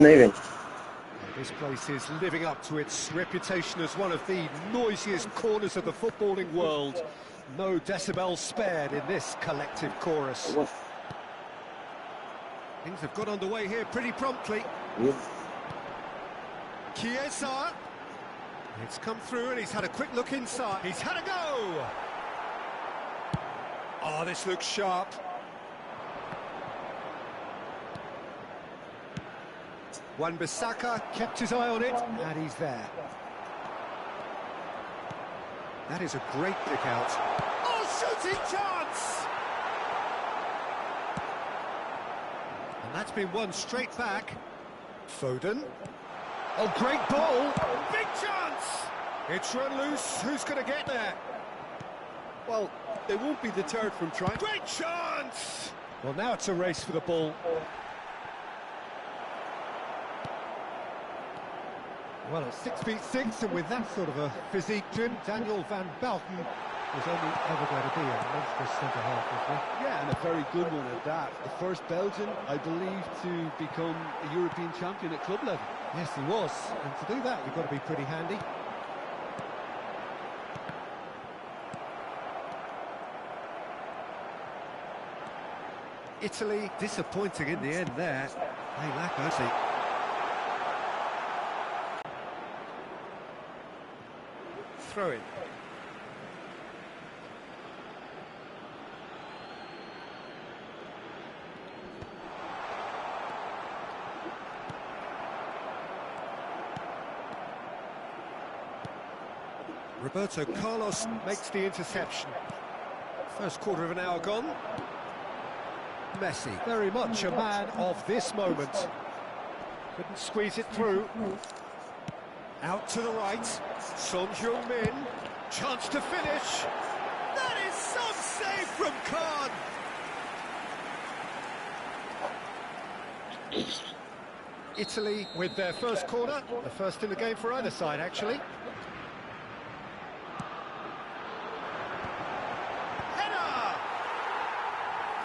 Né, velho? This place is living up to its reputation as one of the noisiest corners of the footballing world. No decibels spared in this collective chorus. Things have got underway here pretty promptly. Chiesa. It's come through and he's had a quick look inside. He's had a go! Oh, this looks sharp. Wan-Bissaka kept his eye on it, and he's there. That is a great pick out. Oh, shooting chance! And that's been won straight back. Foden. Oh, great ball! Big chance! It's run loose. Who's going to get there? Well, they won't be deterred from trying. Great chance! Well, now it's a race for the ball. Well, at 6'6", and with that sort of a physique, Jim, Daniel van Belten was only ever going to be a monstrous centre-half, wasn't he? Yeah, and a very good one at that. The first Belgian, I believe, to become a European champion at club level. Yes, he was. And to do that, you've got to be pretty handy. Italy disappointing in the end there. They lack mercy. Throw in. Roberto Carlos makes the interception. First quarter of an hour gone. Messi, very much a man of this moment. Couldn't squeeze it through. Out to the right, Son Heung-min, chance to finish. That is some save from Khan. Italy with their first corner, the first in the game for either side, actually. Header!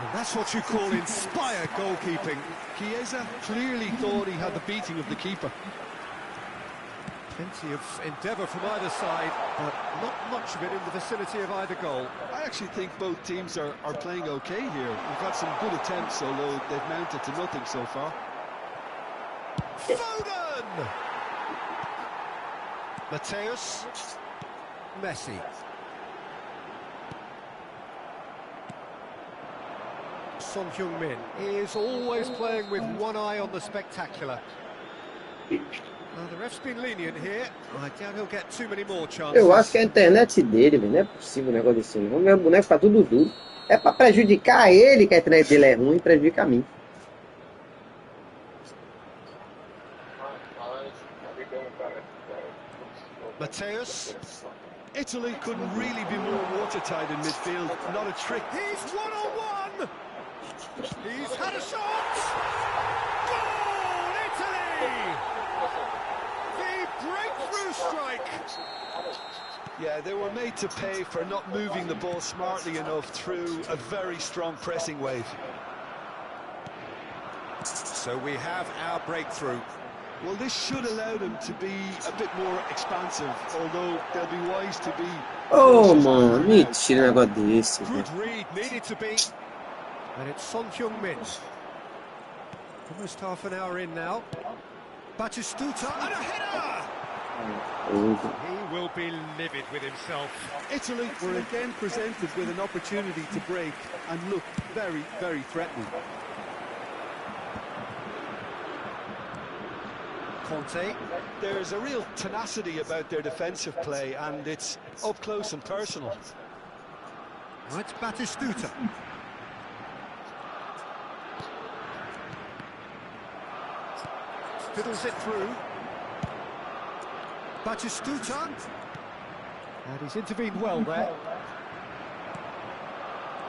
And that's what you call inspired goalkeeping. Chiesa clearly thought he had the beating of the keeper. Plenty of endeavour from either side, but not much of it in the vicinity of either goal. I actually think both teams are playing okay here. We've got some good attempts, although they've mounted to nothing so far. Foden! Mateus. Messi. Son Heung-min is always playing with one eye on the spectacular. Well, the ref's been lenient here. I doubt he'll get too many more chances. Eu acho que é a internet dele, velho. Não é possível um negócio desse. Não. O meu boneco fica tudo duro. É pra prejudicar ele, que a internet dele é ruim, prejudica a mim. Mateus. Italy couldn't really be more watertight in midfield. Not a trick. He's one-on-one! He's had a shot! Goal, Italy! The breakthrough strike! Yeah, they were made to pay for not moving the ball smartly enough through a very strong pressing wave. So we have our breakthrough. Well, this should allow them to be a bit more expansive, although they'll be wise to be... Oh, mano, mentira um negócio desse, velho. Good read, needed to be. And it's Son Heung-min. Almost half an hour in now. Batistuta and a header! He will be livid with himself. Italy were again presented with an opportunity to break and look very, very threatening. Conte. There's a real tenacity about their defensive play, and it's up close and personal. Right, Batistuta. Fiddles it through. Batistuta. And he's intervened well there.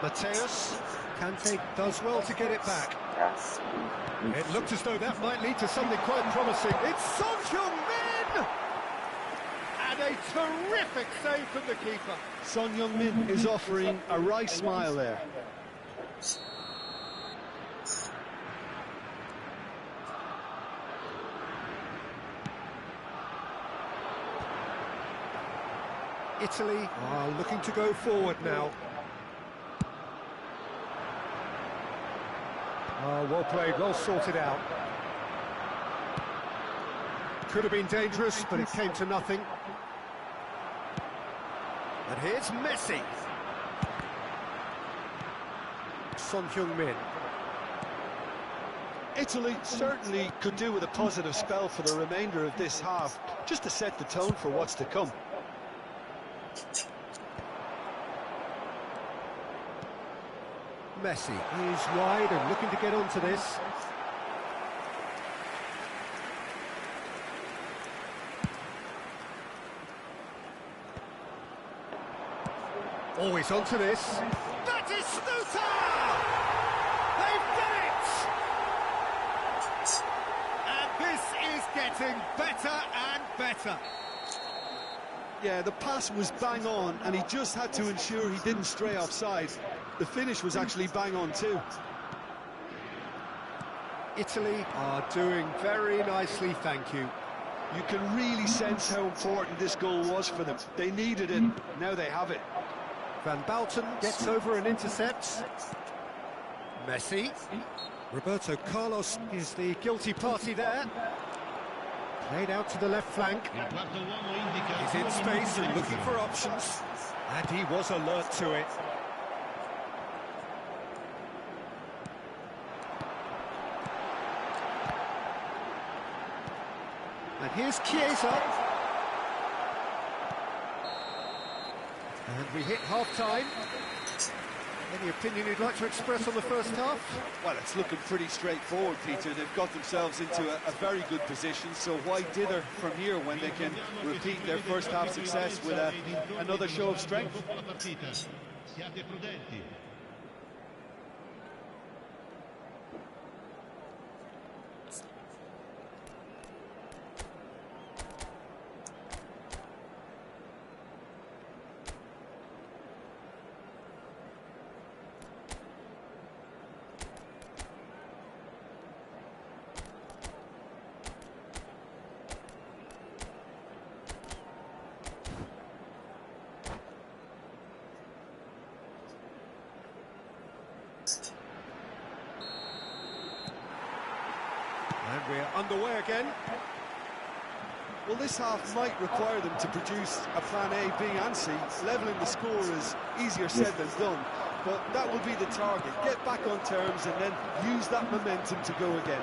Mateus. Kante does well to get it back. It looked as though that might lead to something quite promising. It's Son Heung-min! And a terrific save from the keeper. Son Heung-min is offering a wry smile there. Italy are looking to go forward now. Oh, well played, well sorted out. Could have been dangerous, but it came to nothing. And here's Messi. Son Heung-min. Italy certainly could do with a positive spell for the remainder of this half, just to set the tone for what's to come. Messi is wide and looking to get onto this. Always onto this. Batistuta! They've done it! And this is getting better and better. Yeah, the pass was bang on, and he just had to ensure he didn't stray offside. The finish was actually bang on too. Italy are doing very nicely, thank you. You can really sense how important this goal was for them. They needed it, now they have it. Van Bouten gets over and intercepts. Messi. Roberto Carlos is the guilty party there. Played out to the left flank. He's in space and looking for options. And he was alert to it. And here's Chiesa. And we hit half-time. Any opinion you'd like to express on the first half? Well, it's looking pretty straightforward, Peter. They've got themselves into a very good position, so why dither from here when they can repeat their first half success with another show of strength? And we're underway again. Well, this half might require them to produce a plan A, B and C. Levelling the score is easier said than done, but that will be the target. Get back on terms and then use that momentum to go again.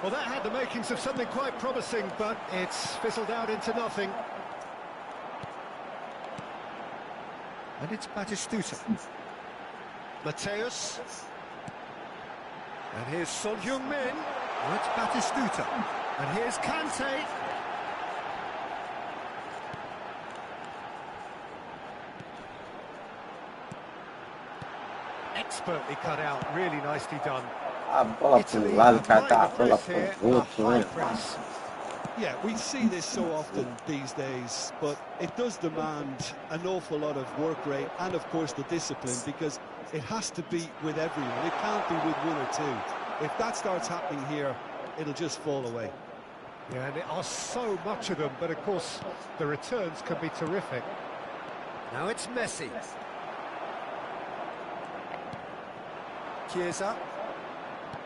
Well, that had the makings of something quite promising, but it's fizzled out into nothing. And it's Batistuta. Mateus. And here's Son Heung-min. Oh, it's Batistuta. And here's Kante. Expertly cut out, really nicely done. A bola pro lado, o cara tá a bola pro outro, né? Yeah, we see this so often these days, but it does demand an awful lot of work rate and, of course, the discipline, because it has to be with everyone. It can't be with one or two. If that starts happening here, it'll just fall away. Yeah, and there are so much of them, but of course, the returns can be terrific. Now it's Messi. Chiesa.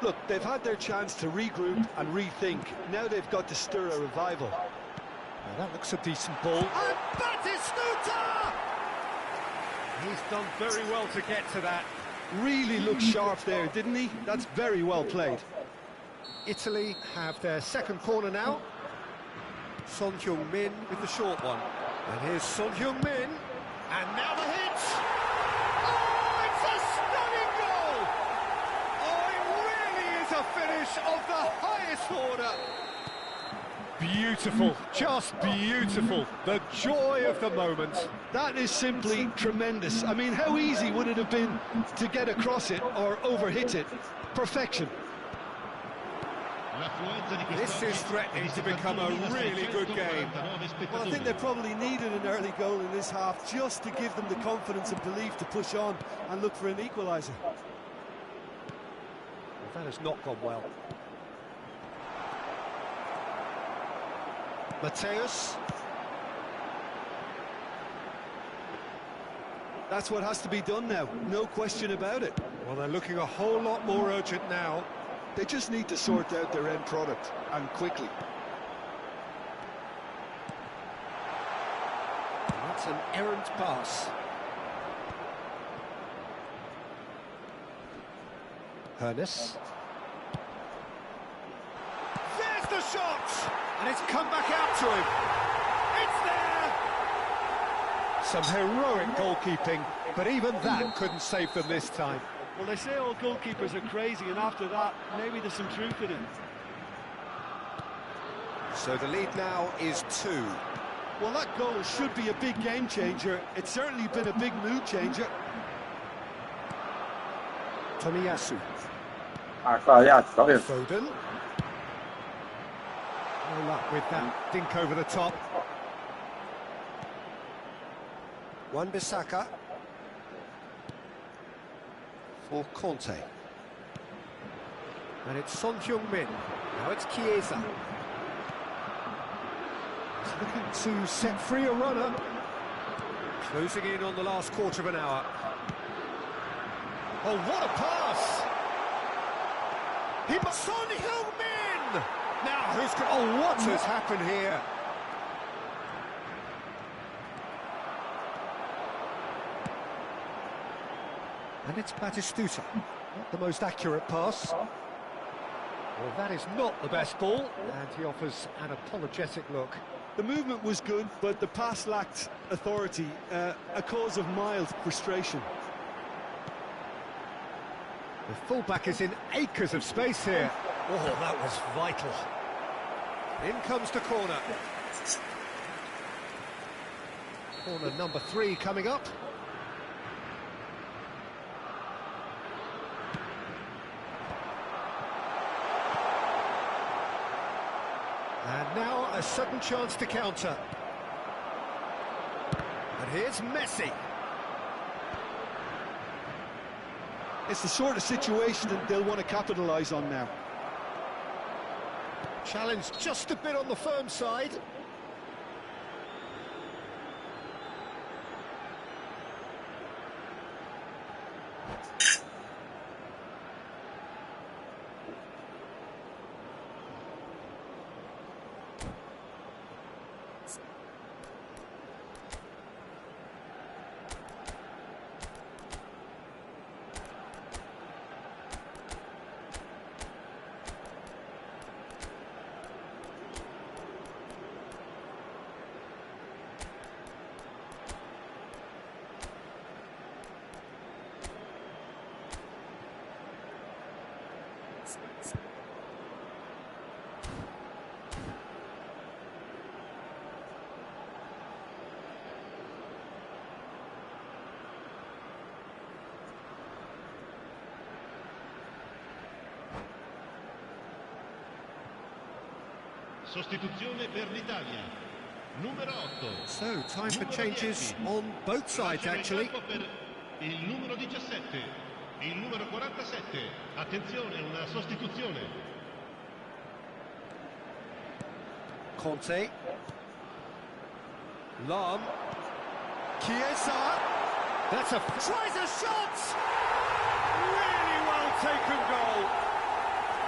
Look, they've had their chance to regroup and rethink. Now they've got to stir a revival. Now that looks a decent ball. And Batistuta! He's done very well to get to that. Really looked sharp there, didn't he? That's very well played. Italy have their second corner now. Son Heung-min with the short one. And here's Son Heung-min. And now the hit! Oh, it's a stunning goal! Oh, it really is a finish of the highest order. Beautiful, just beautiful. The joy of the moment. That is simply tremendous. I mean, how easy would it have been to get across it or overhit it? Perfection. This is threatening to become a really good game. Well, I think they probably needed an early goal in this half just to give them the confidence and belief to push on and look for an equaliser. That has not gone well. Mateus. That's what has to be done now, no question about it. Well, they're looking a whole lot more urgent now. They just need to sort out their end product, and quickly. That's an errant pass. Hernus. There's the shot! And it's come back out to him. It's there! Some heroic goalkeeping, but even that couldn't save them this time. Well, they say all goalkeepers are crazy, and after that, maybe there's some truth in it. So the lead now is 2. Well, that goal should be a big game changer. It's certainly been a big mood changer. Tomiyasu. Foden. Foden. No luck with that dink over the top. Wan-Bissaka. For Conte. And it's Son Heung-min. Now it's Chiesa. He's looking to set free a runner. Closing in on the last quarter of an hour. Oh, what a pass! Son Heung-min! Now, who's got... Oh, what has happened here? And it's Batistuta. Not the most accurate pass. Well, that is not the best ball. And he offers an apologetic look. The movement was good, but the pass lacked authority, a cause of mild frustration. The fullback is in acres of space here. Oh, that was vital. In comes the corner. Corner number 3 coming up. And now a sudden chance to counter. And here's Messi. It's the sort of situation that they'll want to capitalise on now. Challenge just a bit on the firm side. Sostituzione per l'Italia. Numero 8. So, time for changes on both sides, actually. Il numero 17, il numero 47. Attenzione, una sostituzione. Conte. Lam. Chiesa. That's a... Tries a shot! Really well taken goal.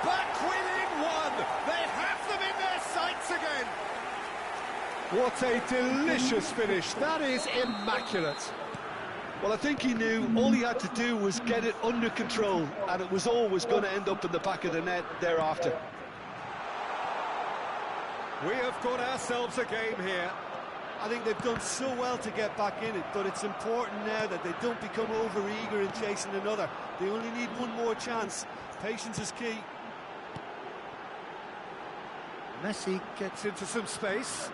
Back within 1. They have them in their sights again. What a delicious finish. That is immaculate. Well, I think he knew all he had to do was get it under control, and it was always going to end up in the back of the net thereafter. We have got ourselves a game here. I think they've done so well to get back in it, but it's important now that they don't become over-eager in chasing another. They only need one more chance. Patience is key. Messi gets into some space.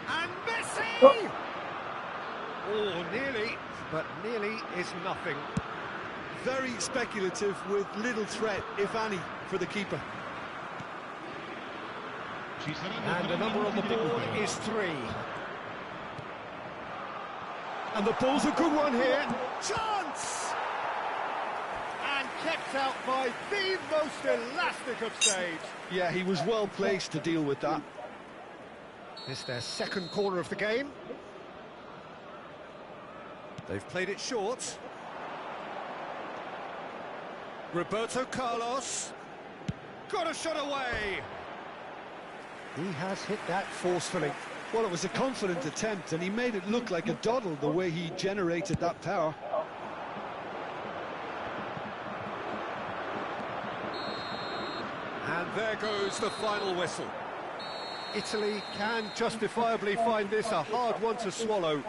And Messi! Oh, nearly, but nearly is nothing. Very speculative with little threat, if any, for the keeper. And the number on the board is 3. And the ball's a good one here. Chance! And kept out by the most elastic of saves. Yeah, he was well placed to deal with that. It's their second corner of the game. They've played it short. Roberto Carlos. Got a shot away. He has hit that forcefully. Well, it was a confident attempt, and he made it look like a doddle the way he generated that power. And there goes the final whistle. Italy can justifiably find this a hard one to swallow.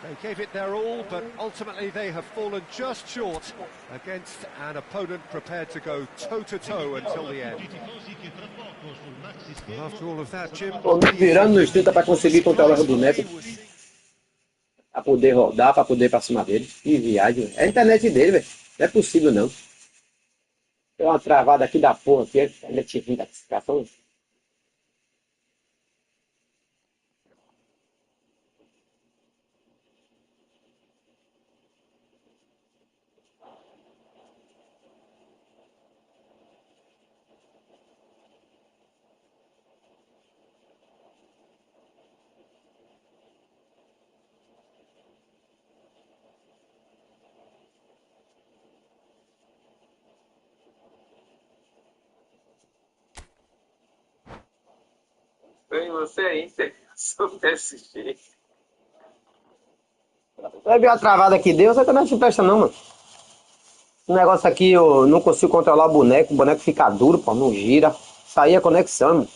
They gave it their all, but ultimately they have fallen just short against an opponent prepared to go toe-to-toe until the end. Well, after all of that, Jim... Tô me virando nos 30 para conseguir controlar o boneco. Pra poder rodar, pra poder ir pra cima dele. Que viagem. É a internet dele, velho. Não é possível, não. Tem uma travada aqui da porra aqui. A internet ruim da classificação. Você é Inter, sou PSG. Vai ver a travada que deu, você também não presta não, mano. O negócio aqui eu não consigo controlar o boneco fica duro, pô, não gira. Isso aí é conexão, mano.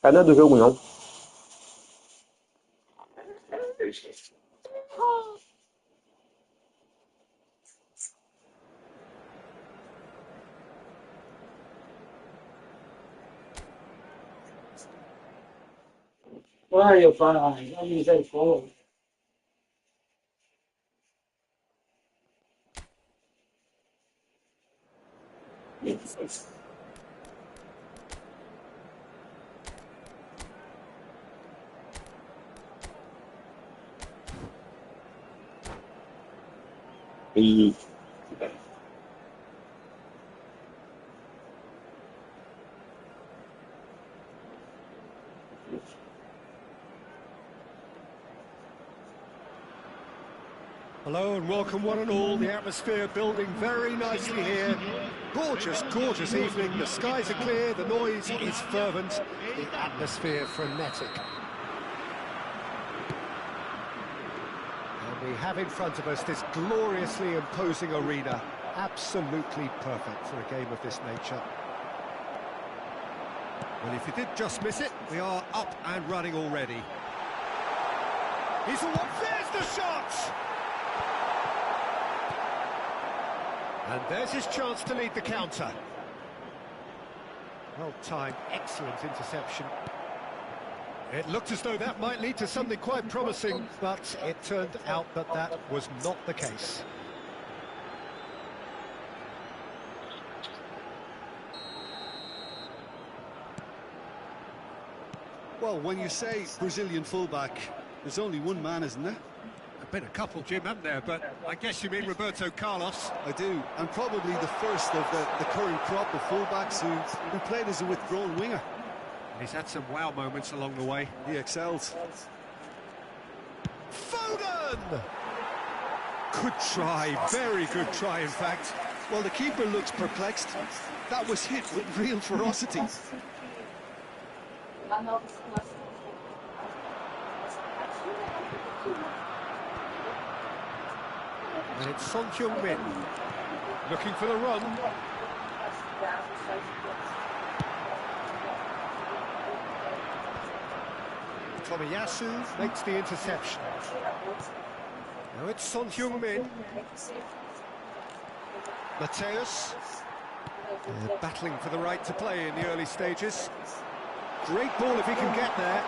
Não é do jogo não. Ai, meu pai, ai, misericórdia. E... Hello and welcome one and all. The atmosphere building very nicely here. Gorgeous, gorgeous evening. The skies are clear, the noise is fervent, the atmosphere frenetic. And we have in front of us this gloriously imposing arena. Absolutely perfect for a game of this nature. Well, if you did just miss it, we are up and running already. He's the one, there's the shot! And there's his chance to lead the counter. Well timed, excellent interception. It looked as though that might lead to something quite promising, but it turned out that that was not the case. Well, when you say Brazilian fullback, there's only one man, isn't there? Been a couple, Jim, haven't there? But I guess you mean Roberto Carlos. I do, and probably the first of the current crop of fullbacks who played as a withdrawn winger. He's had some wow moments along the way. He excels. Foden! Good try, very good try, in fact. Well, the keeper looks perplexed. That was hit with real ferocity. And it's Son Heung-min looking for the run. Tomiyasu makes the interception. Now it's Son Heung-min. Mateus. Battling for the right to play in the early stages. Great ball if he can get there.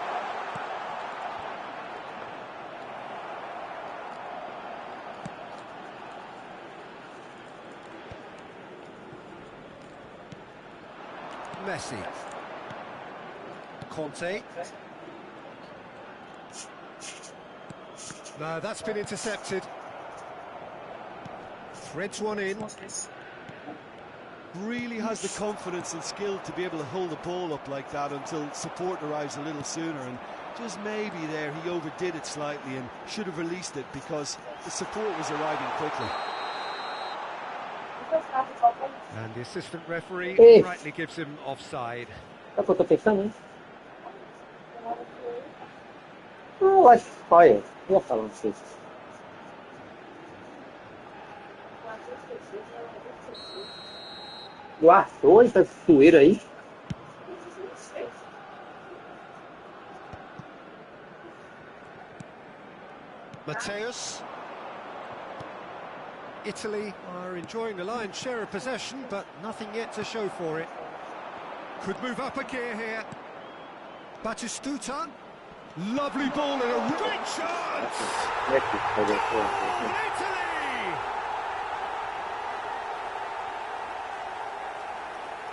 Messi. Conte. No, that's been intercepted. Threads one in. Really has the confidence and skill to be able to hold the ball up like that until support arrives a little sooner, and just maybe there he overdid it slightly and should have released it because the support was arriving quickly. And the assistant referee Hey. rightly gives him offside. Sabe o que eu tô pensando, hein? Eu acho. Olha, eu ia falar um pouco. Guardou essa poeira aí? Mateus. Italy are enjoying the lion's share of possession, but nothing yet to show for it. Could move up a gear here. Batistuta. Lovely ball and a great chance! Italy!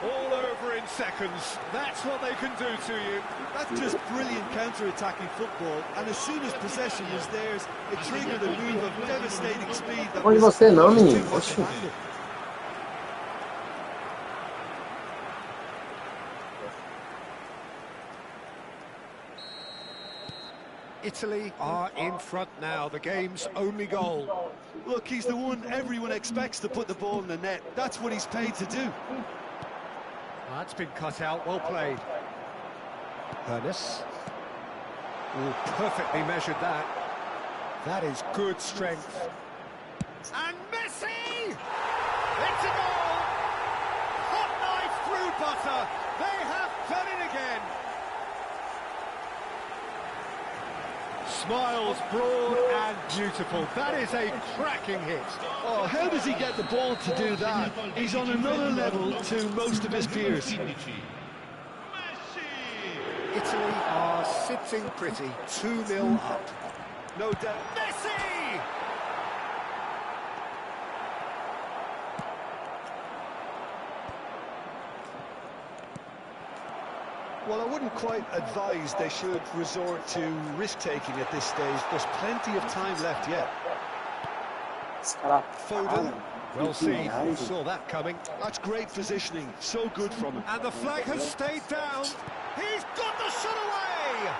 All over in seconds. That's what they can do to you. That's just brilliant counter-attacking football, and as soon as possession was theirs, it triggered a move of devastating speed that Onde was você não, too menino? much to Oxe. handle. Italy are in front now, the game's only goal. Look, he's the one everyone expects to put the ball in the net. That's what he's paid to do. That's been cut out, well played. Ernest. Oh, perfectly measured that. That is good strength. And Messi! It's a goal! Hot knife through butter. They have done it again. Smiles broad and beautiful. That is a cracking hit. Oh, how does he get the ball to do that? He's on another level to most of his peers. Italy are sitting pretty, 2-0 up. No doubt. Messi! Well, I wouldn't quite advise they should resort to risk-taking at this stage. There's plenty of time left yet. Esse cara. Foden. Well seen, saw that coming. That's great positioning. So good from him. And the flag has stayed down. He's got the shot away!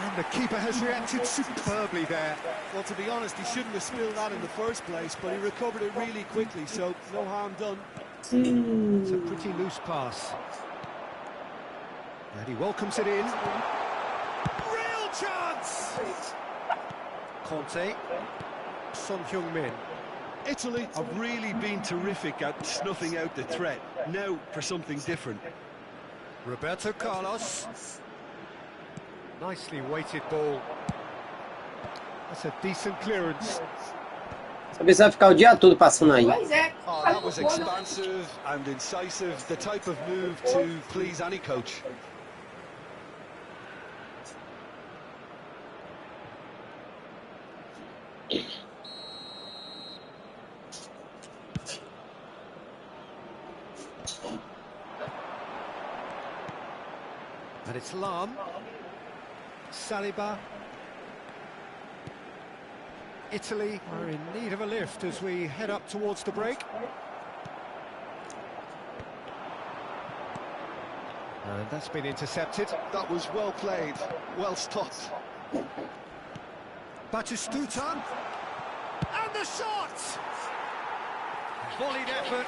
And the keeper has reacted superbly there. Well, to be honest, he shouldn't have spilled that in the first place, but he recovered it really quickly, so no harm done. It's a pretty loose pass. And he welcomes it in. Real chance! Conte. Son Heung-min. Italy have really been terrific at snuffing out the threat. Now for something different. Roberto Carlos. Nicely weighted ball. That's a decent clearance. Sabe se vai ficar o dia todo passando aí. Oh, that was expansive and incisive. The type of move to please any coach. And it's Lam. Saliba. Italy are in need of a lift as we head up towards the break. And that's been intercepted. That was well played, well stopped. Batistuta. And the shot! Volleyed effort.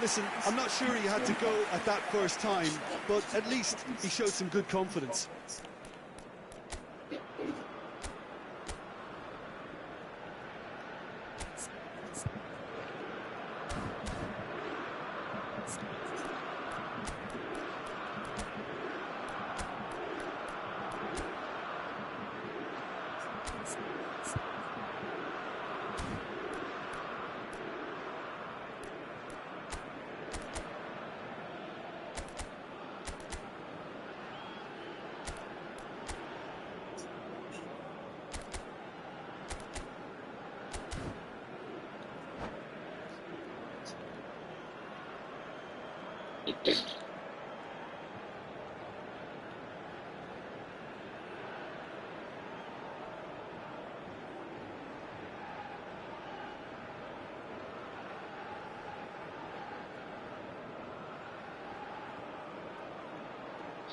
Listen, I'm not sure he had to go at that first time, but at least he showed some good confidence.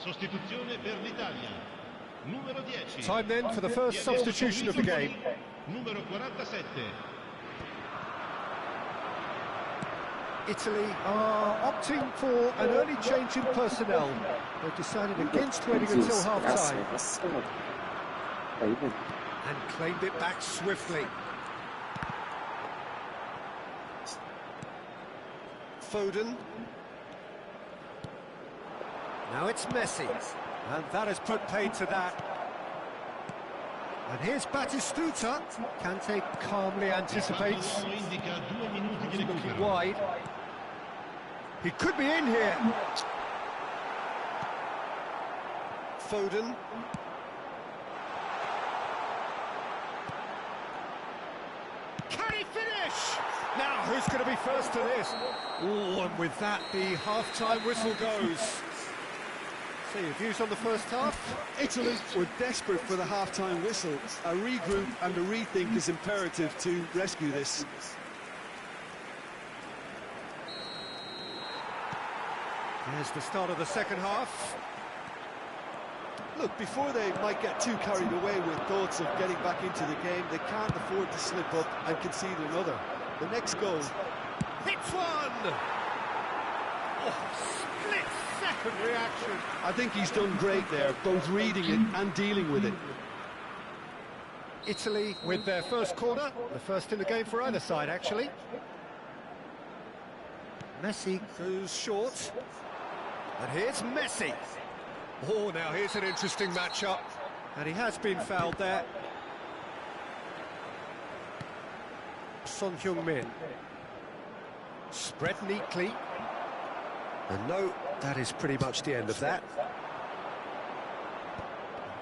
Sostituzione per l'Italia. Numero 10. Time then for the first substitution of the game. Numero 47. Italy are opting for an early change in personnel. They've decided against waiting until half-time and claimed it back swiftly. Foden. Now it's Messi, and that has put paid to that. And here's Batistuta. Kante calmly anticipates. Looking wide. He could be in here. Foden. Can he finish? Now, who's going to be first to this? Oh, and with that, the half-time whistle goes. So, your views on the first half? Italy were desperate for the half-time whistle. A regroup and a rethink is imperative to rescue this. Here's the start of the second half. Look, before they might get too carried away with thoughts of getting back into the game, they can't afford to slip up and concede another. The next goal. Hits one! Oh, split-second reaction. I think he's done great there, both reading it and dealing with it. Italy with their first corner, the first in the game for either side, actually. Messi goes short. And here's Messi. Oh, now here's an interesting matchup. And he has been fouled there. Son Heung-min. Spread neatly. And no, that is pretty much the end of that.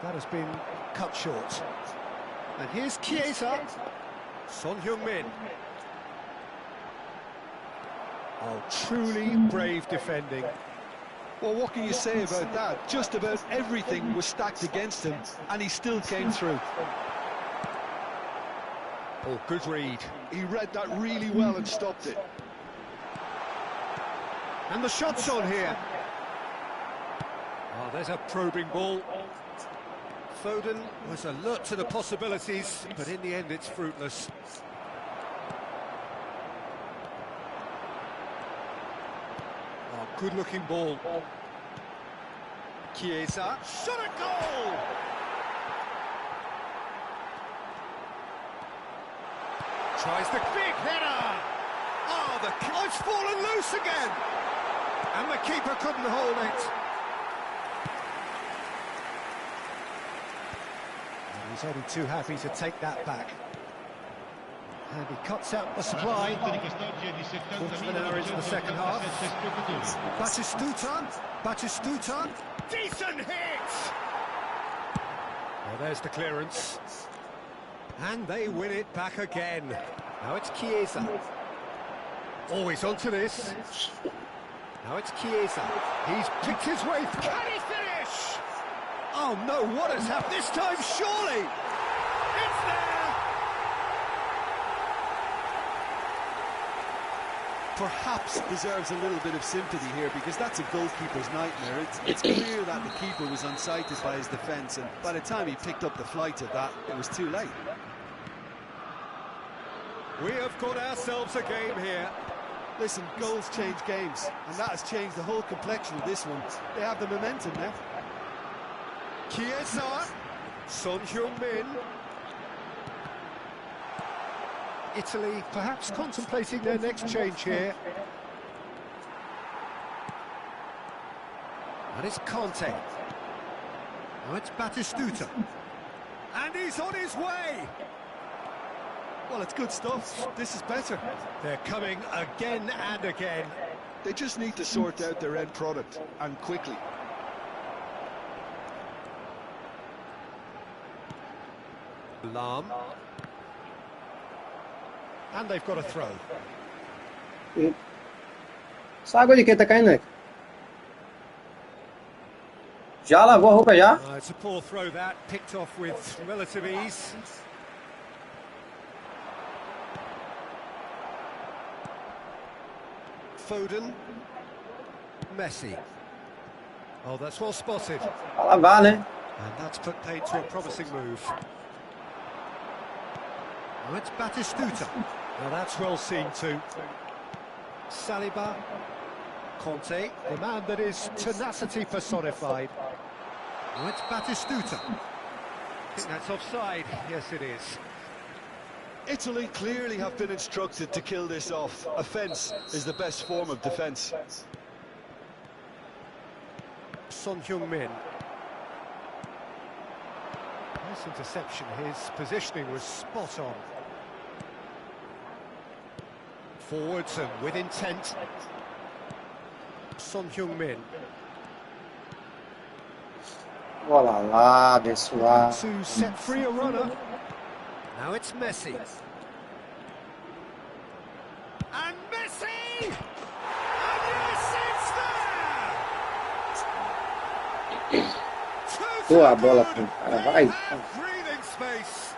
That has been cut short. And here's Chiesa. Son Heung-min. Oh, truly brave defending. Well, what can you say about that? Just about everything was stacked against him, and he still came through. Oh, good read. He read that really well and stopped it. And the shot's on here. Oh, there's a probing ball. Foden was alert to the possibilities, but in the end it's fruitless. Oh, good-looking ball. Chiesa, shot a goal! Tries the big header! Oh, it's fallen loose again! And the keeper couldn't hold it. And he's only too happy to take that back. And he cuts out the supply. Quarter of an hour into the second half. Batistuta. Decent hit! Well, there's the clearance. And they win it back again. Now it's Chiesa. Always onto this. Now it's Chiesa. He's picked his way. Can he finish? Oh no, what has happened this time, surely? It's there! Perhaps deserves a little bit of sympathy here, because that's a goalkeeper's nightmare. It's clear that the keeper was unsighted by his defence, and by the time he picked up the flight of that, it was too late. We have got ourselves a game here. Listen, goals change games, and that has changed the whole complexion of this one. They have the momentum now. Chiesa, Son Heung-min. Italy perhaps contemplating their next change here. And it's Conte. Now it's Batistuta. And he's on his way! Well, it's good stuff. This is better. They're coming again and again. They just need to sort out their end product, and quickly. Lam. And they've got a throw. Essa água de quem tá caindo, né? Já lavou a roupa já? It's a poor throw that, picked off with relative ease. Foden. Messi. Oh, that's well spotted. Pra lavar, né? And that's put paid to a promising move. Now it's Batistuta. Now that's well seen too. Saliba. Conte, the man that is tenacity personified. Now it's Batistuta. I think that's offside. Yes, it is. Italy clearly have been instructed to kill this off. Offence is the best form of defence. Son Heung-min. Nice interception. His positioning was spot on. Forwards and with intent. Son Heung-min. Olha lá, abençoado. To set free a runner. Now it's Messi. And Messi! And yes, it's there! Boa bola pro cara, vai. Breathing space.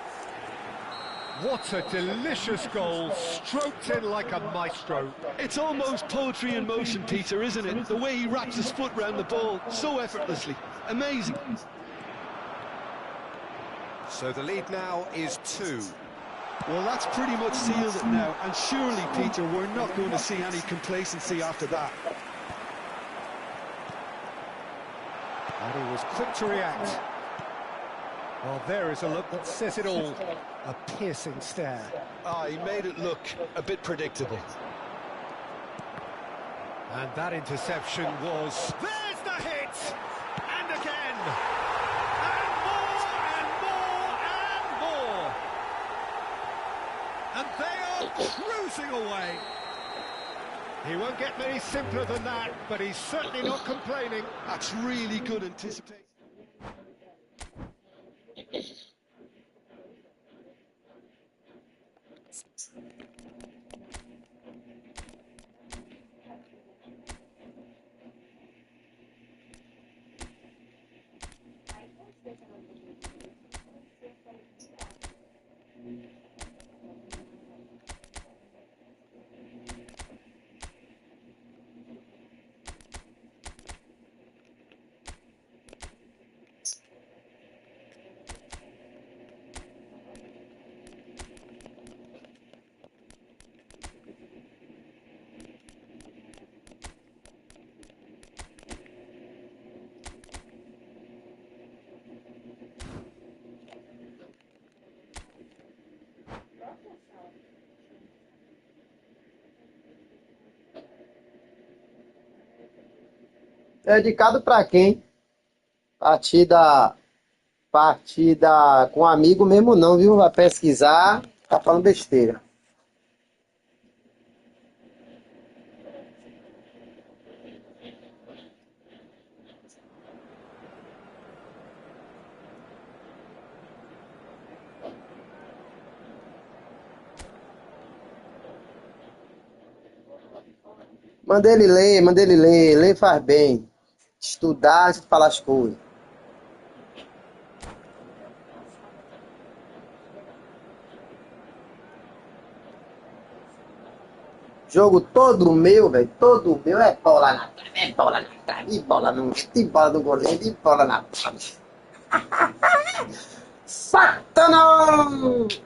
What a delicious goal, stroked in like a maestro. It's almost poetry in motion, Peter, isn't it? The way he wraps his foot round the ball so effortlessly. Amazing. So the lead now is 2. Well, that's pretty much sealed it now, and surely, Peter, we're not going to see any complacency after that. And he was quick to react. Well, there is a look that says it all. A piercing stare. Ah, he made it look a bit predictable. And that interception was... There's the hit! And again! And more, and more, and more! And they are cruising away. He won't get many simpler than that, but he's certainly not complaining. That's really good anticipation. É dedicado pra quem? Partida com amigo mesmo não, viu? Vai pesquisar, tá falando besteira. Manda ele ler, ler faz bem. Estudar antes de falar as coisas. Jogo todo meu, velho, todo meu é bola na trave, é bola na trave, e bola no goleiro, e bola na trave. Satanás!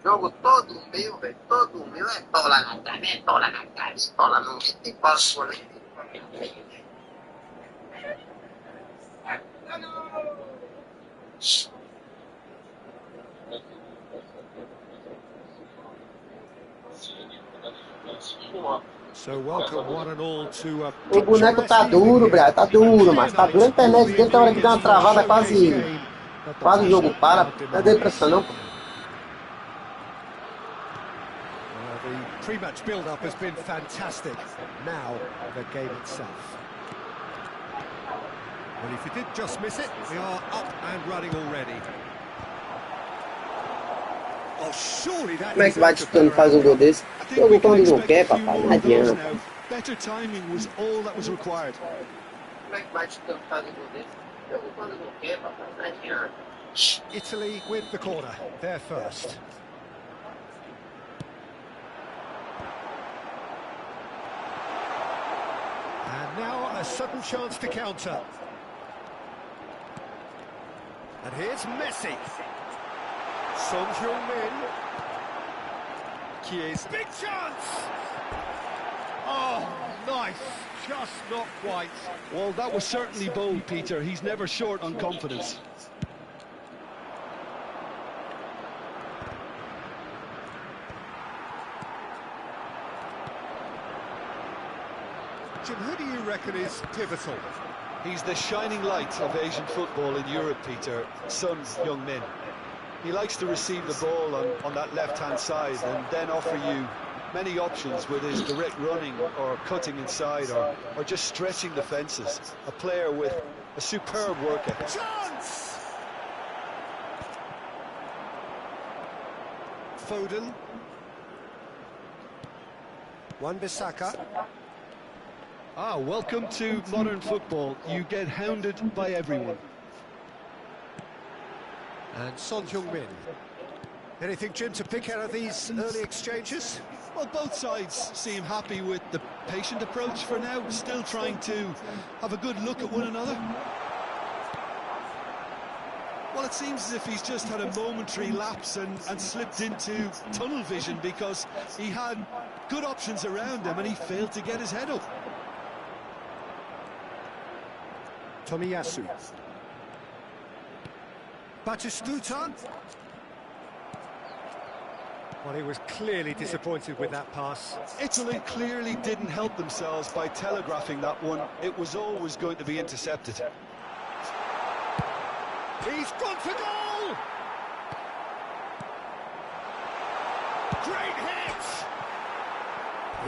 Jogo todo meu, velho, todo meu é bola na trave, e bola no goleiro, e bola no goleiro. So welcome one and all to a O boneco tá duro, Brian, tá duro, mas tá duro. A internet dele tem hora que dá uma travada, quase o jogo para. Não dá impressão não, pô. The pre-match build-up has been fantastic. Now, the game itself. Well, if you did just miss it, we are up and running already. Oh, surely that Como é que vai disputando faz um gol desse? Jogo quando não quer, papai, não adianta. Better timing was all that was required. Como é que vai disputando faz um gol desse? Jogo quando não quer, papai, não adianta. Italy with the corner, they're first. And now a sudden chance to counter. And here's Messi. Son Heung-min. Chiesa. Big chance! Oh, nice. Just not quite. Well, that was certainly bold, Peter. He's never short on confidence. Jim, who do you reckon is pivotal? He's the shining light of Asian football in Europe, Peter, Son Heung-min. He likes to receive the ball on that left-hand side and then offer you many options with his direct running or cutting inside or just stretching the fences. A player with a superb work ethic. Chance! Foden. Wan-Bissaka. Ah, welcome to modern football. You get hounded by everyone. And Son Heung-min. Anything, Jim, to pick out of these early exchanges? Well, both sides seem happy with the patient approach for now, still trying to have a good look at one another. Well, it seems as if he's just had a momentary lapse and slipped into tunnel vision because he had good options around him and he failed to get his head up. Tomiyasu. Batistuta. Well, he was clearly disappointed with that pass. Italy clearly didn't help themselves by telegraphing that one. It was always going to be intercepted. He's gone for goal! Great hit!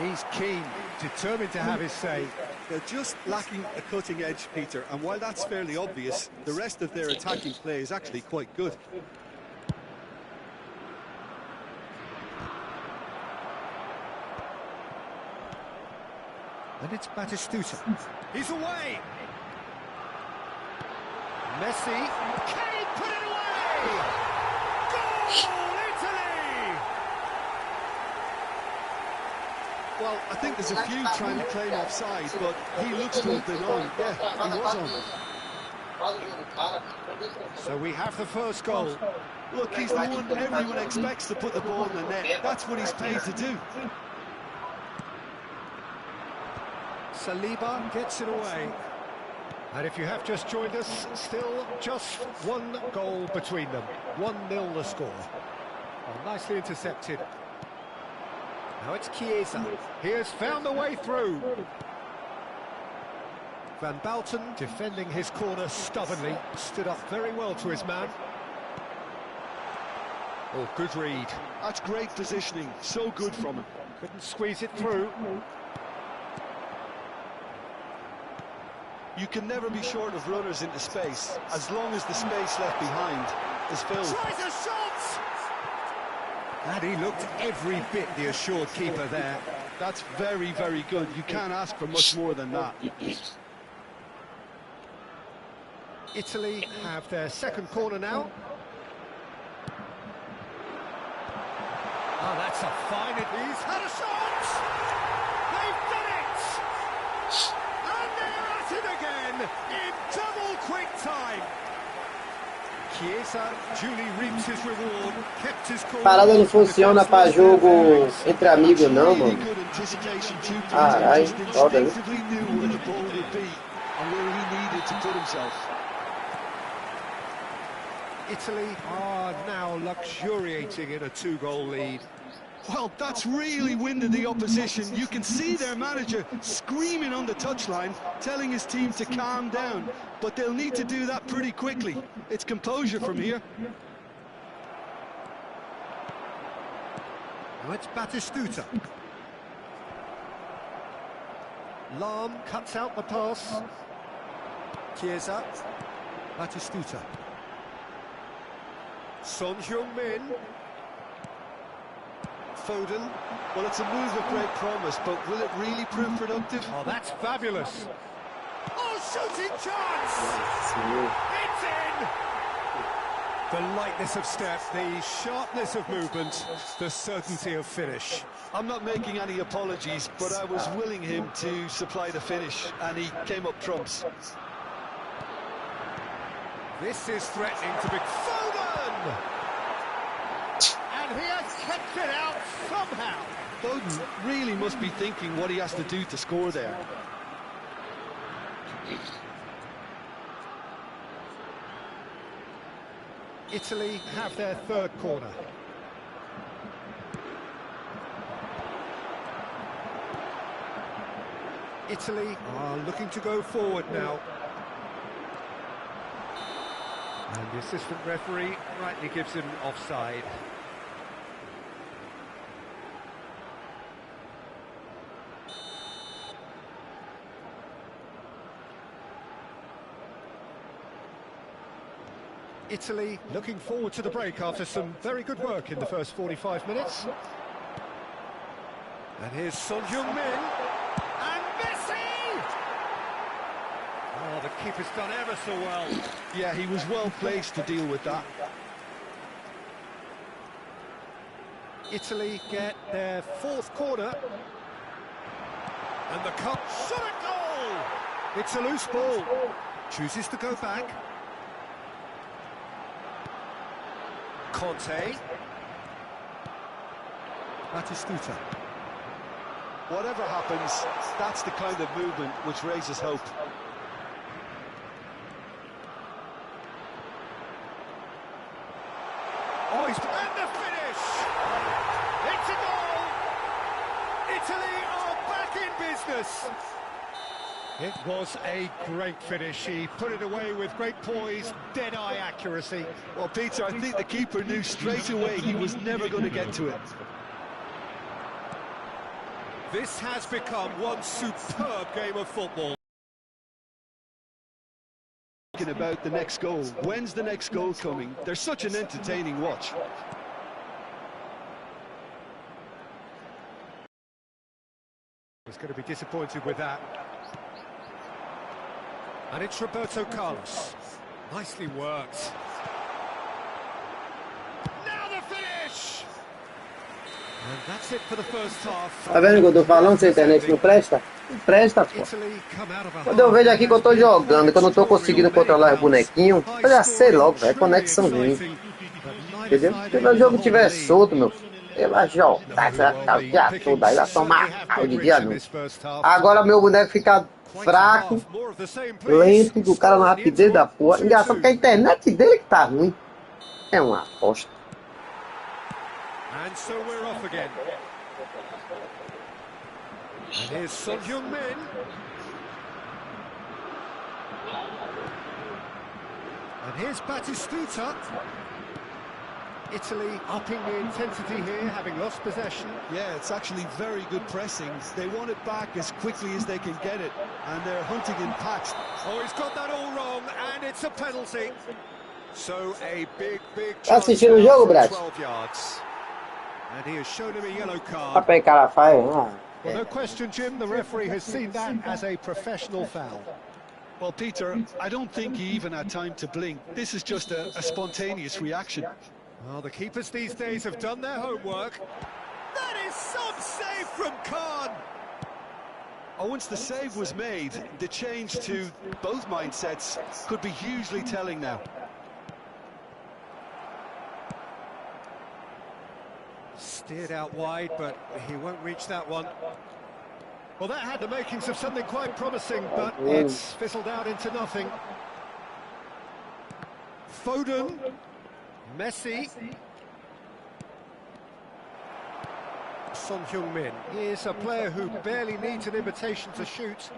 He's keen, determined to have his say. They're just lacking a cutting edge, Peter, and while that's fairly obvious, the rest of their attacking play is actually quite good. And it's Batistuta. He's away! Messi. Can he put it away? Goal, Italy! Well, I think there's a few trying to claim offside, but he looks to have been on. Yeah, he was on. So we have the first goal. Look, he's the one everyone expects to put the ball in the net. That's what he's paid to do. Saliba gets it away. And if you have just joined us, still just one goal between them. 1-0 the score. Oh, nicely intercepted. Now it's Chiesa. He has found the way through. Van Balten defending his corner stubbornly. Stood up very well to his man. Oh, good read. That's great positioning. So good from him. Couldn't squeeze it through. You can never be short of runners into space, as long as the space left behind is filled. Tries a shot! And he looked every bit the assured keeper there. That's very, very good. You can't ask for much more than that. Italy have their second corner now. Oh, that's a fine... He's had a shot! They've done it! And they're at it again in double quick time. Chiesa duly reaps his reward, kept his cool. Parada não funciona pra jogo entre amigos não, mano. Caralho, foda, né? Italy are now luxuriating in a 2-goal lead. Well, that's really winded the opposition. You can see their manager screaming on the touchline, telling his team to calm down. But they'll need to do that pretty quickly. It's composure from here. Now it's Batistuta. Lahm cuts out the pass. Chiesa. Batistuta. Son Heung-min. Foden. Well, it's a move of great promise, but will it really prove productive? Oh, that's fabulous. Oh, shooting chance! It's in! The lightness of step, the sharpness of movement, the certainty of finish. I'm not making any apologies, but I was willing him to supply the finish, and he came up trumps. This is threatening to be Foden! And he has kept it out somehow. Foden really must be thinking what he has to do to score there. Italy have their third corner. Italy are looking to go forward now. And the assistant referee rightly gives him offside. Italy looking forward to the break after some very good work in the first 45 minutes. And here's Son Heung-min. And Messi! Oh, the keeper's done ever so well. Yeah, he was well placed to deal with that. Italy get their fourth corner. And the cut. Shot at goal! It's a loose ball. Chooses to go back. Conte. Batistuta. Whatever happens, that's the kind of movement which raises hope. Oh, he's... And the finish! It's a goal! Italy are back in business! It was a great finish. He put it away with great poise, dead-eye accuracy. Well, Peter, I think the keeper knew straight away he was never going to get to it. This has become one superb game of football. Thinking about the next goal. When's the next goal coming? They're such an entertaining watch. He's going to be disappointed with that. And it's Roberto Carlos. Nicely worked. Now the finish! And that's it for the first half. Tá vendo que eu tô falando? Se a internet não presta? Não presta, pô. Quando eu vejo aqui que eu tô jogando, que eu não tô conseguindo controlar os bonequinhos, eu já sei logo, velho, conexão ruim. Entendeu? Se o meu jogo tiver solto, meu, eu vai jogar, vai ficar o dia todo, aí vai tomar raio de dia não. Agora meu boneco fica fraco, lento, do cara na rapidez da porra. Engraçado que a internet dele que tá ruim. É uma aposta. And so we're off again. And here's Son Heung-min. And here's Batistuta. Italy upping the intensity here, having lost possession. Yeah, it's actually very good pressing. They want it back as quickly as they can get it, and they're hunting in packs. Oh, he's got that all wrong, and it's a penalty. So a big chance Assistindo o jogo, Brad? 12 yards. And he has shown him a yellow card. Papel que ela faz, Well, no question, Jim, the referee has seen that as a professional foul. Well, Peter, I don't think he even had time to blink. This is just a spontaneous reaction. Well, the keepers these days have done their homework. That is some save from Khan. Oh, once the save was made, the change to both mindsets could be hugely telling now. Steered out wide, but he won't reach that one. Well, that had the makings of something quite promising, but it's fizzled out into nothing. Foden. Messi. Son Heung-min is a player who barely needs an invitation to shoot.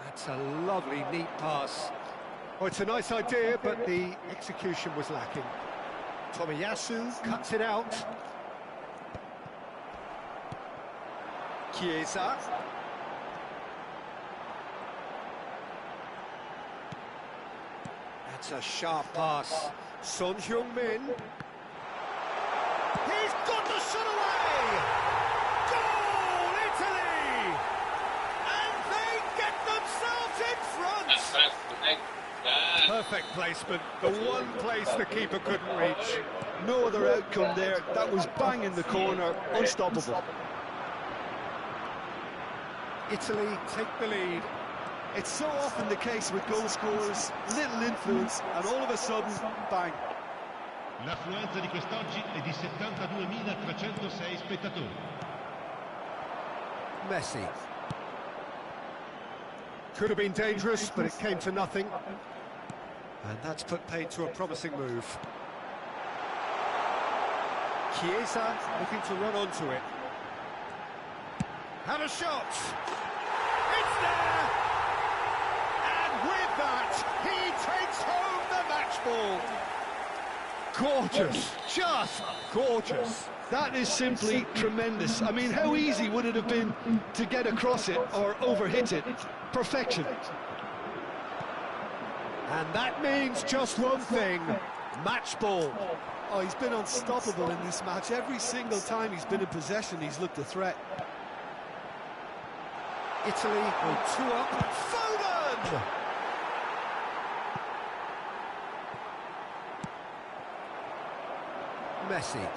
That's a lovely, neat pass. Oh, it's a nice idea, but the execution was lacking. Tomiyasu cuts it out. Chiesa. That's a sharp pass. Son Heung-min. He's got the shot away! Goal, Italy! And they get themselves in front! Perfect placement, the one place the keeper couldn't reach. No other outcome there. That was bang in the corner, unstoppable. Italy take the lead. It's so often the case with goal scorers, little influence, and all of a sudden, bang. L'affluenza di quest'oggi è di 72.306 spettatori. Messi. Could have been dangerous, but it came to nothing. And that's put paid to a promising move. Chiesa looking to run onto it. Had a shot! It's there! And with that, he takes home the match ball. Gorgeous, just gorgeous. That is simply tremendous. I mean, how easy would it have been to get across it or overhit it? Perfection. And that means just one thing, match ball. Oh, he's been unstoppable in this match. Every single time he's been in possession, he's looked a threat. Italy with 2 up. Foden! Messi.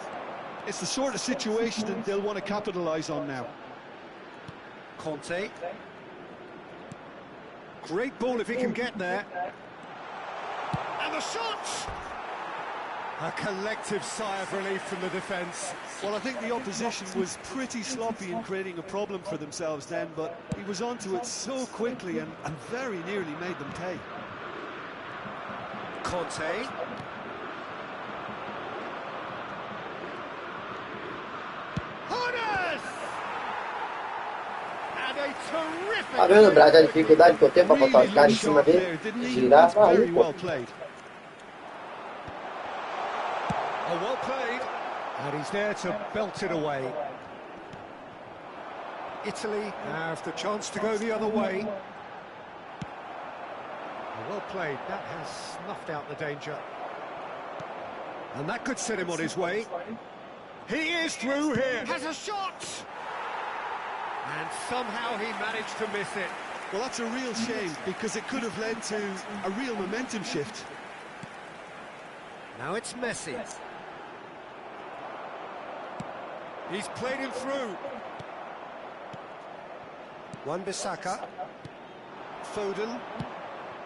It's the sort of situation that they'll want to capitalise on now. Conte. Great ball if he can get there. And the shot! A collective sigh of relief from the defence. Well, I think the opposition was pretty sloppy in creating a problem for themselves then, but he was onto it so quickly and very nearly made them pay. Conte. Tá vendo, Brad, a dificuldade que eu tenho para botar os caras em cima dele? Girar pra aí, pô. Oh, well played. And he's there to belt it away. Italy have the chance to go the other way. Well played. That has snuffed out the danger. And that could set him on his way. He is through here. Has a shot! And somehow he managed to miss it. Well, that's a real shame, because it could have led to a real momentum shift. Now it's Messi. He's played him through. Wan-Bissaka. Foden.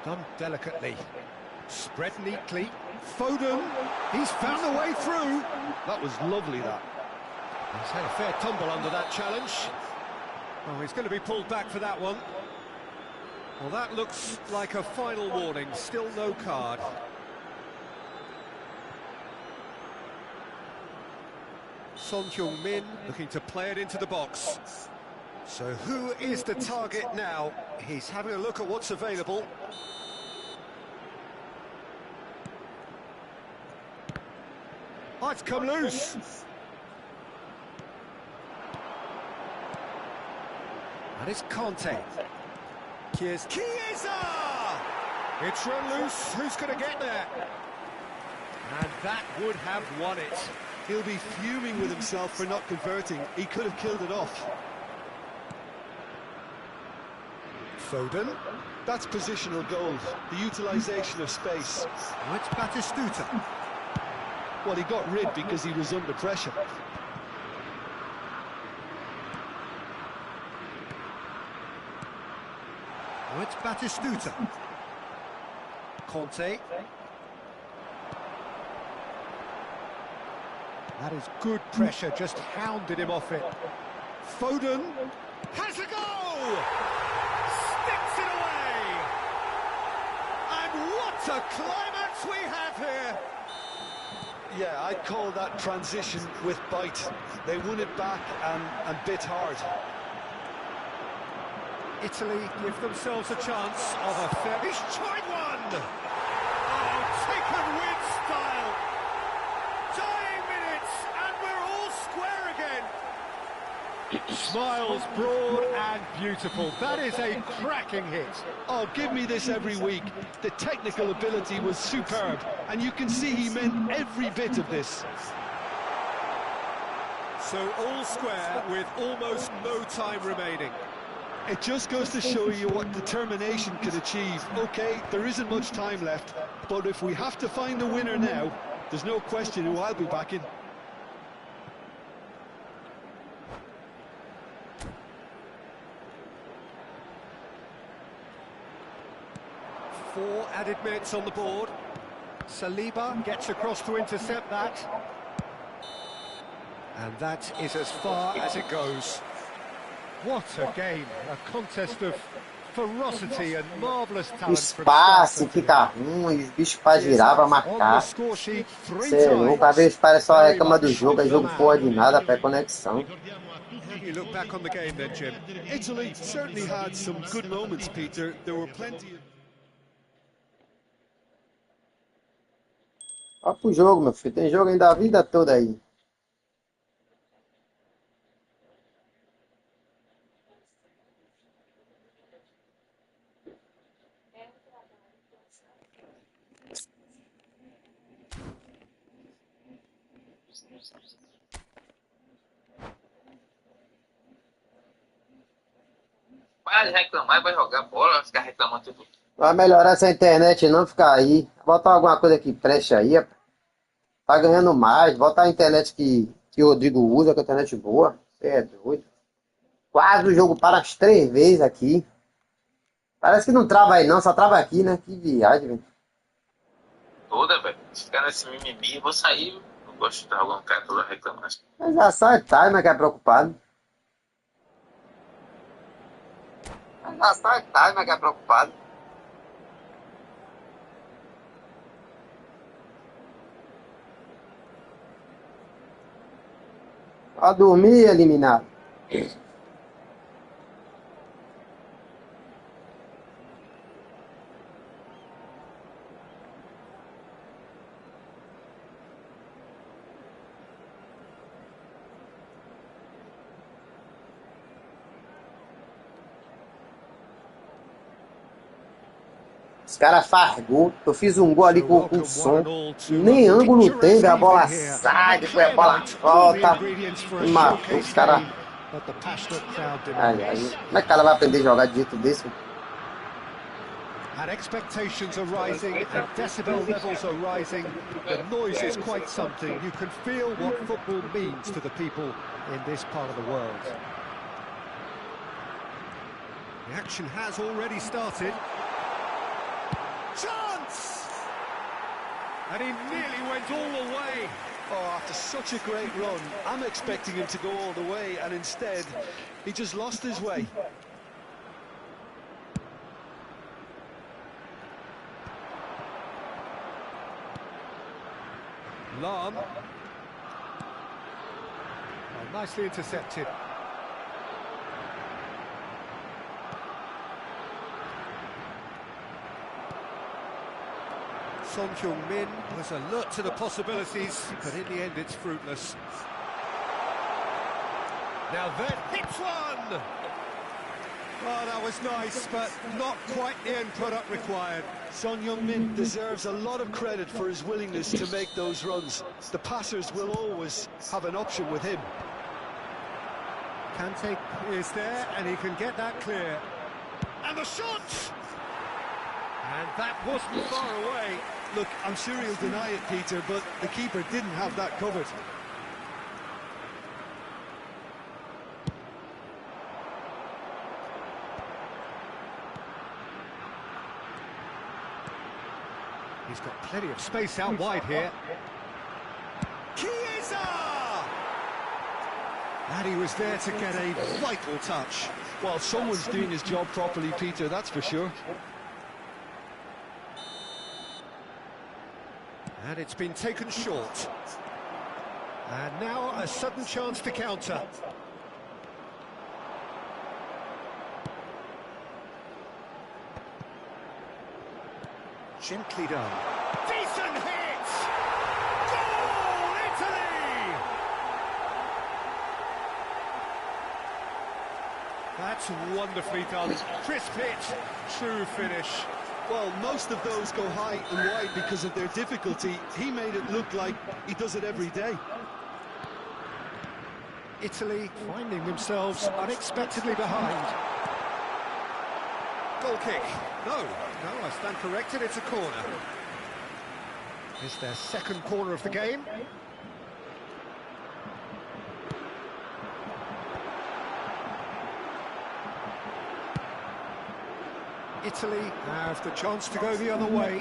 Done delicately. Spread neatly. Foden. He's found a way through. That was lovely, that. He's had a fair tumble under that challenge. Oh, he's going to be pulled back for that one. Well, that looks like a final warning. Still no card. Son Heung-min looking to play it into the box. So who is the target now? He's having a look at what's available. Oh, it's come loose. And it's Conte. Chiesa! It's run loose. Who's going to get there? And that would have won it. He'll be fuming with himself for not converting. He could have killed it off. Foden. That's positional goal, the utilisation of space. Now it's Batistuta. Well, he got rid because he was under pressure. Now it's Batistuta. Conte. That is good pressure, just hounded him off it. Foden has a go! Sticks it away! And what a climax we have here! Yeah, I'd call that transition with bite. They won it back and bit hard. Italy give themselves a chance of a fair... He's tried one! Oh, taken with style! Dying minutes, and we're all square again! Smiles broad and beautiful. That is a cracking hit. Oh, give me this every week. The technical ability was superb, and you can see he meant every bit of this. So all square with almost no time remaining. It just goes to show you what determination can achieve. Okay, there isn't much time left, but if we have to find a winner now, there's no question who I'll be backing. Four added minutes on the board. Saliba gets across to intercept that. And that is as far as it goes. What a game, a contest of ferocity and marvellous talent from start Espaço to fica finish. ruim, os bichos fazem girar pra On the marcar. score sheet three Você é louco, às vezes times. parece só Very reclama do much jogo, é the jogo man. porra de nada, pé conexão. How do you look back on the game then, Jim? Italy certainly had some good moments, Peter. There were plenty. Ó pro jogo, meu filho, tem jogo ainda a vida toda aí. Para de reclamar e vai jogar bola, ficar reclamando tudo. Vai melhorar essa internet não, ficar aí. Botar alguma coisa que preste aí, rapaz. Tá ganhando mais, botar a internet que o Rodrigo usa, que é a internet boa. Você é doido. Quase o jogo para as 3 vezes aqui. Parece que não trava aí não, só trava aqui, né? Que viagem, velho. Toda, velho. Se ficar nesse mimimi, eu vou sair. Não gosto de estar jogando cara toda reclamando. Mas já sai time, que é preocupado. Mas já sai time, que é preocupado. A dormir, eliminado. Os caras fazem gol. Eu fiz um gol ali com som. Nem ângulo tem, velho. A bola sai, depois a bola volta. E matou os caras. Ai, ai. Como é que o cara vai aprender a jogar de jeito desse? And expectations are rising, and decibel levels are rising. The noise is quite something. You can feel what football means to the people in this part of the world. The action has already started. Chance! And he nearly went all the way. Oh, after such a great run, I'm expecting him to go all the way, and instead, he just lost his way. Lam. Oh, nicely intercepted. Son Heung-min was alert to the possibilities, but in the end it's fruitless. Now that hits one! Oh, that was nice, but not quite the end product required. Son Heung-min deserves a lot of credit for his willingness to make those runs. The passers will always have an option with him. Kante is there, and he can get that clear. And the shot! And that wasn't far away. Look, I'm sure he'll deny it, Peter, but the keeper didn't have that covered. He's got plenty of space out wide here. Chiesa! And he was there to get a vital touch. Well, someone's doing his job properly, Peter, that's for sure. And it's been taken short. And now a sudden chance to counter. Gently done. Decent hit! Goal, Italy! That's wonderfully done. Crisp hit, true finish. Well, most of those go high and wide because of their difficulty. He made it look like he does it every day. Italy finding themselves unexpectedly behind. Goal kick. No, I stand corrected, it's a corner. It's their second corner of the game. Italy have the chance to go the other way.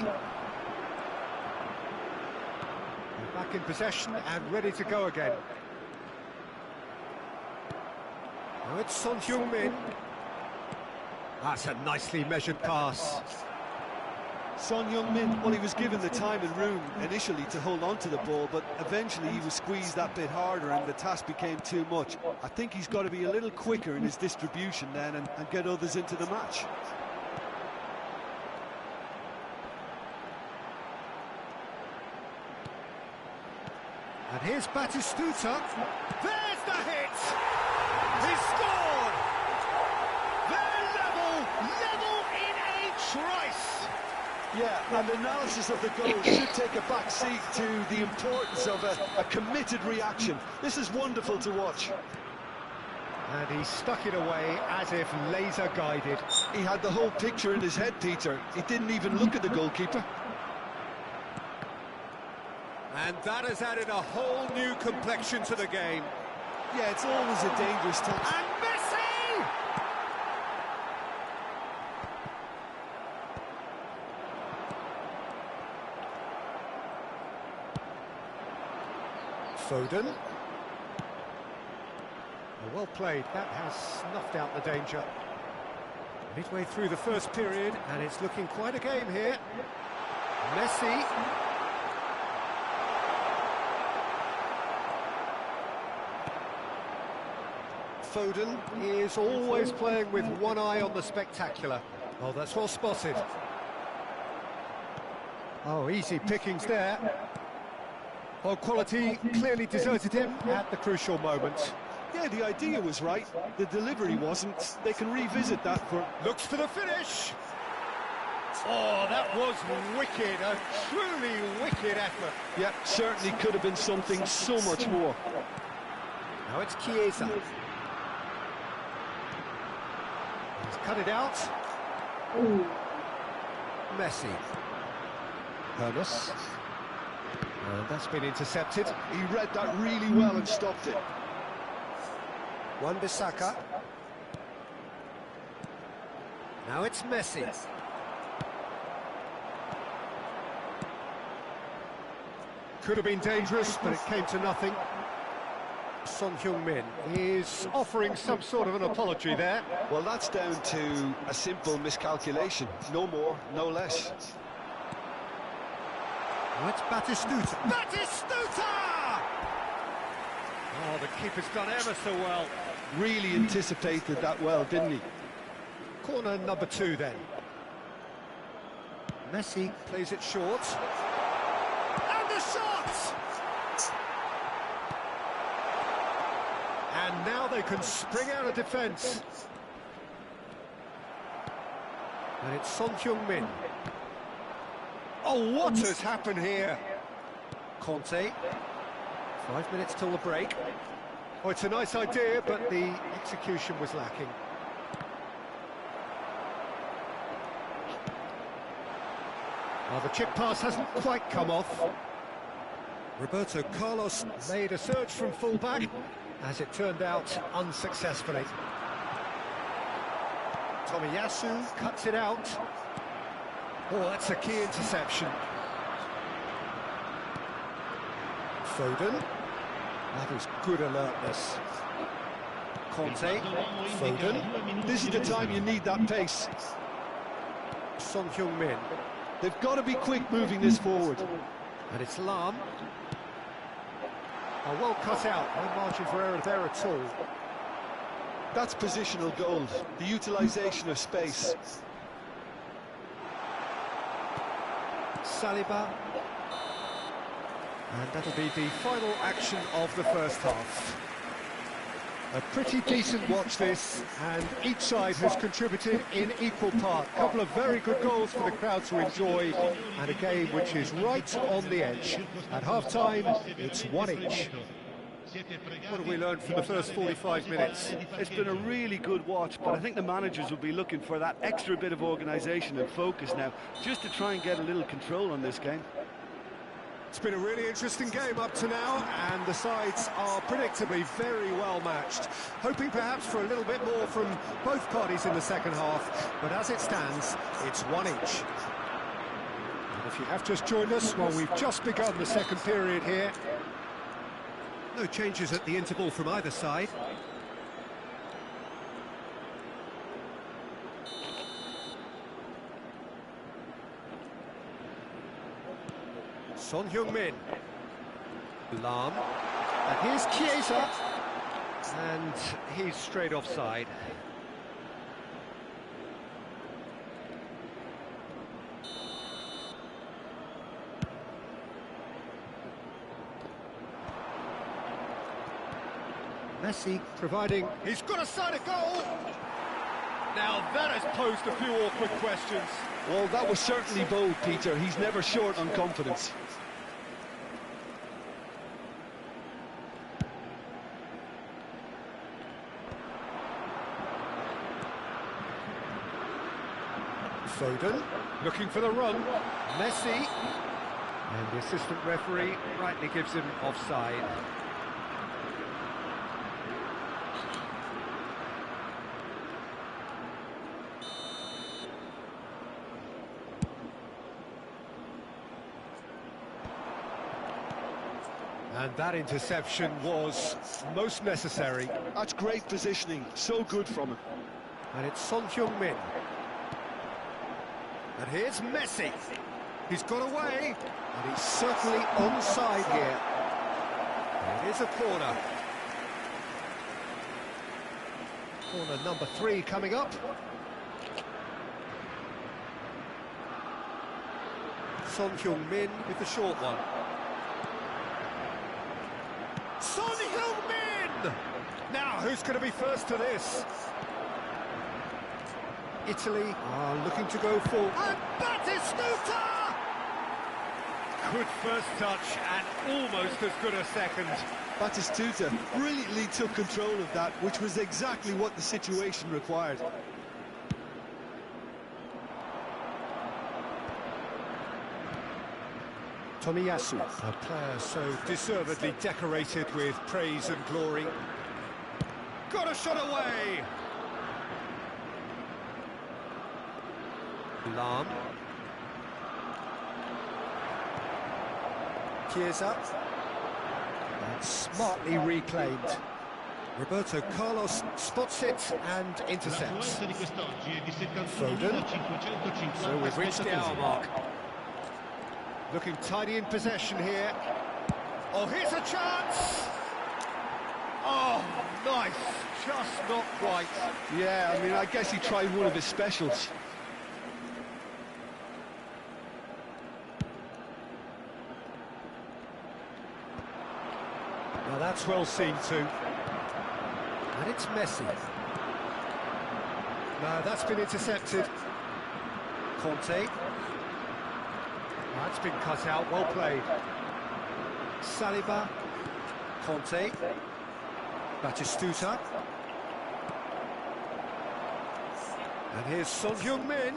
They're back in possession and ready to go again. Now it's Son Heung-min. That's a nicely measured pass. Son Heung-min, well, he was given the time and room initially to hold on to the ball, but eventually he was squeezed that bit harder and the task became too much. I think he's got to be a little quicker in his distribution then and get others into the match. And here's Batistuta. There's the hit! He scored! They're level in a trice! Yeah, and analysis of the goal should take a back seat to the importance of a committed reaction. This is wonderful to watch. And he stuck it away as if laser guided. He had the whole picture in his head, Peter. He didn't even look at the goalkeeper. And that has added a whole new complexion to the game. Yeah, it's always a dangerous touch. And Messi! Foden. Well played, that has snuffed out the danger. Midway through the first period, and it's looking quite a game here. Messi. Foden is always playing with one eye on the spectacular. Oh, that's well spotted. Oh, easy pickings there. Oh, quality clearly deserted him at the crucial moment. Yeah, the idea was right. The delivery wasn't. They can revisit that for... Looks for the finish. Oh, that was wicked. A truly wicked effort. Yeah, certainly could have been something so much more. Now it's Chiesa. He's cut it out. Ooh. Messi. Hermes. And that's been intercepted. He read that really well and stopped it. Wan-Bissaka. Now it's Messi. Could have been dangerous, but it came to nothing. Son Heung-min is offering some sort of an apology there. Well, that's down to a simple miscalculation. No more, no less. Now it's Batistuta. Batistuta! Oh, the keeper's done ever so well. Really anticipated that well, didn't he? Corner number 2 then. Messi plays it short. And the shot! And now they can spring out of defence. And it's Son Heung-min. Oh, what has happened here? Conte. 5 minutes till the break. Oh, it's a nice idea, but the execution was lacking. Well, the chip pass hasn't quite come off. Roberto Carlos made a search from full-back, as it turned out unsuccessfully. Tomiyasu cuts it out. Oh, that's a key interception. Foden. That is good alertness. Conte. Foden. This is the time you need that pace. Son Heung-min. They've got to be quick moving this forward. And it's Lam. Oh, well cut out. No margin for error there at all. That's positional gold, the utilisation of space. Saliba. And that'll be the final action of the first half. A pretty decent watch this, and each side has contributed in equal part. A couple of very good goals for the crowd to enjoy, and a game which is right on the edge. At half-time, it's 1 each. Siete pregati. What have we learned from the first 45 minutes? It's been a really good watch, but I think the managers will be looking for that extra bit of organisation and focus now, just to try and get a little control on this game. It's been a really interesting game up to now, and the sides are predictably very well matched. Hoping perhaps for a little bit more from both parties in the second half, but as it stands, it's one each. And if you have just joined us, well, we've just begun the second period here. No changes at the interval from either side. Son Heung-min. Lam. And here's Chiesa. And he's straight offside. Messi providing... He's got a side of goal! Now that has posed a few awkward questions. Well, that was certainly bold, Peter. He's never short on confidence. Foden, looking for the run. Messi. And the assistant referee rightly gives him offside. And that interception was most necessary. That's great positioning. So good from him. And it's Son Heung-min. And here's Messi. He's got away. And he's certainly onside here. It is a corner. Corner number 3 coming up. Son Heung-min with the short one. Son Heung-min! Now, who's going to be first to this? Italy are looking to go full. And Batistuta! Good first touch and almost as good a second. Batistuta brilliantly took control of that, which was exactly what the situation required. Tomiyasu, a player so deservedly decorated with praise and glory. Got a shot away! Lam. Chiesa. And smartly reclaimed. Roberto Carlos spots it and intercepts. Foden. So we've reached the hour mark. Looking tidy in possession here. Oh, here's a chance! Oh, nice. Just not quite. Yeah, I mean, I guess he tried one of his specials. Now that's well seen too. And it's Messi. Now that's been intercepted. Conte. That's been cut out, well played. Saliba. Conte. Batistuta. And here's Son Heung-min.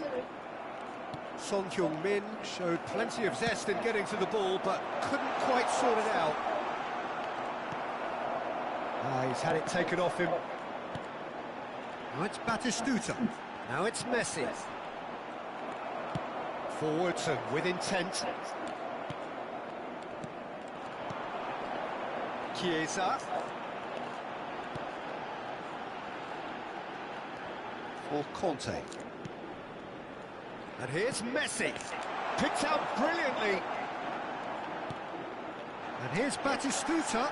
Son Heung-min showed plenty of zest in getting to the ball, but couldn't quite sort it out. He's had it taken off him. Now it's Batistuta. Now it's Messi. Forwards and with intent. Chiesa. For Conte. And here's Messi. Picked out brilliantly. And here's Batistuta.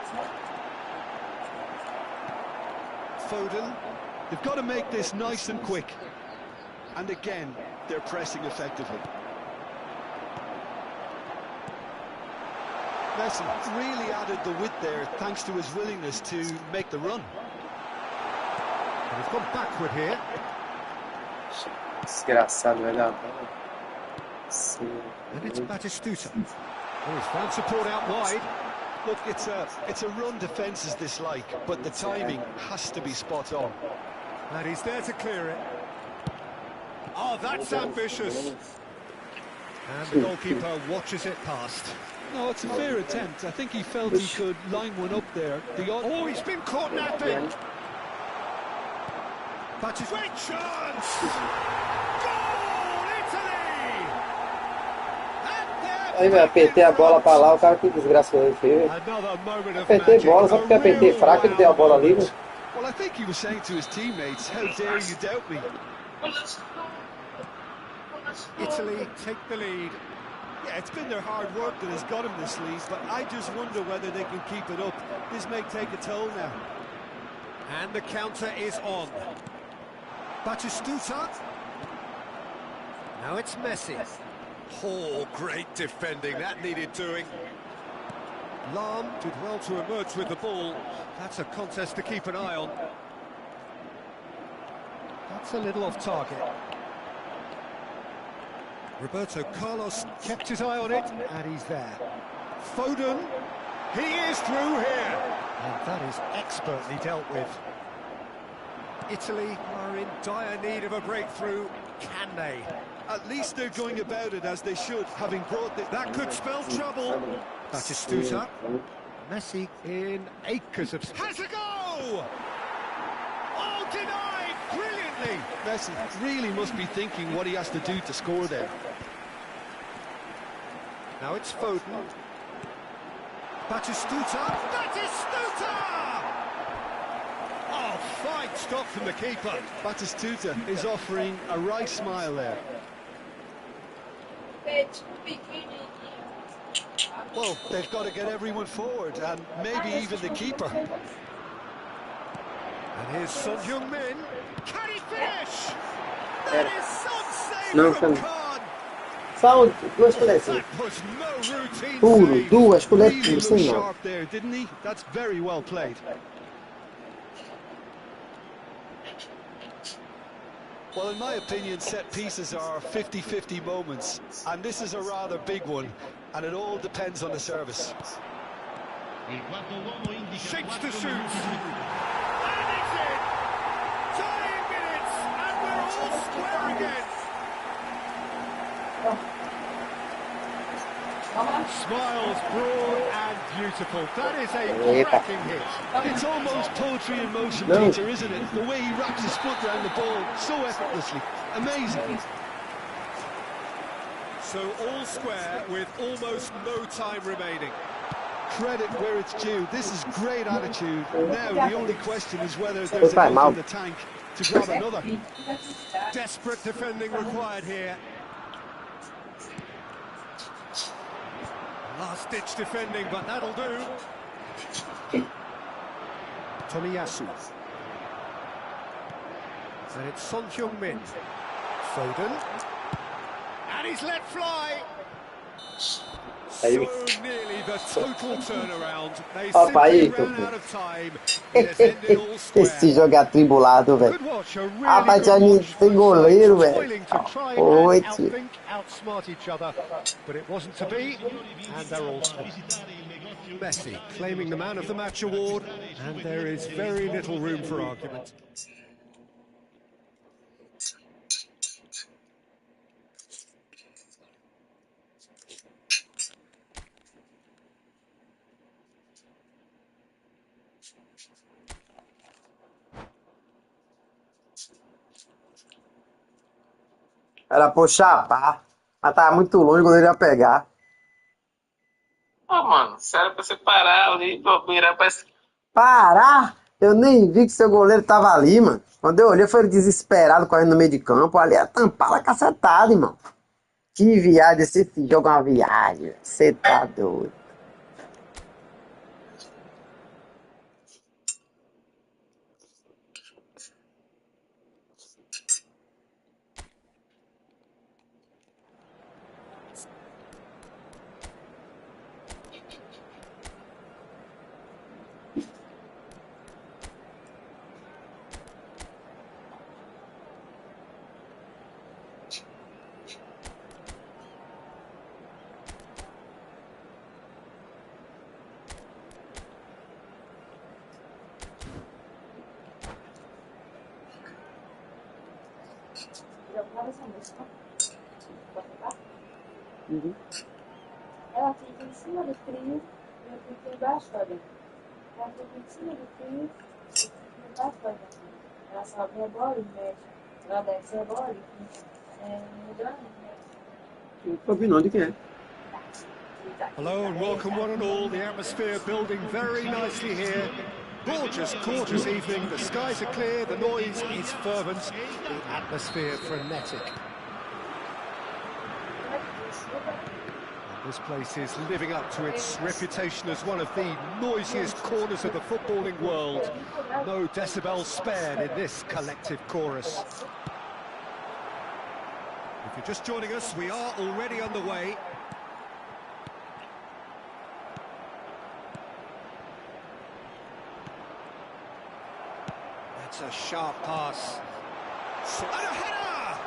Foden. They've got to make this nice and quick. And again, they're pressing effectively. Messi really added the width there thanks to his willingness to make the run. And he's gone backward here. Desgraçado, vai dar. And it's Batistuta. Oh, he's found support out wide. Look, it's a run defence is dislike, but the timing has to be spot on. And he's there to clear it. Oh, that's ambitious. And the goalkeeper watches it past. No, it's a fair attempt. I think he felt he could line one up there. Oh, he's been caught napping. But it's great chance. Goal, Italy! Aí, velho, apertei a bola pra lá, o cara que desgraçou ele fez. Another moment of Apertei a magic. bola, só porque apertei fraco ele deu a bola ali, velho. Well, I think he was saying to his teammates, how dare you doubt me? Italy take the lead. Yeah, it's been their hard work that has got him this lead, but I just wonder whether they can keep it up. This may take a toll now. And the counter is on. Batistuta. Now it's Messi. Oh, great defending. That needed doing. Lam did well to emerge with the ball. That's a contest to keep an eye on. That's a little off target. Roberto Carlos kept his eye on it, and he's there. Foden, he is through here. And that is expertly dealt with. Italy are in dire need of a breakthrough. Can they? At least they're going about it as they should, having brought the... That could spell trouble. Batistuta. Messi in acres of... Has a go! Oh, denied brilliantly. Messi really must be thinking what he has to do to score there. Now it's Foden. Batistuta. Batistuta! Oh, fine stop from the keeper. Batistuta is offering a right smile there. Well, they've got to get everyone forward, and maybe even the keeper. And here's Son Heung-min. Can he finish? That is some Não, save from Khan. Só duas colheres. That was no routine Puro, save. duas colheres Really puras, looked sem não. sharp there, didn't he? That's very well played. Well, in my opinion, set pieces are 50-50 moments, and this is a rather big one, and it all depends on the service. Shapes to shoot. And it's in. Dying minutes, and we're all square again. Smiles broad and beautiful. That is a cracking hit. It's almost poetry in motion, No. Peter, isn't it? The way he wraps his foot around the ball so effortlessly. Amazing. So all square with almost no time remaining. Credit where it's due. This is great attitude. Now the only question is whether there's Time enough out. in the tank to grab another. Desperate defending required here. Last-ditch defending, but that'll do. Tomiyasu. And it's Son Heung-min. Foden. And he's let fly. So nearly the total turnaround. They Opa, simply aí, ran Tutu. out of time. It has ended all square. Esse jogo é atribulado, velho. Good watch, a really Rapaz, good tinha watch. tem goleiro, Both sides velho. toiling to try Oi, and tio. outthink, outsmart each other, but it wasn't to be, and they're all square. Messi claiming the Man of the Match award, and there is very little room for argument. Era puxar a pá. Mas tava muito longe, o goleiro ia pegar. Ah, mano, sério pra você parar ali, virar pra esse... Parar? Eu nem vi que seu goleiro tava ali, mano. Quando eu olhei, foi ele desesperado correndo no meio de campo. Ali ia tampar a cacetada, irmão. Que viagem, esse jogo é uma viagem. Você tá doido. Uhum. Ela fica em cima do trio e eu fico embaixo da dentro. Ela fica em cima do trio e eu fico embaixo da dentro. Ela sobe a bola e mexe. Ela desce a bola e mudando e mexe. Não tô ouvindo de quem é. Hello and welcome one and all. The atmosphere building very nicely here. Gorgeous, gorgeous evening. The skies are clear, the noise is fervent, the atmosphere frenetic. This place is living up to its reputation as one of the noisiest corners of the footballing world. No decibels spared in this collective chorus. If you're just joining us, we are already underway. That's a sharp pass. And a header!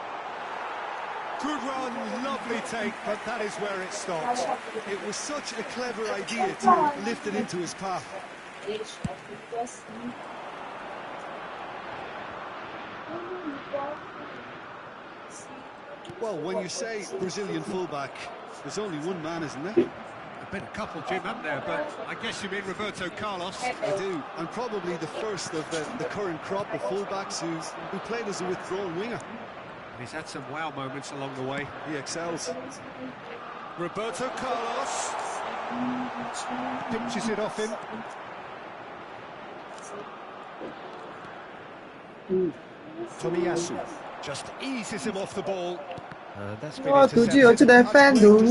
Good run, lovely take, but that is where it stops. It was such a clever idea to lift it into his path. Well, when you say Brazilian fullback, there's only one man, isn't there? There've been a couple, Jim, haven't there? But I guess you mean Roberto Carlos. I do, and probably the first of the current crop of fullbacks who played as a withdrawn winger. And he's had some wow moments along the way. He excels. Roberto Carlos pinches it off him. Tomiyasu just eases him off the ball. That's been Outro dia eu te defendo.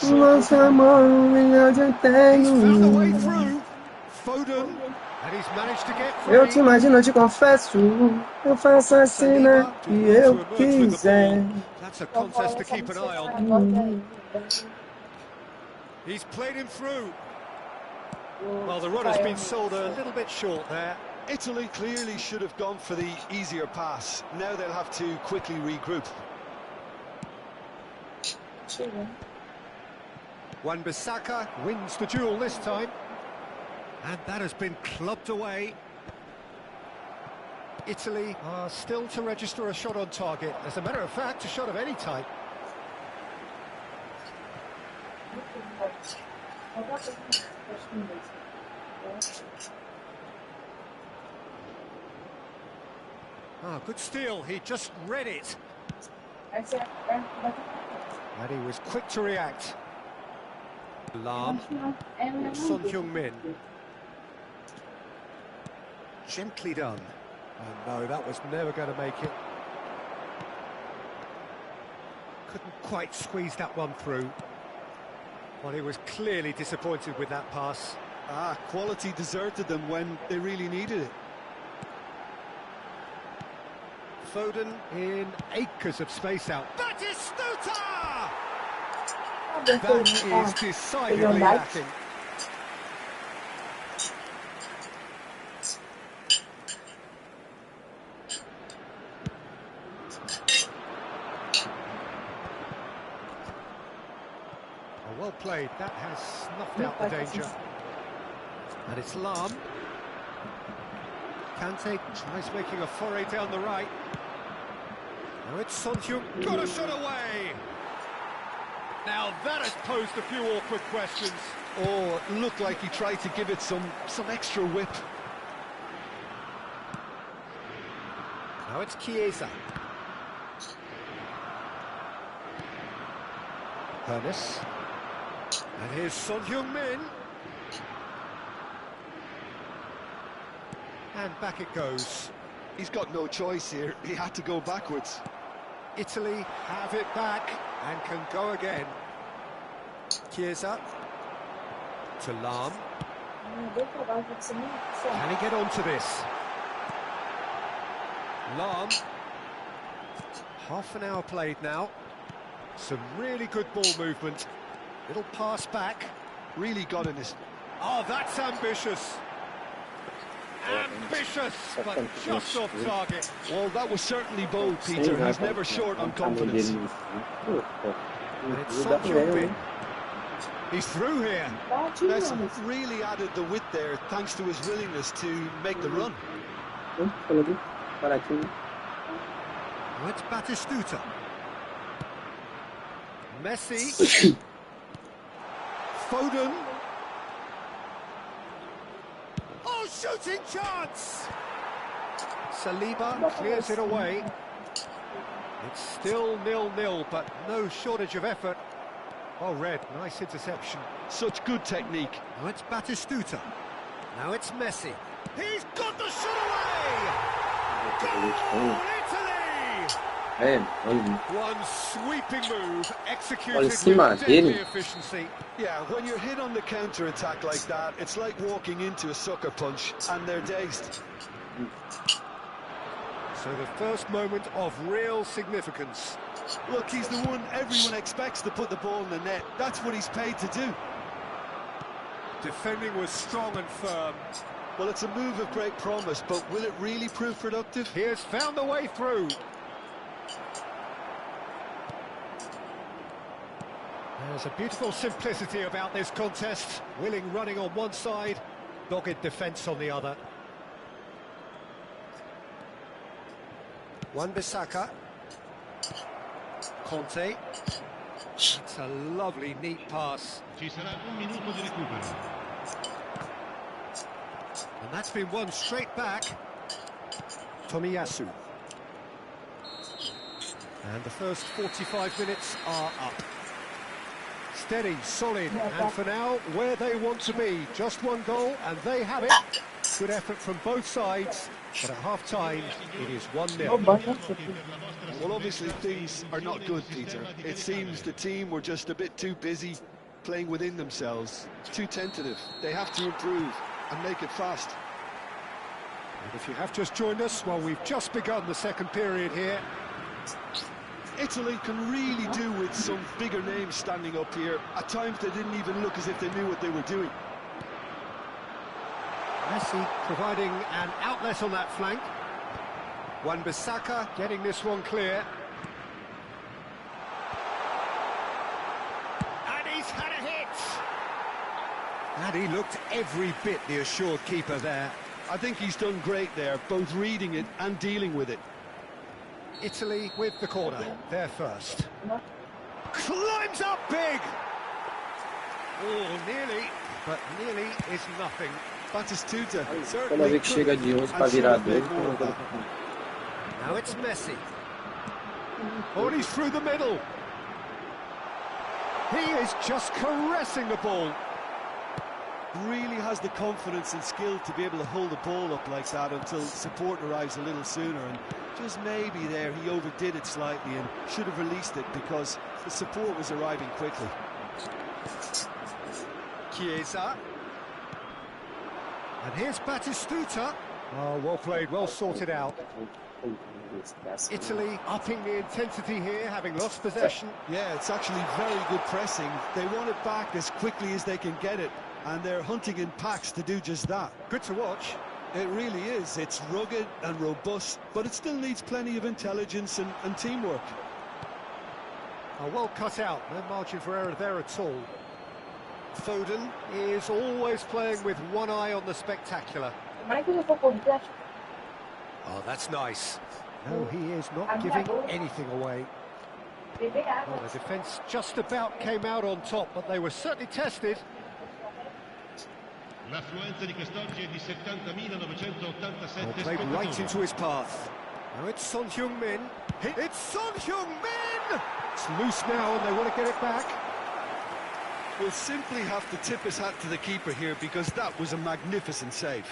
Nossa mão, eu te He's found a way tenho. through. Foden, and he's managed to get free. Eu te imagino, eu te confesso. Eu faço a cena que eu quiser. That's a contest to keep an eye on. He's played him through. Well, the run has been sold a little bit short there. Italy clearly should have gone for the easier pass. Now they'll have to quickly regroup. Wan-Bissaka wins the duel this time. And that has been clubbed away. Italy are still to register a shot on target. As a matter of fact, a shot of any type. Ah, good steal. He just read it. And he was quick to react. Lam. Son Heung-min. Gently done. Oh no, that was never going to make it. Couldn't quite squeeze that one through. Well, he was clearly disappointed with that pass. Quality deserted them when they really needed it. Foden in acres of space out. That is Stuta! That is decidedly lacking. Well played, that has snuffed out the danger. And it's Lam. Kante tries making a foray down the right. Now it's Son Heung, got a shot away! Now that has posed a few awkward questions. Oh, it looked like he tried to give it some extra whip. Now it's Chiesa. Hernes. And here's Son Heung-min. And back it goes. He's got no choice here. He had to go backwards. Italy have it back and can go again. Chiesa to Lam. Can he get onto this? Lam. Half an hour played now. Some really good ball movement. Little pass back. Really got in his... Oh, that's ambitious. Ambitious, but just off target. Well, that was certainly bold, Peter. He's never short on confidence. And it's Son Heung-min. He's through here. That's really added the width there, thanks to his willingness to make the run. Let's Batistuta. Messi. Foden. Oh, shooting chance! Saliba clears it away. It's still 0-0, but no shortage of effort. Oh, Red, nice interception. Such good technique. Now it's Batistuta. Now it's Messi. He's got the shot away! Goal, Italy! One sweeping move, executed with deadly efficiency. Yeah, when you're hit on the counter-attack like that, it's like walking into a sucker punch, and they're dazed. So the first moment of real significance. Look, he's the one everyone expects to put the ball in the net. That's what he's paid to do. Defending was strong and firm. Well, it's a move of great promise, but will it really prove productive? He has found a way through. There's a beautiful simplicity about this contest. Willing running on one side, dogged defence on the other. Wan-Bissaka. Conte. It's a lovely, neat pass. Ci sarà un minuto di recupero. And that's been won straight back. Tomiyasu. And the first 45 minutes are up. Steady, solid, and for now, where they want to be. Just one goal, and they have it. Good effort from both sides, but at half-time, it is 1-0. Well, obviously, things are not good, Peter. It seems the team were just a bit too busy playing within themselves. Too tentative. They have to improve and make it fast. And if you have just joined us, well, we've just begun the second period here. Italy can really do with some bigger names standing up here. At times, they didn't even look as if they knew what they were doing. Messi providing an outlet on that flank. Wan-Bissaka getting this one clear. And he's had a hit! And he looked every bit the assured keeper there. I think he's done great there, both reading it and dealing with it. Italy with the corner, they're first. Climbs up big! Oh, nearly, but nearly is nothing. Batistuta Quando eu vi que chega de 11 para virar 2. Now it's Messi. Oh, and he's through the middle. He is just caressing the ball. Really has the confidence and skill to be able to hold the ball up like that until support arrives a little sooner, and just maybe there he overdid it slightly and should have released it because the support was arriving quickly. Chiesa. And here's Batistuta. Oh, well played, well sorted out. Italy upping the intensity here, having lost possession. Yeah, it's actually very good pressing. They want it back as quickly as they can get it, and they're hunting in packs to do just that. Good to watch. It really is. It's rugged and robust, but it still needs plenty of intelligence and teamwork. Oh, well cut out, no margin for error there at all. Foden is always playing with one eye on the spectacular. Oh, that's nice. No, he is not giving anything away. Well, the defence just about came out on top, but they were certainly tested. L'affluenza di quest'oggi è di 70.987 played right into his path. Now it's Son Heung-min. It's Son Heung-min! It's loose now and they want to get it back. We'll simply have to tip his hat to the keeper here because that was a magnificent save.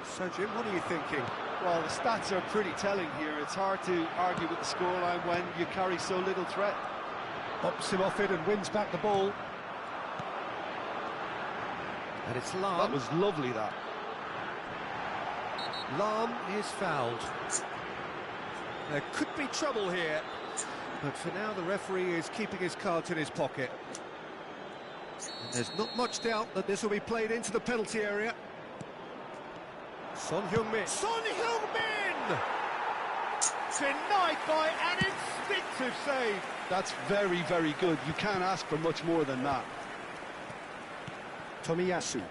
So, Jim, what are you thinking? Well, the stats are pretty telling here. It's hard to argue with the scoreline when you carry so little threat. Bops him off it and wins back the ball. And it's Lam. That was lovely, that. Lam is fouled. There could be trouble here. But for now, the referee is keeping his cards in his pocket. And there's not much doubt that this will be played into the penalty area. Son Heung-min. Son Heung-min! Denied by an instinctive save. That's very, very good. You can't ask for much more than that. Tomiyasu.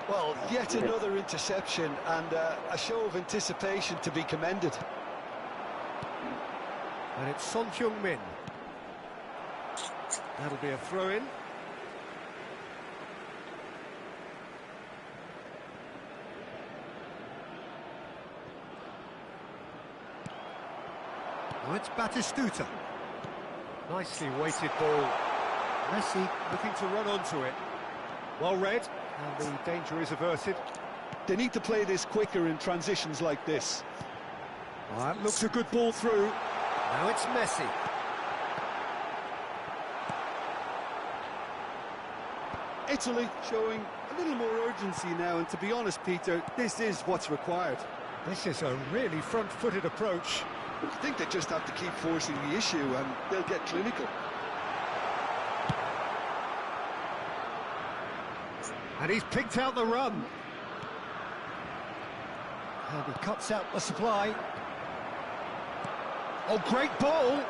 Well, yet another interception and a show of anticipation to be commended. And it's Son Heung-min. That'll be a throw-in. Now it's Batistuta. Nicely weighted ball. Messi looking to run onto it. Well read, and the danger is averted. They need to play this quicker in transitions like this. Well, that looks a good ball through. Now it's Messi. Italy showing a little more urgency now, and to be honest, Peter, this is what's required. This is a really front-footed approach. I think they just have to keep forcing the issue and they'll get clinical. And he's picked out the run. And he cuts out the supply. Oh, great ball!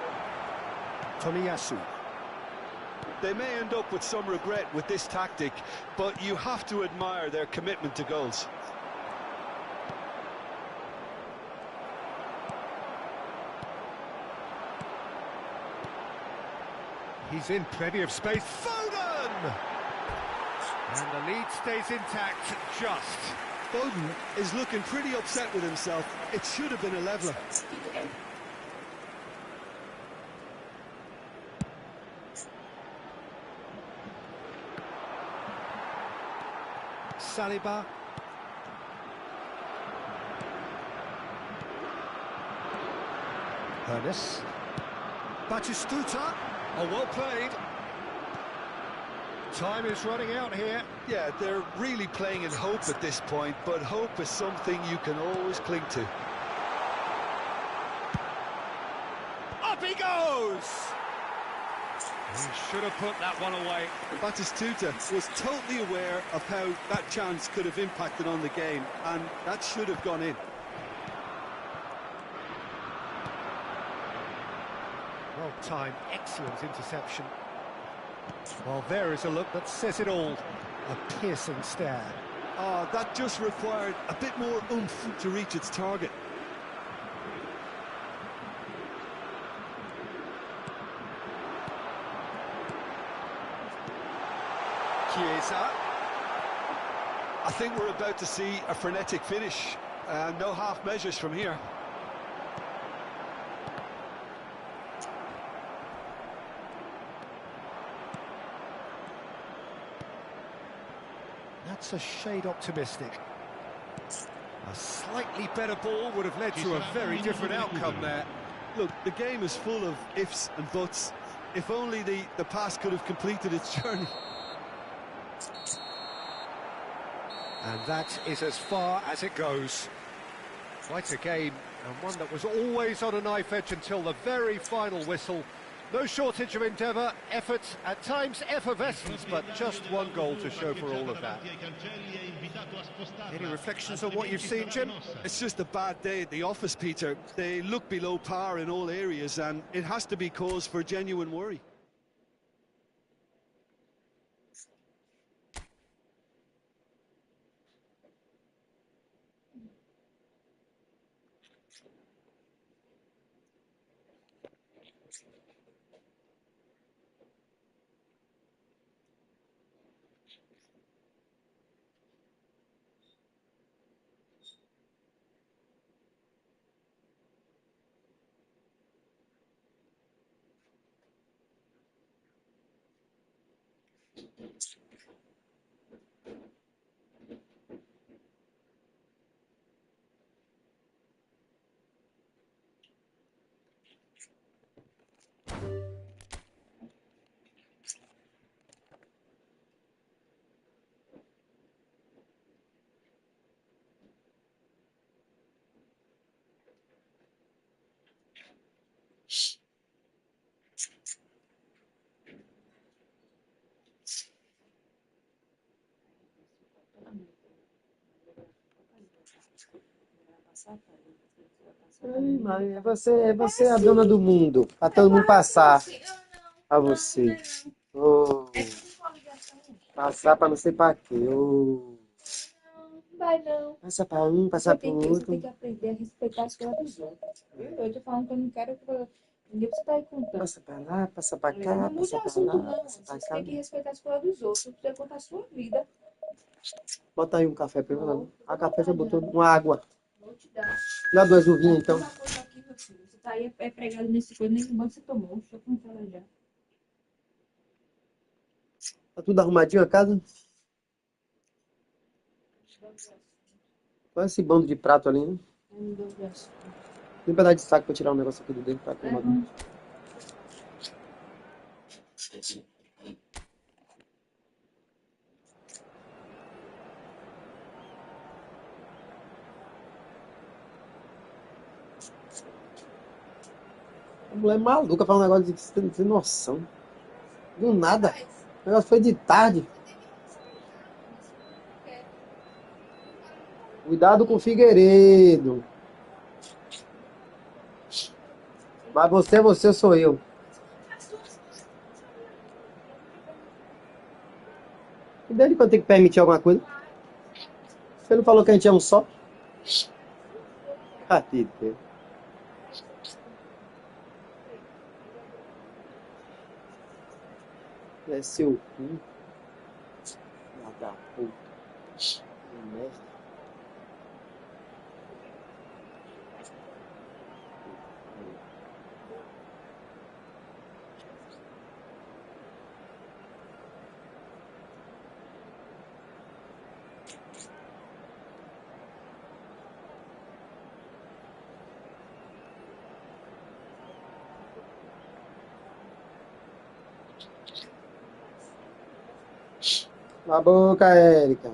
Tomiyasu. They may end up with some regret with this tactic, but you have to admire their commitment to goals. He's in plenty of space. Foden! And the lead stays intact, just. Foden is looking pretty upset with himself. It should have been a leveller. Saliba. Ernest. Batistuta. Oh, well played. Time is running out here. Yeah, they're really playing in hope at this point, but hope is something you can always cling to. Up he goes! He should have put that one away. Batistuta was totally aware of how that chance could have impacted on the game, and that should have gone in. Well timed, excellent interception. Well, there is a look that says it all. A piercing stare. Oh, that just required a bit more oomph to reach its target. Chiesa. I think we're about to see a frenetic finish. No half measures from here. That's a shade optimistic. A slightly better ball would have led to a very different outcome there. Look, the game is full of ifs and buts. If only the pass could have completed its journey. And that is as far as it goes. Quite a game, and one that was always on a knife edge until the very final whistle. No shortage of endeavour, effort, at times effervescence, but just one goal to show for all of that. Any reflections on what you've seen, Jim? It's just a bad day at the office, Peter. They look below par in all areas, and it has to be cause for genuine worry. Ai, Maria, você é a dona do mundo. Pra todo mundo passar a você. Oh, passar pra não sei pra quê. Oh. Vai não. Passa pra um, passa pro Você tem outro. que aprender a respeitar as coisas dos outros. Viu? Eu tô falando que eu não quero que ninguém você tá aí contando. Passa pra lá, passa pra cá, Não mude passa o pra assunto, lá, não. passa pra Você cá. tem que respeitar as coisas dos outros. Você precisa contar a sua vida. Bota aí um café pra eu, não. A café já botou Não. uma água. Vou te dar. Dá 2 uvinhas, então. Uma coisa aqui, meu filho. Você tá aí pregado nesse coisa, nem banho você tomou. Deixa eu começar já. Tá tudo arrumadinho a casa? Olha esse bando de prato ali, né? Tem um pedaço de saco pra tirar um negócio aqui do dentro pra tomar. A mulher é maluca pra um negócio de sem noção. Do nada. O negócio foi de tarde. Cuidado com o Figueiredo. Mas você sou eu. E dele quando tem que permitir alguma coisa? Você não falou que a gente é um só? Cadê? É seu cu. Filha da puta. Que merda. Cala a boca, Érica.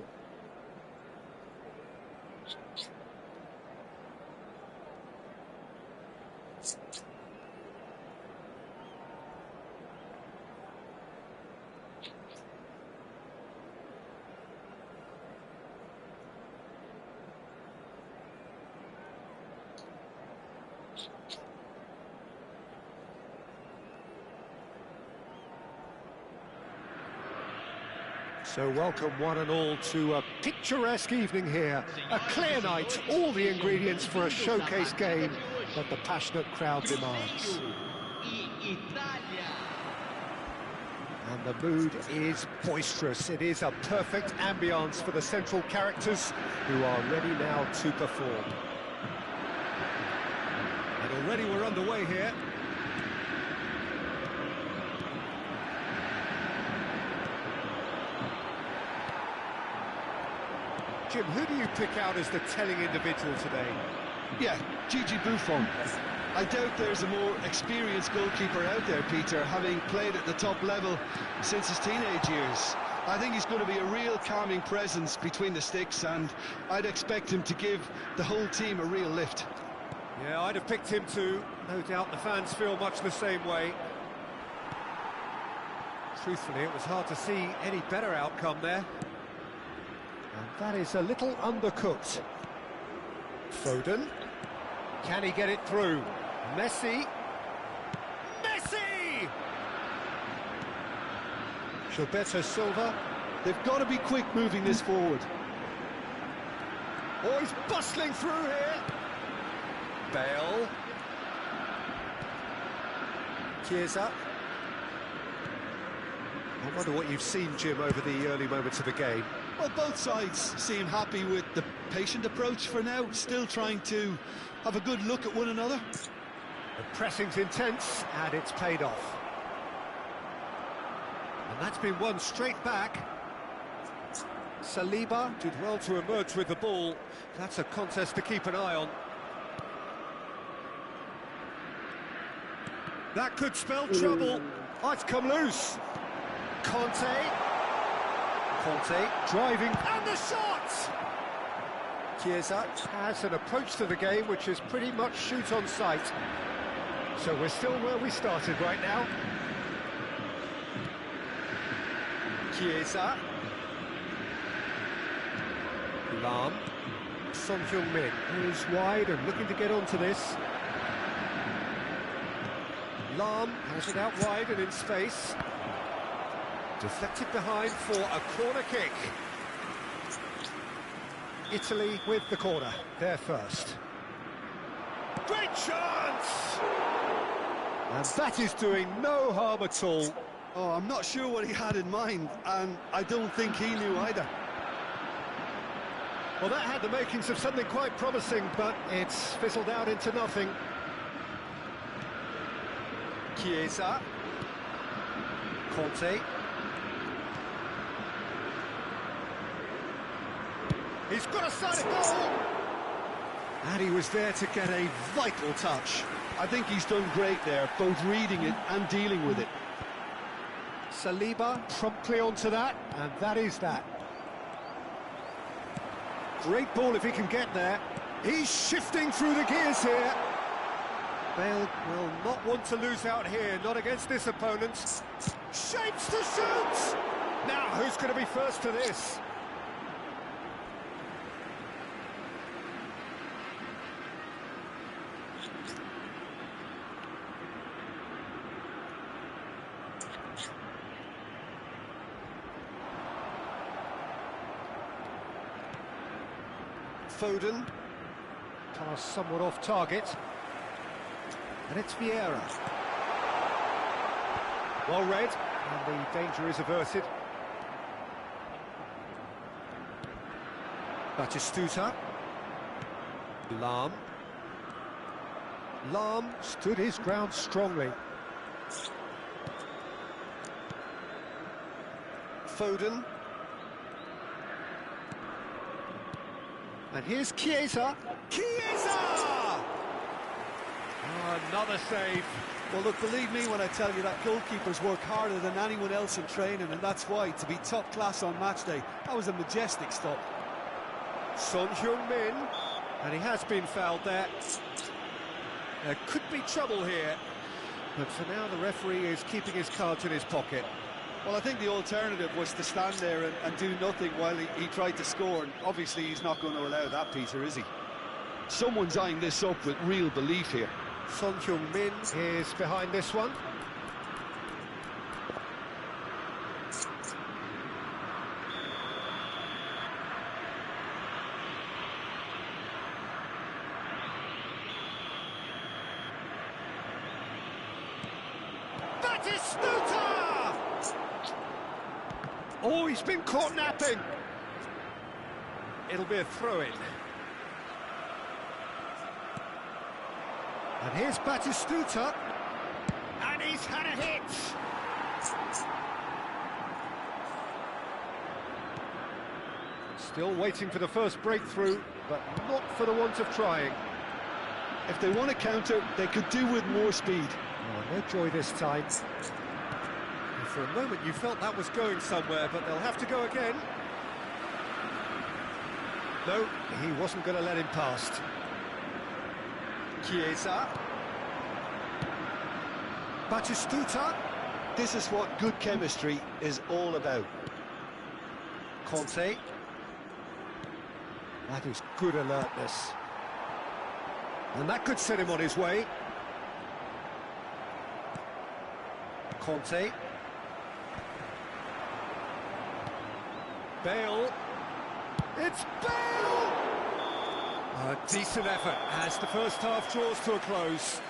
So welcome one and all to a picturesque evening here. A clear night, all the ingredients for a showcase game that the passionate crowd demands. And the mood is boisterous. It is a perfect ambience for the central characters who are ready now to perform. And already we're underway here. Jim, who do you pick out as the telling individual today? Yeah, Gigi Buffon. I doubt there's a more experienced goalkeeper out there, Peter, having played at the top level since his teenage years. I think he's going to be a real calming presence between the sticks, and I'd expect him to give the whole team a real lift. Yeah, I'd have picked him too. No doubt the fans feel much the same way. Truthfully, it was hard to see any better outcome there. And that is a little undercooked. Foden. Can he get it through? Messi. Messi! Gilberto Silva. They've got to be quick moving this forward. Oh, he's bustling through here. Bale. Chiesa. I wonder what you've seen, Jim, over the early moments of the game. Well, both sides seem happy with the patient approach for now, still trying to have a good look at one another. The pressing's intense, and it's paid off. And that's been won straight back. Saliba did well to emerge with the ball. That's a contest to keep an eye on. That could spell trouble. Oh, it's come loose. Conte driving, and the shot! Chiesa has an approach to the game which is pretty much shoot on sight. So we're still where we started right now. Chiesa. Lam. Son Heung-min, who's wide and looking to get onto this. Lam has it out wide and in space. Deflected behind for a corner kick. Italy with the corner, they're first. Great chance! And that is doing no harm at all. Oh, I'm not sure what he had in mind, and I don't think he knew either. Well, that had the makings of something quite promising, but it's fizzled out into nothing. Chiesa. Conte. He's got a side of goal! And he was there to get a vital touch. I think he's done great there, both reading it and dealing with it. Saliba promptly onto that, and that is that. Great ball if he can get there. He's shifting through the gears here. Bale will not want to lose out here, not against this opponent. Shapes to shoot! Now, who's going to be first to this? Foden. Pass somewhat off target. And it's Vieira. Well read, and the danger is averted. Batistuta. Lahm. Lahm stood his ground strongly. Foden. And here's Chiesa. Chiesa! Oh, another save. Well, look, believe me when I tell you that goalkeepers work harder than anyone else in training, and that's why, to be top class on match day, that was a majestic stop. Son Heung-min, and he has been fouled there. There could be trouble here, but for now the referee is keeping his cards in his pocket. Well, I think the alternative was to stand there and do nothing while he tried to score, and obviously he's not going to allow that, Peter, is he? Someone's eyeing this up with real belief here. Son Heung-min is behind this one. Batistuta! Oh, he's been caught napping. It'll be a throw-in. And here's Batistuta. And he's had a hit. Still waiting for the first breakthrough, but not for the want of trying. If they want to counter, they could do with more speed. Oh, no joy this time. And for a moment you felt that was going somewhere, but they'll have to go again. No, he wasn't going to let him past. Chiesa. Batistuta. This is what good chemistry is all about. Conte. That is good alertness. And that could set him on his way. Conte. Bale. It's Bale! A decent effort as the first half draws to a close.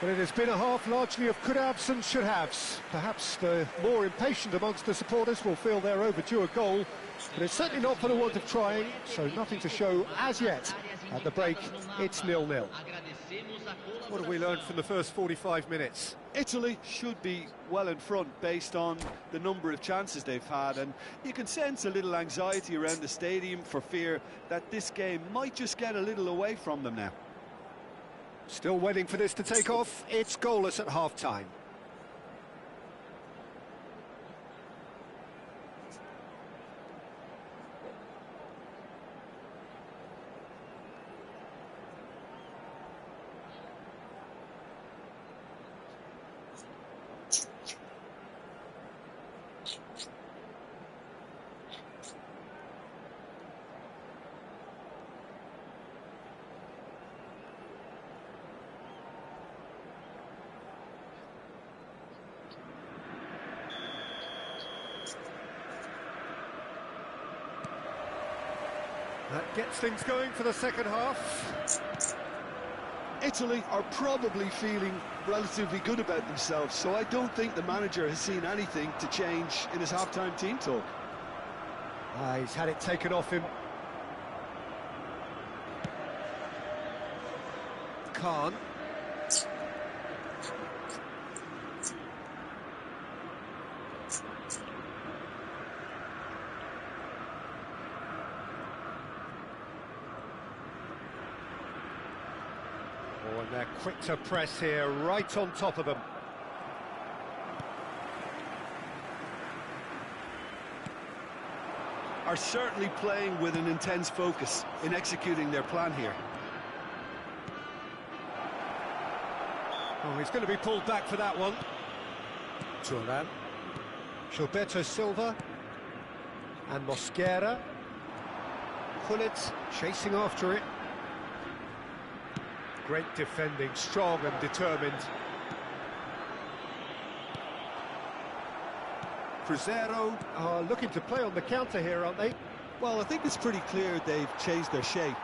But it has been a half largely of could-haves and should-haves. Perhaps the more impatient amongst the supporters will feel they're overdue a goal, but it's certainly not for the want of trying, so nothing to show as yet. At the break, it's 0-0. What have we learned from the first 45 minutes? Italy should be well in front based on the number of chances they've had, and you can sense a little anxiety around the stadium for fear that this game might just get a little away from them now. Still waiting for this to take off. It's goalless at half-time. That gets things going for the second half. Italy are probably feeling relatively good about themselves, so I don't think the manager has seen anything to change in his half-time team talk. He's had it taken off him. Khan. Oh, and they're quick to press here, right on top of them. Are certainly playing with an intense focus in executing their plan here. Oh, he's going to be pulled back for that one. Turan. Gilberto Silva. And Mosquera. Gullit chasing after it. Great defending, strong and determined. Cruzeiro are looking to play on the counter here, aren't they? Well, I think it's pretty clear they've changed their shape,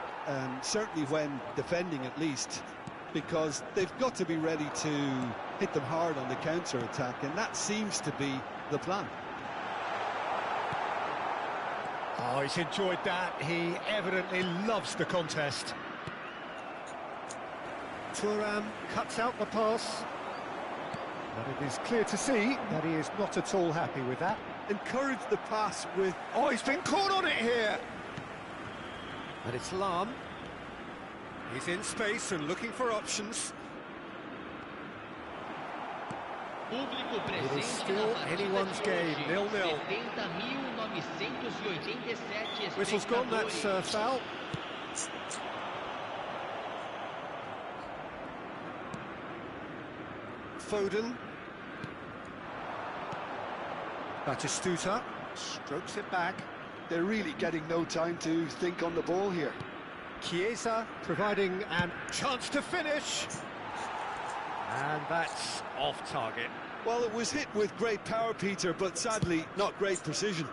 certainly when defending at least, because they've got to be ready to hit them hard on the counter-attack, and that seems to be the plan. Oh, he's enjoyed that. He evidently loves the contest. Thuram cuts out the pass. But it is clear to see that he is not at all happy with that. Encourage the pass with... Oh, he's been caught on it here! And it's Lam. He's in space and looking for options. It is still anyone's game, 0-0. Whistle's gone, that's foul. Foden. Batistuta strokes it back. They're really getting no time to think on the ball here. Chiesa providing a chance to finish. And that's off target. Well, it was hit with great power, Peter, but sadly not great precision.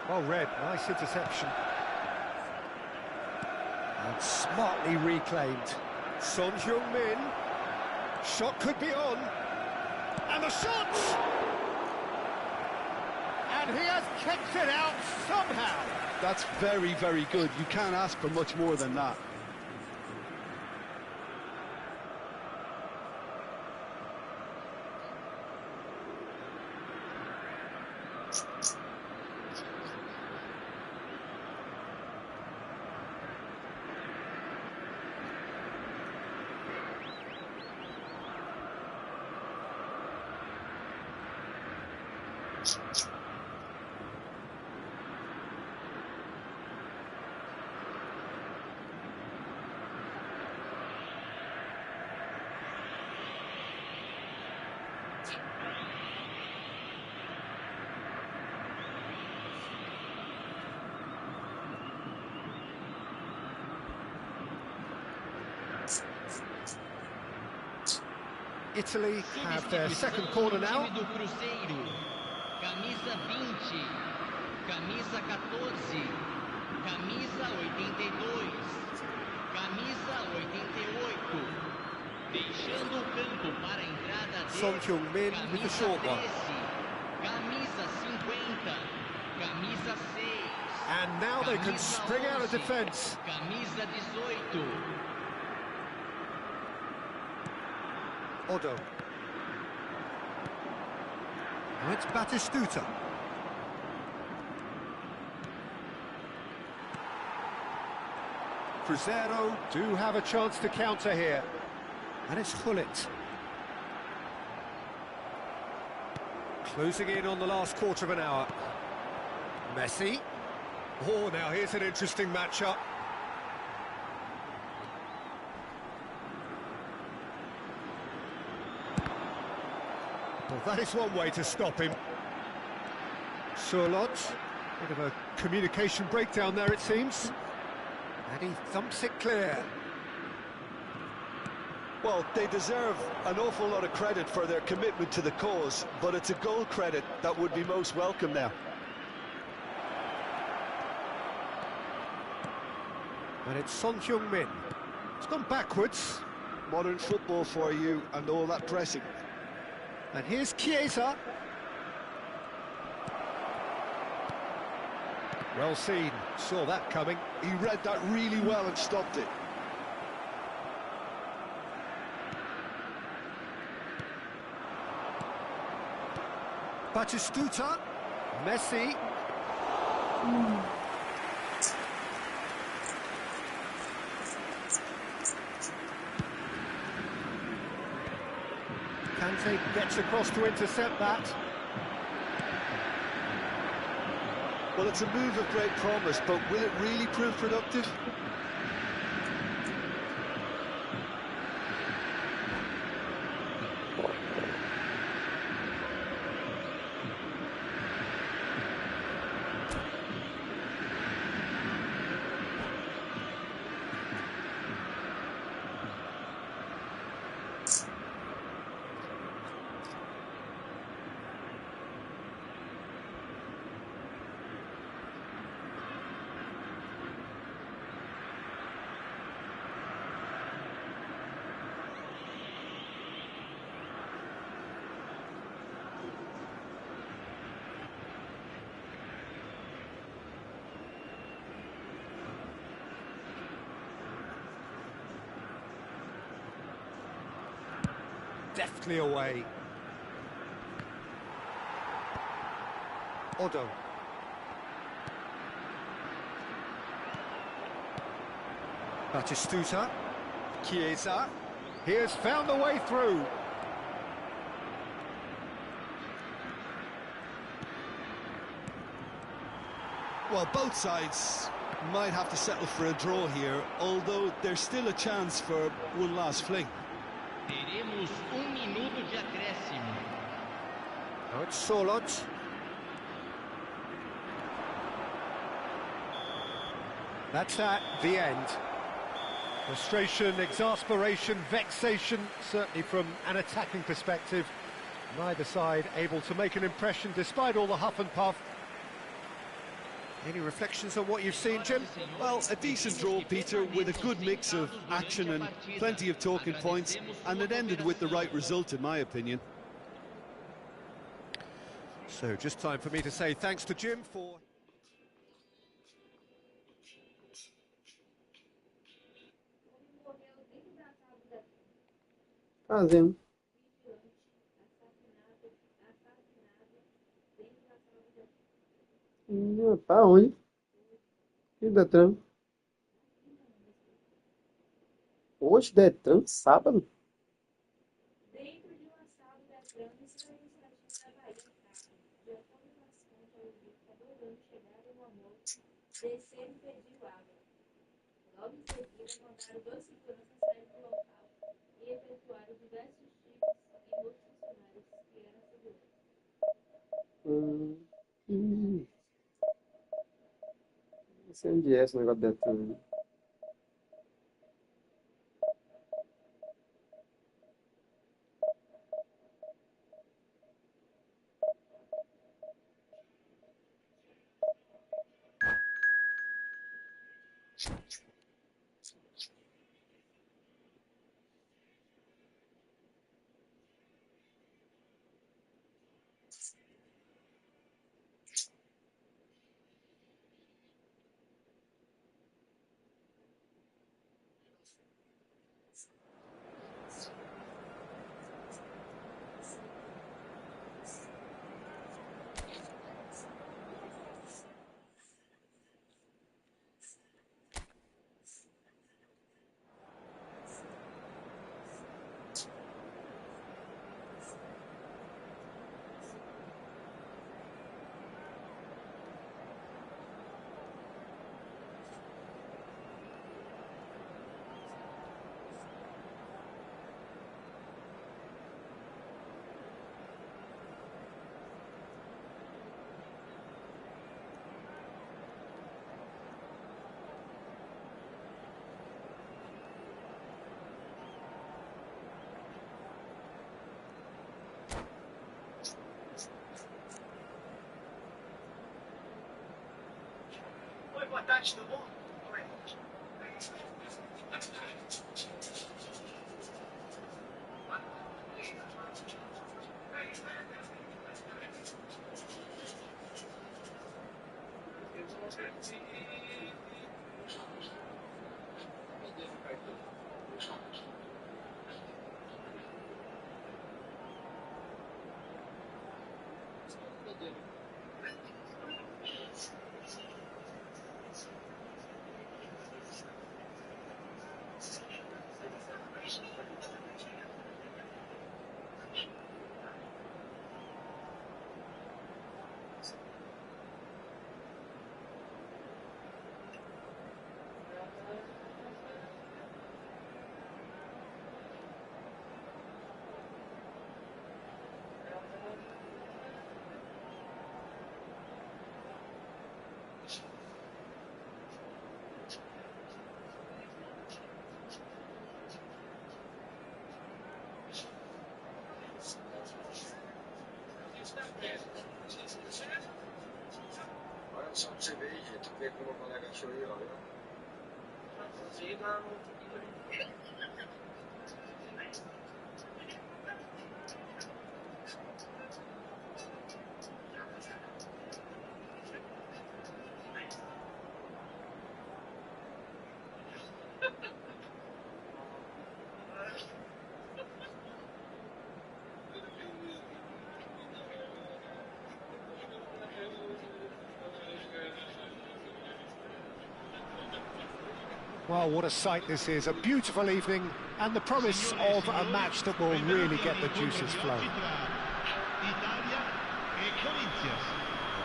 Well read, nice interception. And smartly reclaimed. Son Heung-min, shot could be on, and the shot! And he has kept it out somehow. That's very, very good. You can't ask for much more than that. Italy have their second corner now. Camisa 20, camisa 14, camisa 82, camisa 88. Deixando o campo para a entrada de Son Heung-min with the short one. Camisa 50, camisa 6. And now they can spring out of defence. Camisa 18. Odo. Now it's Batistuta. Cruzeiro do have a chance to counter here. And it's Gullit. Closing in on the last quarter of an hour. Messi. Oh, now here's an interesting matchup. Well, that is one way to stop him. Surlot, bit of a communication breakdown there, it seems. And he thumps it clear. Well, they deserve an awful lot of credit for their commitment to the cause, but it's a goal credit that would be most welcome now. And it's Son Heung-min. It's gone backwards. Modern football for you and all that pressing. And here's Chiesa. Well seen, saw that coming. He read that really well and stopped it. Batistuta, Messi. Kante gets across to intercept that. Well, it's a move of great promise, but will it really prove productive? Deftly away. Odo. Batistuta. Chiesa. He has found the way through. Well, both sides might have to settle for a draw here, although there's still a chance for one last fling. Teremos minuto de acréscimo. Now it's Solot. That's the end. Frustration, exasperation, vexation, certainly from an attacking perspective. Neither side able to make an impression despite all the huff and puff. Any reflections on what you've seen, Jim? Well, a decent draw, Peter, with a good mix of action and plenty of talking points, and it ended with the right result, in my opinion. So, just time for me to say thanks to Jim for... Fazendo. Pra onde? Que Detran? Hoje, Detran, sábado? Dentro de uma sala da Detran, isso é da Bahia, de acordo com as contas, o dictador dando chegada no almoço, desceram e pediu água. Logo em seguida, mandaram 2 seguranças sair do local e efetuaram diversos tiros em outros funcionários que eram seguranças. Não sei onde é esse negócio de Detran. Oi, boa tarde, tudo bom? Oi. Olha só pra você ver, gente. Tu vê como o colega achou aí, olha. Well, what a sight this is. A beautiful evening and the promise of a match that will really get the juices flowing.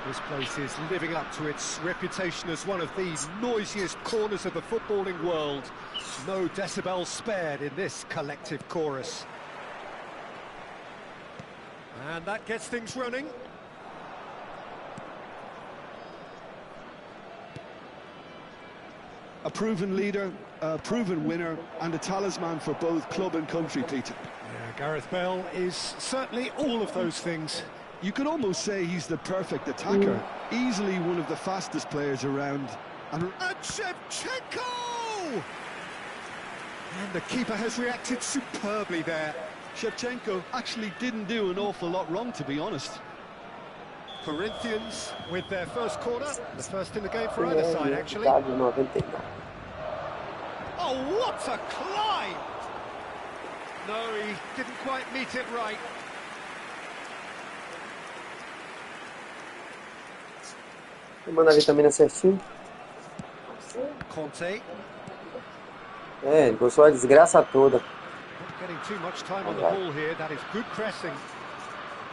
This place is living up to its reputation as one of the noisiest corners of the footballing world. No decibels spared in this collective chorus. And that gets things running. A proven leader, a proven winner, and a talisman for both club and country, Peter. Yeah, Gareth Bale is certainly all of those things. You could almost say he's the perfect attacker. Easily one of the fastest players around. And Shevchenko! And the keeper has reacted superbly there. Shevchenko actually didn't do an awful lot wrong, to be honest. Corinthians with their first corner, the first in the game for either side, actually. Tá de 99. Oh, what a climb! No, he didn't quite meet it right. Manda a vitamina certinho. Conte, É, ele gostou da desgraça toda. not getting too much time on the ball here. That is good pressing.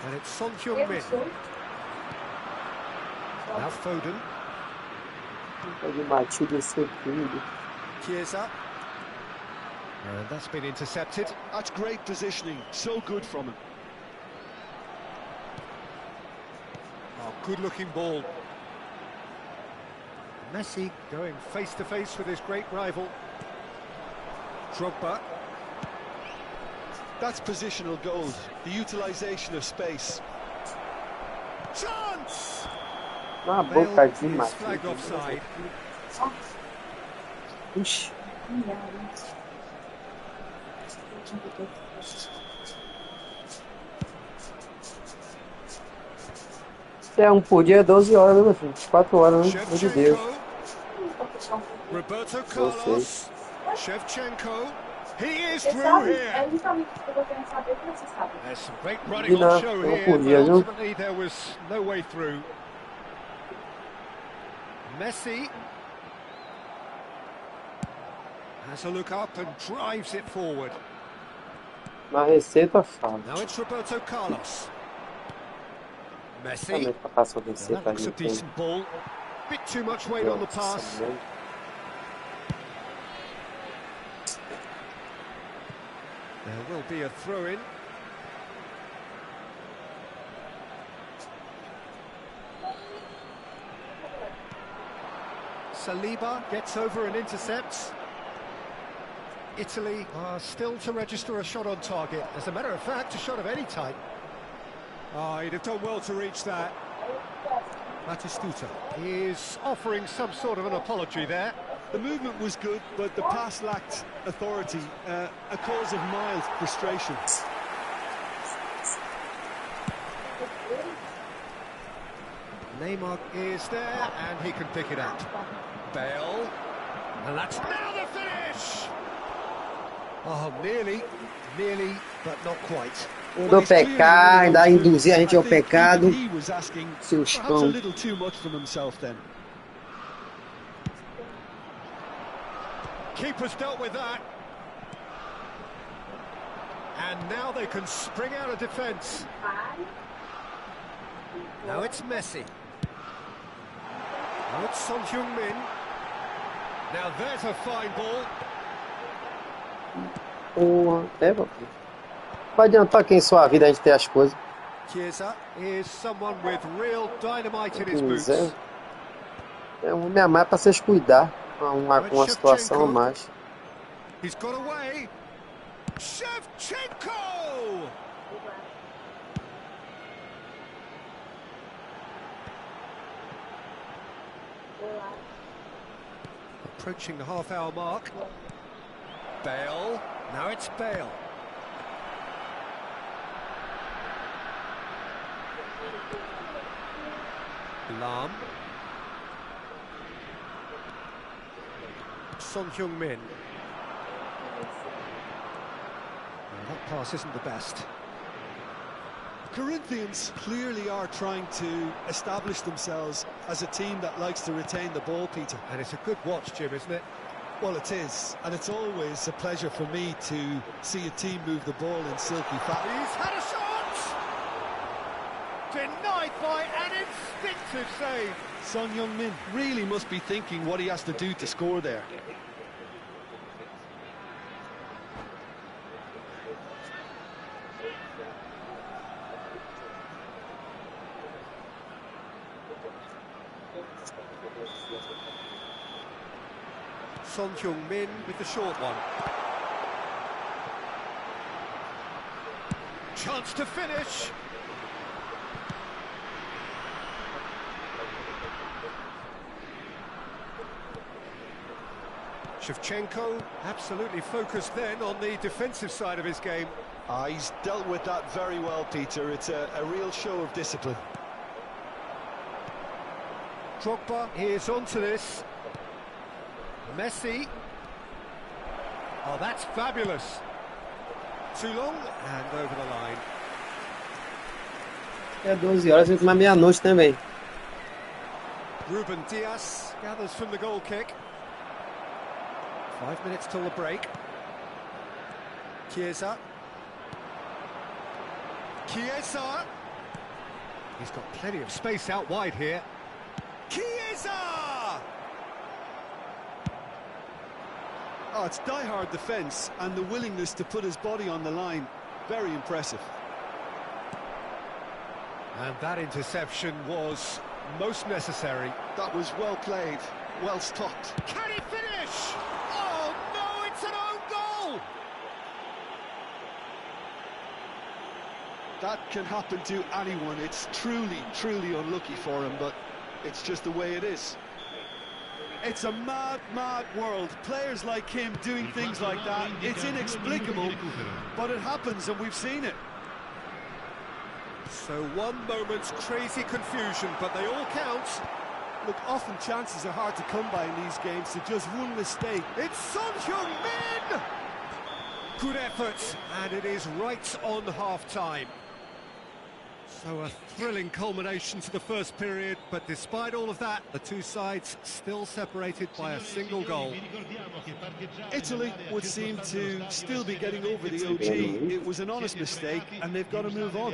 And it's Son Heung-min. Now Foden. Pode batido esse filho. Chiesa. And that's been intercepted. That's great positioning, so good from him. Oh, good-looking ball. Messi going face-to-face with his great rival. Drogba. That's positional goals, the utilisation of space. Chance! Na Bale boca de is flagged Matheus. offside. Ixi. É um por dia, 12 horas, né, meu filho? 4 horas, né? Meu Deus. Shevchenko. Roberto Não Carlos. Shevchenko. He is Você through sabe, here. é justamente o que eu tô querendo saber, como você sabe? There's some great running Não, on show não here, podia, but viu? ultimately there was no way through. Messi has a look up and drives it forward. Na receita fala. Now it's Roberto Carlos. Messi. Também pra passar a Now receita that looks a ali. Tem. decent ball. Bit too much weight on the pass. Nossa, There will be a throw-in. Saliba gets over and intercepts. Italy are still to register a shot on target. As a matter of fact, a shot of any type. Oh, he'd have done well to reach that. Batistuta is offering some sort of an apology there. The movement was good, but the pass lacked authority, a cause of mild frustration. Neymar is there, and he can pick it up. Bale, and that's now the finish! Oh, nearly, but not quite. Do pecar, ainda induzir a gente ao pecado. He was asking Seus perhaps a cão. little too much from himself then. Keeper's dealt with that. And now they can spring out of defence. Now it's Messi. Now it's Son Heung-min. Now there's a fine ball. Vai adiantar quem sua vida a gente ter as coisas. Chiesa is someone with real dynamite in his Pois boots. é um homem a mais para vocês cuidar com uma situação a mais. He's got away. Shevchenko! Approaching the half-hour mark. Bale. Now it's Bale. Lam. Son Heung-min. That pass isn't the best. Corinthians clearly are trying to establish themselves as a team that likes to retain the ball, Peter. And it's a good watch, Jim, isn't it? Well, it is, and it's always a pleasure for me to see a team move the ball in silky fashion. He's had a shot! Denied by an instinctive save. Son Heung-min really must be thinking what he has to do to score there. Son Heung-min with the short one. Chance to finish. Shevchenko absolutely focused then on the defensive side of his game. He's dealt with that very well, Peter. It's a real show of discipline. Drogba is onto this. Messi. Oh, that's fabulous. Too long and over the line. É 12 horas, a gente vai meia-noite também. Ruben Dias gathers from the goal kick. 5 minutes till the break. Chiesa. Chiesa. He's got plenty of space out wide here. Chiesa! Oh, it's die-hard defence and the willingness to put his body on the line. Very impressive. And that interception was most necessary. That was well played, well stopped. Can he finish? Oh no, it's an own goal! That can happen to anyone. It's truly unlucky for him, but it's just the way it is. It's a mad world. Players like him doing things like that, it's inexplicable, but it happens and we've seen it. So one moment's crazy confusion, but they all count. Look, often chances are hard to come by in these games, so just one mistake. It's Son Heung-min! Good effort, and it is right on half-time. So a thrilling culmination to the first period, but despite all of that, the two sides still separated by a single goal. Italy would seem to still be getting over the OG. It was an honest mistake, and they've got to move on.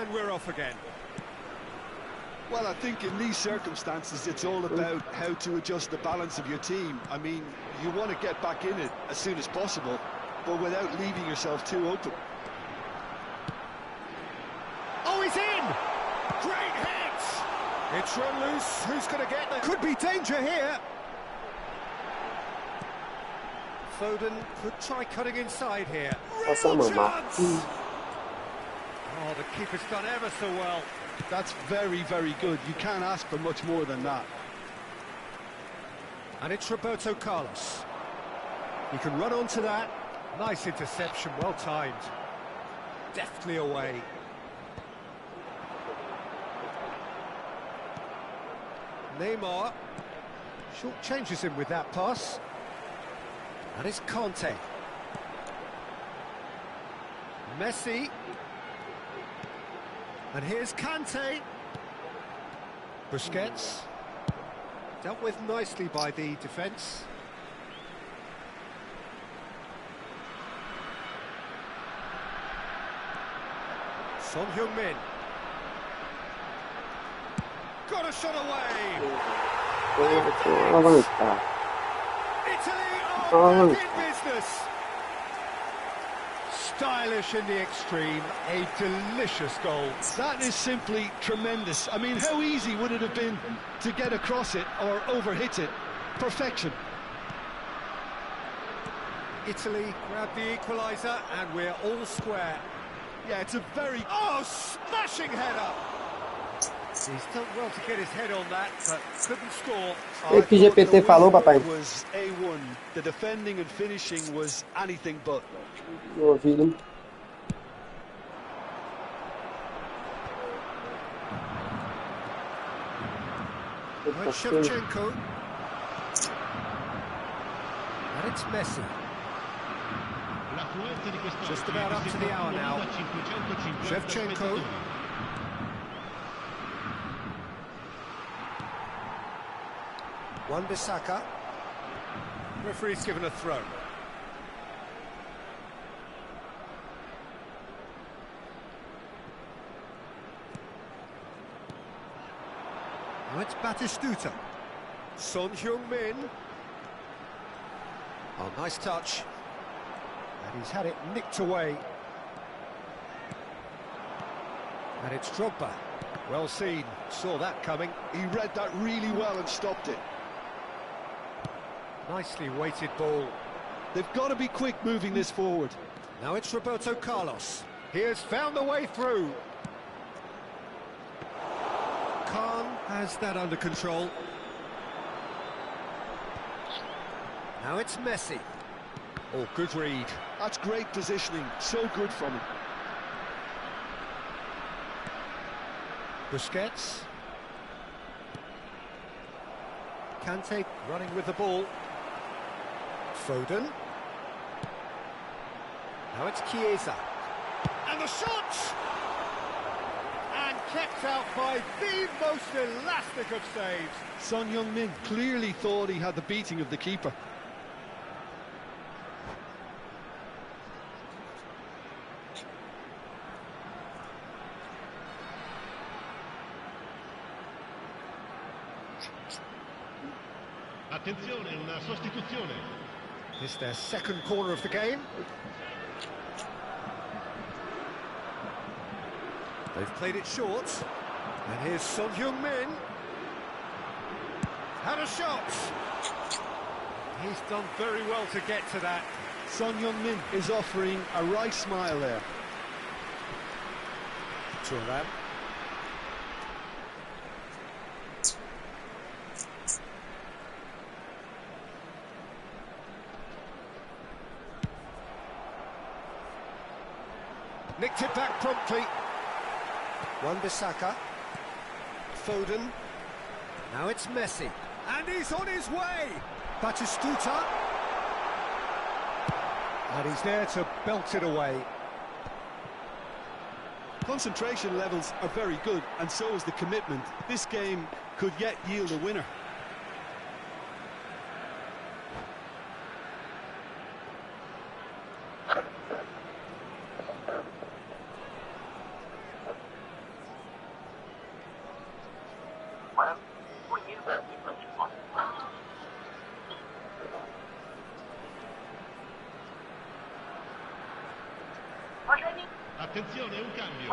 And we're off again. Well, I think in these circumstances, it's all about how to adjust the balance of your team. I mean, you want to get back in it as soon as possible, but without leaving yourself too open. Oh, he's in! Great hit! It's run loose. Who's going to get there? Could be danger here. Foden could try cutting inside here. Essa Real mamá. chance! Oh, the keeper's done ever so well. That's very, very good. You can't ask for much more than that. And it's Roberto Carlos. He can run onto that. Nice interception, well timed. Deftly away. Neymar short changes him with that pass. And it's Conte. Messi. And here's Kante. Busquets. Dealt with nicely by the defence. Son Heung-min. Got a shot away. Avançar. Italy are back in business. Stylish in the extreme, a delicious goal. That is simply tremendous. I mean, how easy would it have been to get across it or overhit it? Perfection. Italy grab the equaliser and we're all square. Yeah, it's a very... Oh, smashing header! He's done well to get his head on that, but couldn't score. O que GPT falou, papai? Was A1. The defending and finishing was anything but. No ouvido. Right, Shevchenko. And it's Messi. Just about up to the hour now. Shevchenko. Wan-Bissaka. Referee's given a throw. Now it's Batistuta. Son Heung-min. Oh, nice touch. And he's had it nicked away. And it's Drogba. Well seen. Saw that coming. He read that really well and stopped it. Nicely weighted ball. They've got to be quick moving this forward. Now it's Roberto Carlos. He has found the way through. Khan has that under control. Now it's Messi. Oh, good read. That's great positioning. So good from him. Busquets. Kante running with the ball. Foden. Now it's Chiesa. And the shot! And kept out by the most elastic of saves. Son Heung-min clearly thought he had the beating of the keeper. Attenzione, una sostituzione. It's their second corner of the game. They've played it short. And here's Son Heung-min. Had a shot. He's done very well to get to that. Son Heung-min is offering a right smile there. Thuram. Nicked it back promptly. Wan-Bissaka. Foden. Now it's Messi. And he's on his way. Batistuta. And he's there to belt it away. Concentration levels are very good, and so is the commitment. This game could yet yield a winner. Attenzione, un cambio.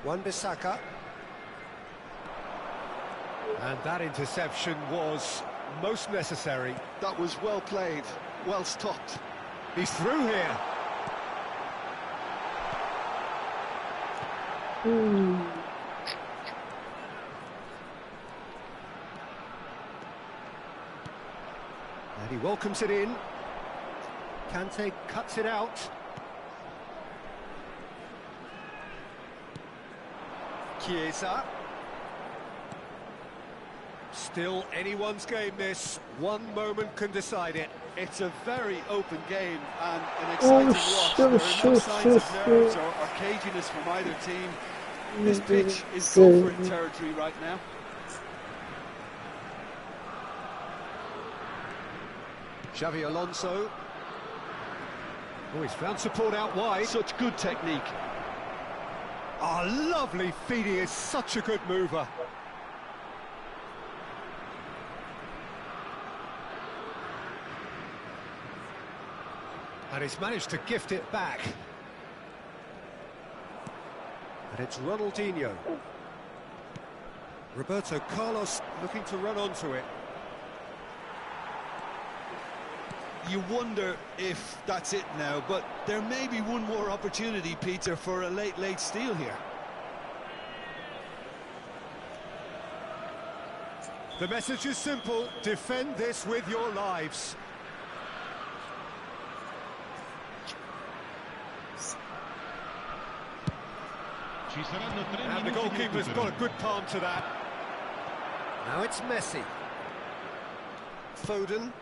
Wan-Bissaka. And that interception was most necessary. That was well played, well stopped. He's through here. And he welcomes it in. Kante cuts it out. Chiesa. Still anyone's game, this. One moment can decide it. It's a very open game and an exciting watch. There are no signs of nerves or caginess from either team. This pitch is go for it territory right now. Xavi Alonso. Oh, he's found support out wide. Such good technique. Oh, lovely feed. He is such a good mover. And he's managed to gift it back. And it's Ronaldinho. Roberto Carlos looking to run onto it. You wonder if that's it now, but there may be one more opportunity, Peter, for a late steal here. The message is simple: defend this with your lives. Ci saranno 3 And the minuti di goalkeeper's recupero. got a good palm to that. Now it's Messi. Foden.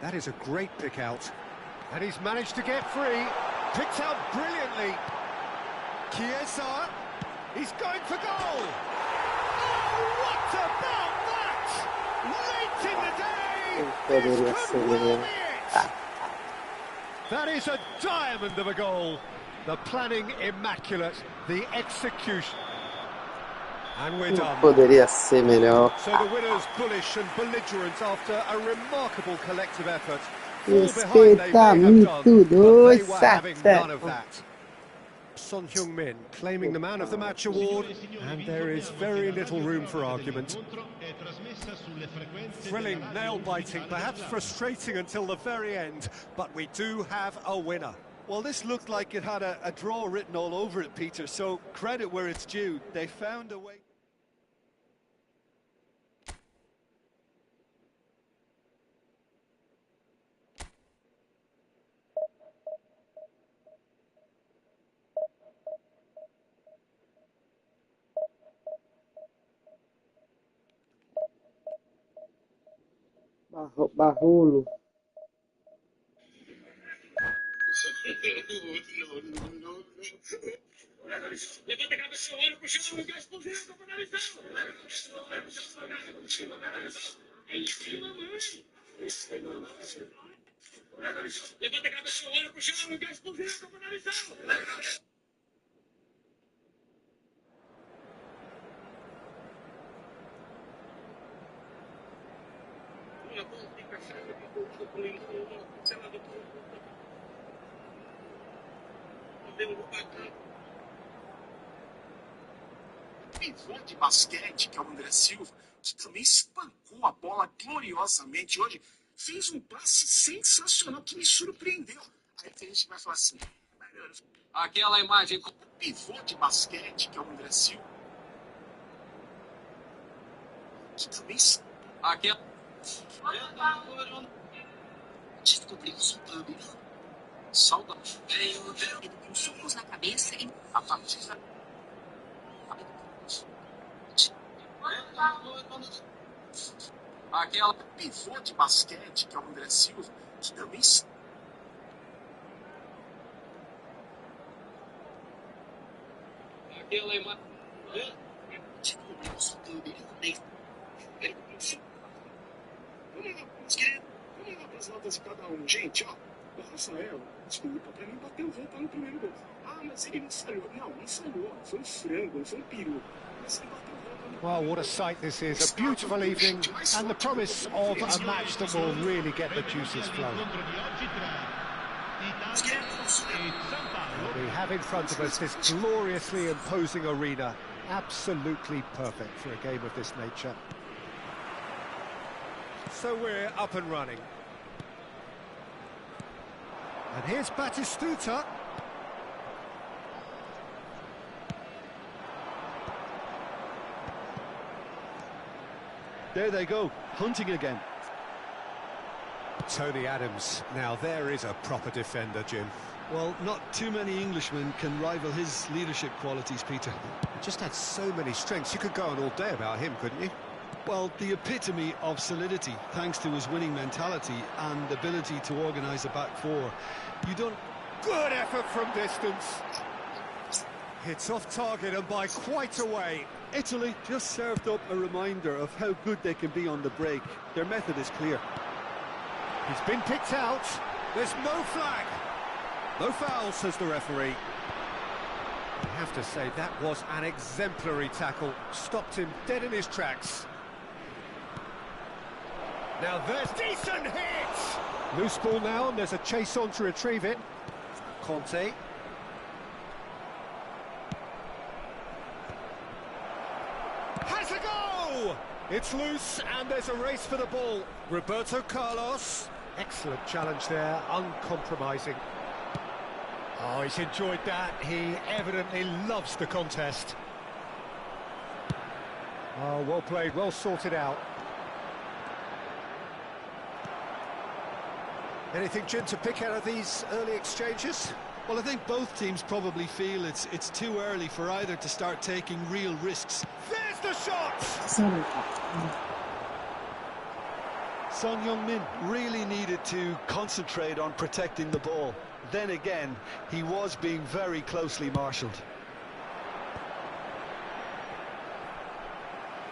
That is a great pick out. And he's managed to get free. Picked out brilliantly. Chiesa. He's going for goal. Oh, what about that? Late in the day. This could well be it. That is a diamond of a goal. The planning immaculate, the execution. And we're done. Poderia ser melhor. So the winners bullish and belligerent after a remarkable collective effort. Fall behind they Respeita may have done, but they were Mito2, having none of that. Son Heung-min claiming the Man of the Match award, and there is very little room for argument. Thrilling, nail-biting, perhaps frustrating until the very end, but we do have a winner. Well, this looked like it had a draw written all over it, Peter, so credit where it's due. They found a way. Barrolo. Levanta a cabeça, olha pro chão, gás explosivo pra finalizar. É isso aí, mamãe. Levanta a cabeça, olha pro chão, gás explosivo pra finalizar. Uma bola tem café, com limão, sei lá, do modelo bacana. Pivô de basquete, que é o André Silva, que também espancou a bola gloriosamente hoje, fez um passe sensacional que me surpreendeu. Aí a gente vai falar assim, aquela imagem com o pivô de basquete, que é o André Silva, que também aquela descobrimos o thumb, solta ele tem socos na cabeça e a partir da aquela pivô de basquete, que é o André Silva, que também aquela imagem descobrimos o thumb, ele tem vamos querer Vamos lá pras notas de cada um. Gente, ó, o Rafael, desculpa, pra mim bateu roupa no primeiro gol. Ah, mas ele não falhou. Não, não falhou. Foi um frango, foi um peru. Mas ele bateu roupa no Well, what a sight this is. A beautiful evening and the promise of a match that will really get the juices flowing. We have in front of us this gloriously imposing arena. Absolutely perfect for a game of this nature. So we're up and running. And here's Batistuta. There they go, hunting again. Tony Adams. Now there is a proper defender, Jim. Well, not too many Englishmen can rival his leadership qualities, Peter. He just had so many strengths. You could go on all day about him, couldn't you? Well, the epitome of solidity, thanks to his winning mentality and ability to organise a back four. You don't... Good effort from distance. It's off target and by quite a way. Italy just served up a reminder of how good they can be on the break. Their method is clear. He's been picked out. There's no flag. No foul, says the referee. I have to say, that was an exemplary tackle. Stopped him dead in his tracks. Now there's decent hits! Loose ball now, and there's a chase on to retrieve it. Conte. Has a go! It's loose, and there's a race for the ball. Roberto Carlos. Excellent challenge there, uncompromising. Oh, he's enjoyed that. He evidently loves the contest. Oh, well played, well sorted out. Anything, Jim, to pick out of these early exchanges? Well, I think both teams probably feel it's too early for either to start taking real risks. There's the shot! Son Heung-min really needed to concentrate on protecting the ball. Then again, he was being very closely marshalled.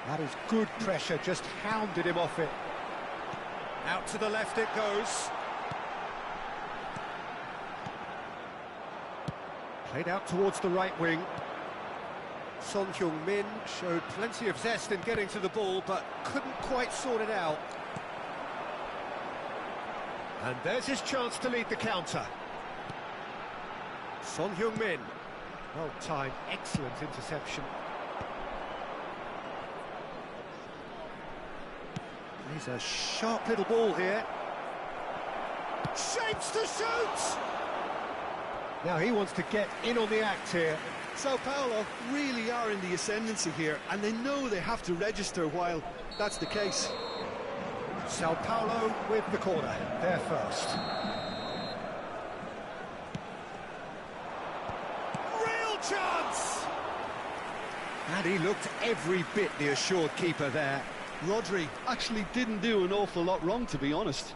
That is good pressure, just hounded him off it. Out to the left it goes. Played out towards the right wing. Son Heung-min showed plenty of zest in getting to the ball, but couldn't quite sort it out. And there's his chance to lead the counter. Son Heung-min. Well timed, excellent interception. He's a sharp little ball here. Shapes to shoot! Now he wants to get in on the act here. Sao Paulo really are in the ascendancy here, and they know they have to register while that's the case. Sao Paulo with the corner, there first. Real chance! And he looked every bit the assured keeper there. Rodri actually didn't do an awful lot wrong, to be honest.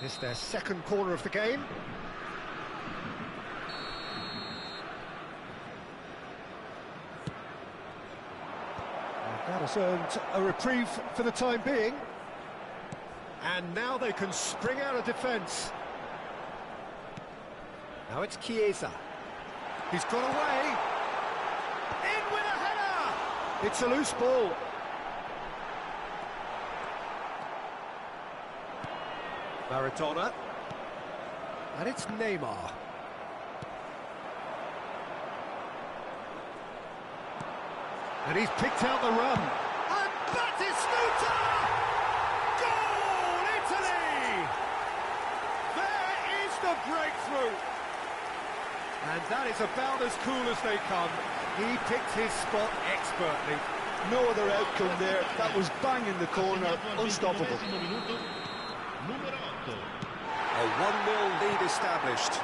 It's their second corner of the game. That has earned a reprieve for the time being. And now they can spring out of defence. Now it's Chiesa. He's got away. In with a header! It's a loose ball. Maradona. And it's Neymar. And he's picked out the run. And Batistuta! Goal, Italy! There is the breakthrough. And that is about as cool as they come. He picked his spot expertly. No other outcome there. That was bang in the corner, unstoppable. A 1-0 lead established.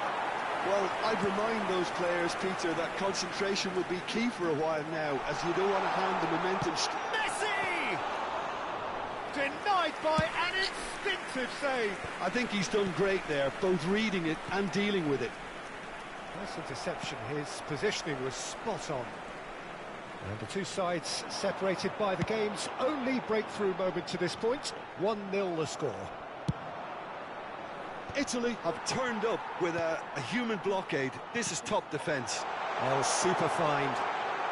Well, I'd remind those players, Peter, that concentration will be key for a while now, as you don't want to hand the momentum... Messi! Denied by an instinctive save. I think he's done great there, both reading it and dealing with it. Nice interception. His positioning was spot on. And the two sides separated by the game's only breakthrough moment to this point. 1-0 the score. Italy have turned up with a human blockade. This is top defence. Oh, super find.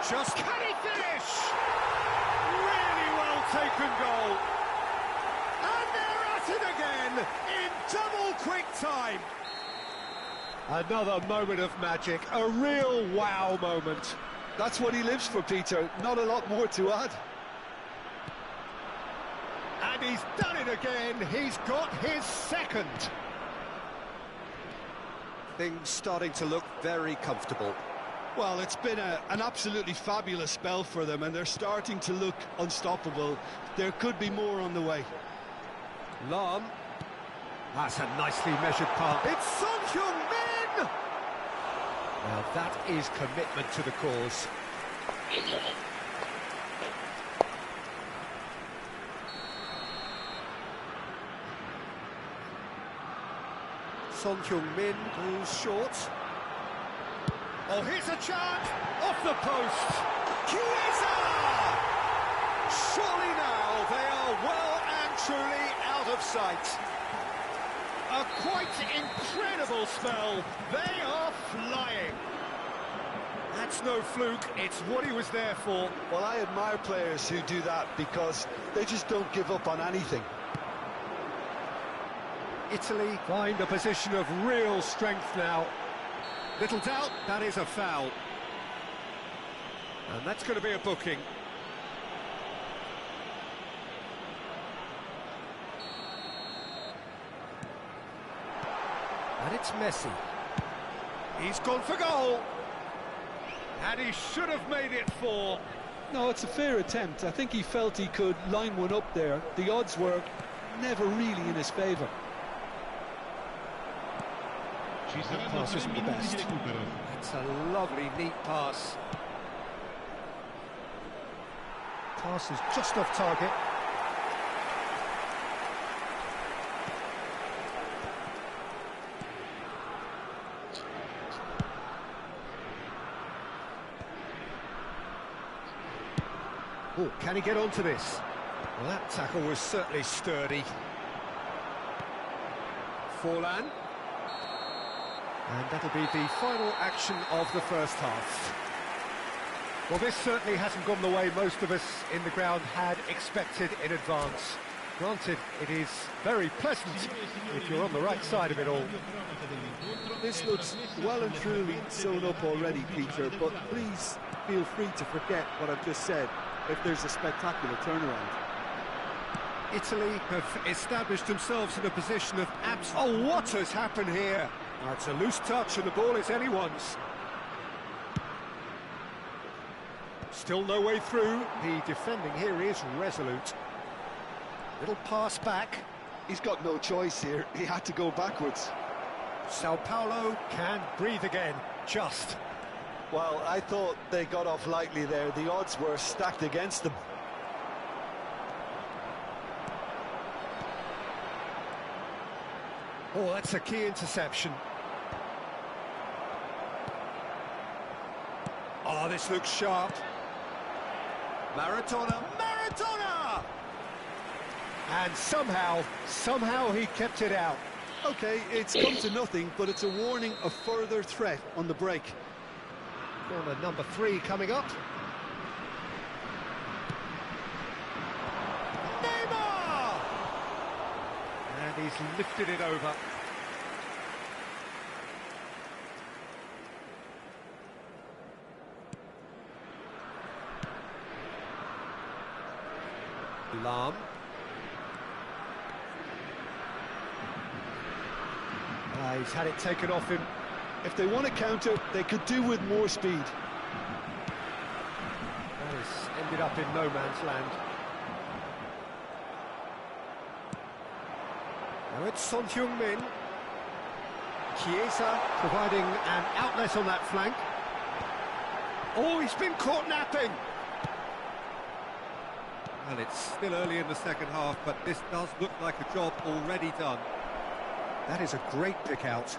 Just can he finish? Really well taken goal. And they're at it again in double quick time. Another moment of magic, a real wow moment. That's what he lives for, Peter. Not a lot more to add. And he's done it again. He's got his second. Things starting to look very comfortable. Well, it's been an absolutely fabulous spell for them, and they're starting to look unstoppable. There could be more on the way. Lam. That's a nicely measured pass. It's Son Heung-min! Now that is commitment to the cause. Son Heung-min goes short. Oh, here's a chance! Off the post! Chiesa! Surely now they are well and truly out of sight. A quite incredible spell. They are flying. That's no fluke, it's what he was there for. Well, I admire players who do that because they just don't give up on anything. Italy find a position of real strength now. Little doubt, that is a foul. And that's going to be a booking. And it's Messi. He's gone for goal. And he should have made it 4. No, it's a fair attempt. I think he felt he could line one up there. The odds were never really in his favour. That pass isn't the best. It's a lovely, neat pass. Pass is just off target. Oh, can he get onto this? Well, that tackle was certainly sturdy. Forlan. And that'll be the final action of the first half. Well, this certainly hasn't gone the way most of us in the ground had expected in advance. Granted, it is very pleasant if you're on the right side of it all. This looks well and truly sewn up already, Peter, but please feel free to forget what I've just said if there's a spectacular turnaround. Italy have established themselves in a position of oh, what has happened here? It's a loose touch and the ball is anyone's. Still no way through. The defending here is resolute. Little pass back. He's got no choice here. He had to go backwards. Sao Paulo can breathe again. Just. Well, I thought they got off lightly there. The odds were stacked against them. Oh, that's a key interception. Oh, this looks sharp. Maradona! And somehow he kept it out. Okay, it's come to nothing, but it's a warning of further threat on the break. Corner number 3 coming up. Neymar! And he's lifted it over. Lam. He's had it taken off him. If they want to counter, they could do with more speed. That has ended up in no man's land. Now it's Son Heung-min. Chiesa providing an outlet on that flank. Oh, he's been caught napping. Well, it's still early in the second half, but this does look like a job already done. That is a great pick out.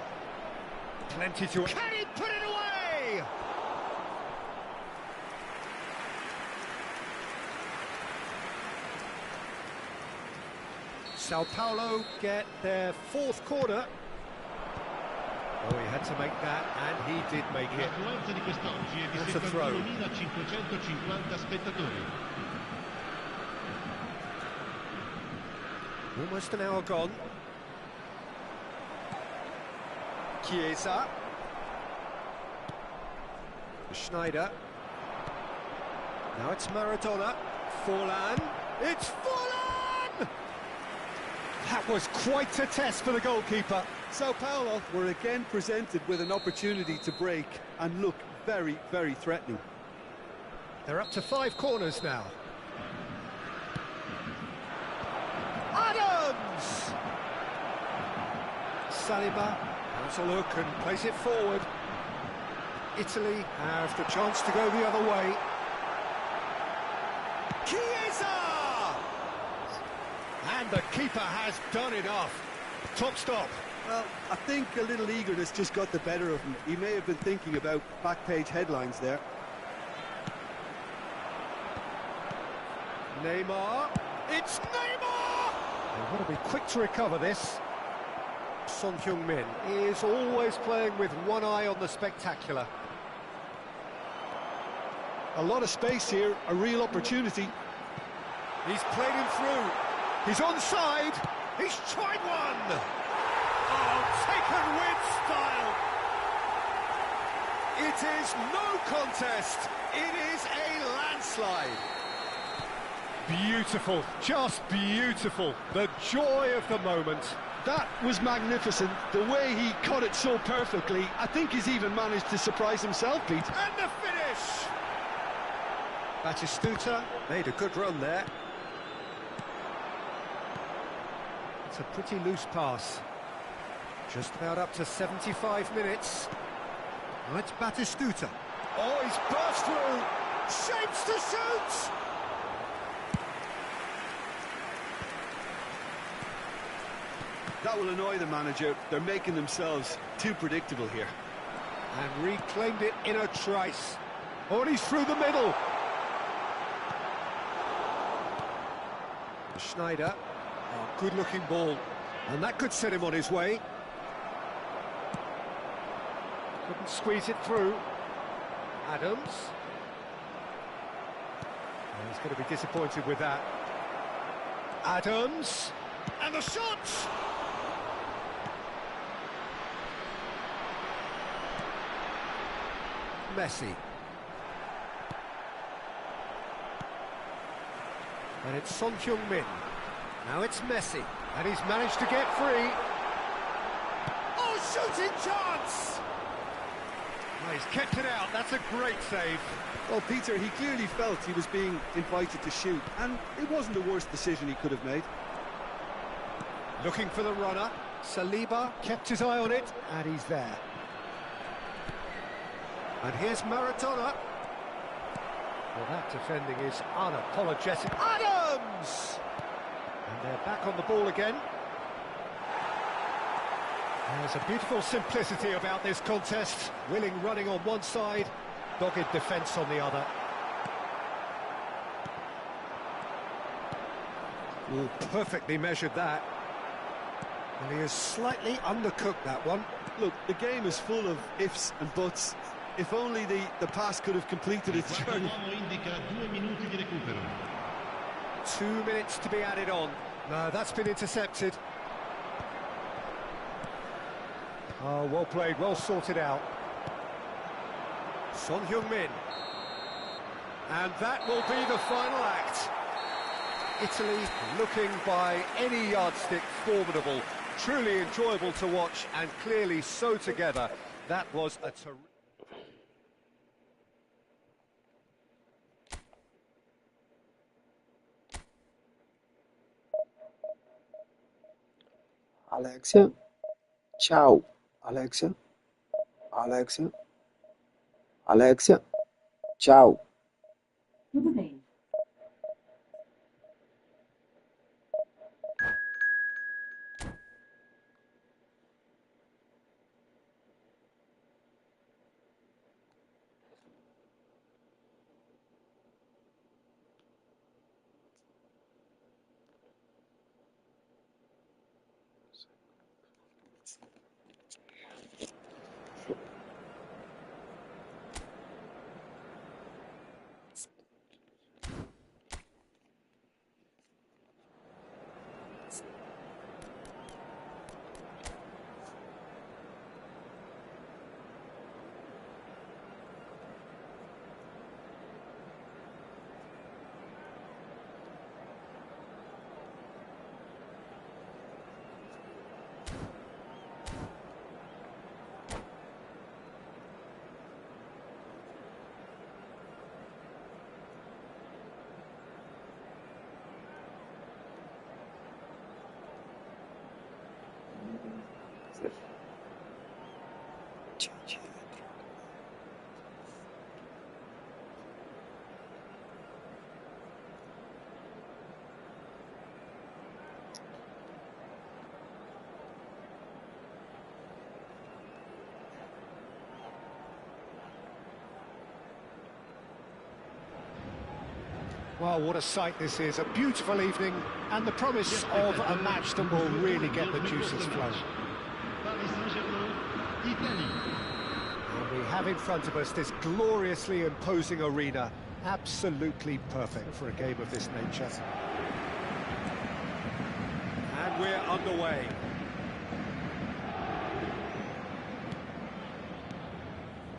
Plenty to... Can he put it away? Sao Paulo get their 4th corner. had to make that, and he did make it. L'affluenza di quest'oggi è di That's a throw. 71.550 spettatori. Almost an hour gone. Chiesa. Schneider. Now it's Maradona. Forlan. It's Forlan! That was quite a test for the goalkeeper. Sao Paulo were again presented with an opportunity to break and look very, very threatening. They're up to 5 corners now. Adams! Saliba has a look and plays it forward. Italy have the chance to go the other way. Chiesa! And the keeper has done enough. Top stop. Well, I think a little eagerness just got the better of him. He may have been thinking about back-page headlines there. Neymar. It's Neymar! They've got to be quick to recover this. Son Heung-min is always playing with one eye on the spectacular. A lot of space here, a real opportunity. He's played him through. He's onside. He's tried one. Oh, taken with style. It is no contest. It is a landslide. Beautiful, just beautiful. The joy of the moment. That was magnificent. The way he cut it so perfectly. I think he's even managed to surprise himself, Pete. And the finish. Batistuta made a good run there. It's a pretty loose pass. Just about up to 75 minutes. Now it's Batistuta. Oh, he's burst through. Shapes to shoot. That will annoy the manager. They're making themselves too predictable here. And reclaimed it in a trice. Oh, and he's through the middle. Schneider. Oh, good-looking ball. And that could set him on his way. Couldn't squeeze it through. Adams. Oh, he's going to be disappointed with that. Adams. And the shot! Messi. And it's Son Heung-min. Now it's Messi. And he's managed to get free. Oh, shooting chance! Oh, he's kept it out. That's a great save. Well, Peter, he clearly felt he was being invited to shoot, and it wasn't the worst decision he could have made. Looking for the runner. Saliba kept his eye on it, and he's there. And here's Maradona. Well, that defending is unapologetic. Adams! And they're back on the ball again. There's a beautiful simplicity about this contest. Willing running on one side, dogged defence on the other. Ooh, perfectly measured that. And he has slightly undercooked that one. Look, the game is full of ifs and buts. If only the pass could have completed its journey. 2 minutes to be added on. No, that's been intercepted. Oh, well played, well sorted out. Son Heung-min. And that will be the final act. Italy looking by any yardstick formidable. Truly enjoyable to watch and clearly so together. That was a terrific... Alexia, ciao. Alexia, Alexia, Alexia, ciao. Tudo bem. Well, what a sight this is. A beautiful evening and the promise of a match that will really get the juices flowing. And we have in front of us this gloriously imposing arena. Absolutely perfect for a game of this nature. And we're underway.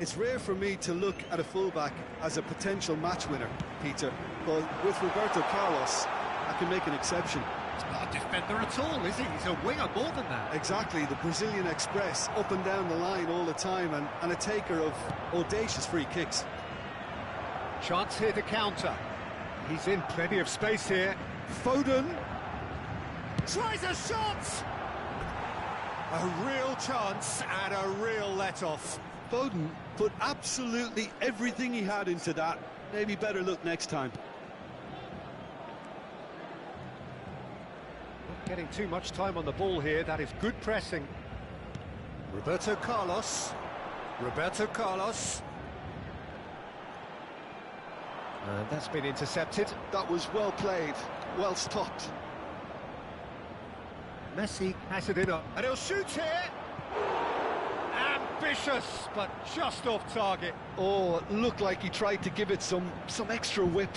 It's rare for me to look at a fullback as a potential match winner, Peter, but with Roberto Carlos, I can make an exception. He's not a defender at all, is he? He's a winger more than that. Exactly, the Brazilian Express, up and down the line all the time, and a taker of audacious free kicks. Chance here to counter. He's in plenty of space here. Foden tries a shot! A real chance and a real let-off. Foden put absolutely everything he had into that. Maybe better look next time. Not getting too much time on the ball here. That is good pressing. Roberto Carlos. Roberto Carlos. And that's been intercepted. That was well played, well stopped. Messi has it in up. And he'll shoot here. Ambitious, but just off target. Oh, it looked like he tried to give it some extra whip.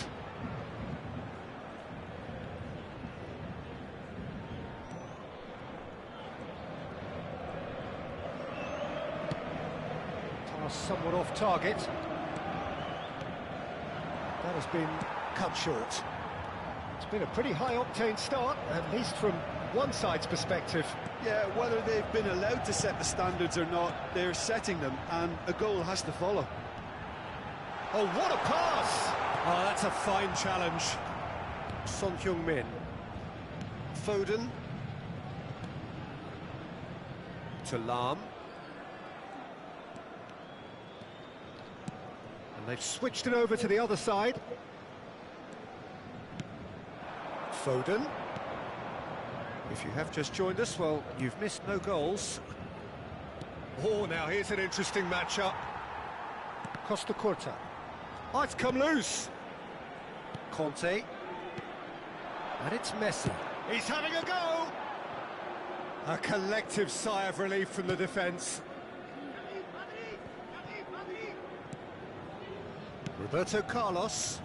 Pass somewhat off target. That has been cut short. It's been a pretty high-octane start, at least from one side's perspective. Yeah, whether they've been allowed to set the standards or not, they're setting them, and a goal has to follow. Oh, what a pass! Oh, that's a fine challenge. Son Heung-min. Foden. To Lam. And they've switched it over to the other side. Foden. If you have just joined us, well, you've missed no goals. Oh, now here's an interesting matchup. Costa Curta. Oh, it's come loose. Conte. And it's Messi. He's having a go! A collective sigh of relief from the defence. Roberto Carlos.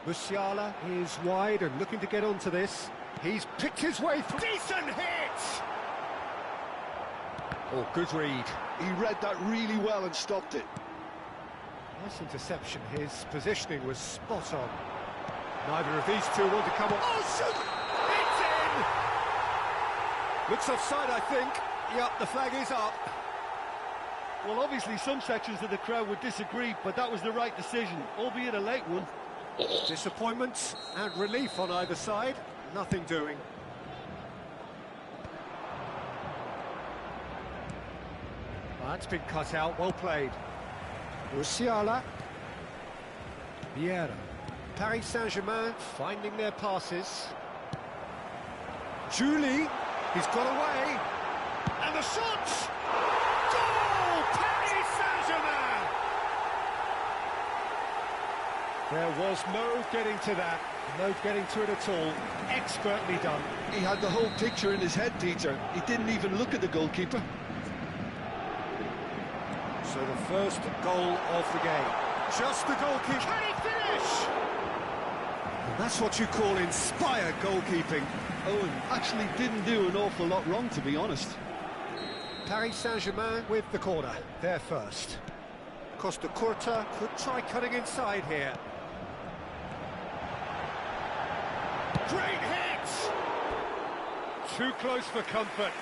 Musiala is wide and looking to get onto this. He's picked his way through. Decent hit! Oh, good read. He read that really well and stopped it. Nice interception. His positioning was spot on. Neither of these two want to come on. Oh, shoot! It's in! Looks offside, I think. Yep, the flag is up. Well, obviously some sections of the crowd would disagree, but that was the right decision, albeit a late one. Disappointment and relief on either side. Nothing doing. That's been cut out, well played. Musiala. Vieira. Paris Saint-Germain finding their passes. Julie, he's got away. And the shot! Goal! Paris Saint-Germain! There was no getting to that. No getting to it at all. Expertly done. He had the whole picture in his head, Peter. He didn't even look at the goalkeeper. So the first goal of the game. Just the goalkeeper. Can he finish? And that's what you call inspired goalkeeping. Owen actually didn't do an awful lot wrong, to be honest. Paris Saint-Germain with the corner. They're first. Costa Curta could try cutting inside here. Great hit! Too close for comfort.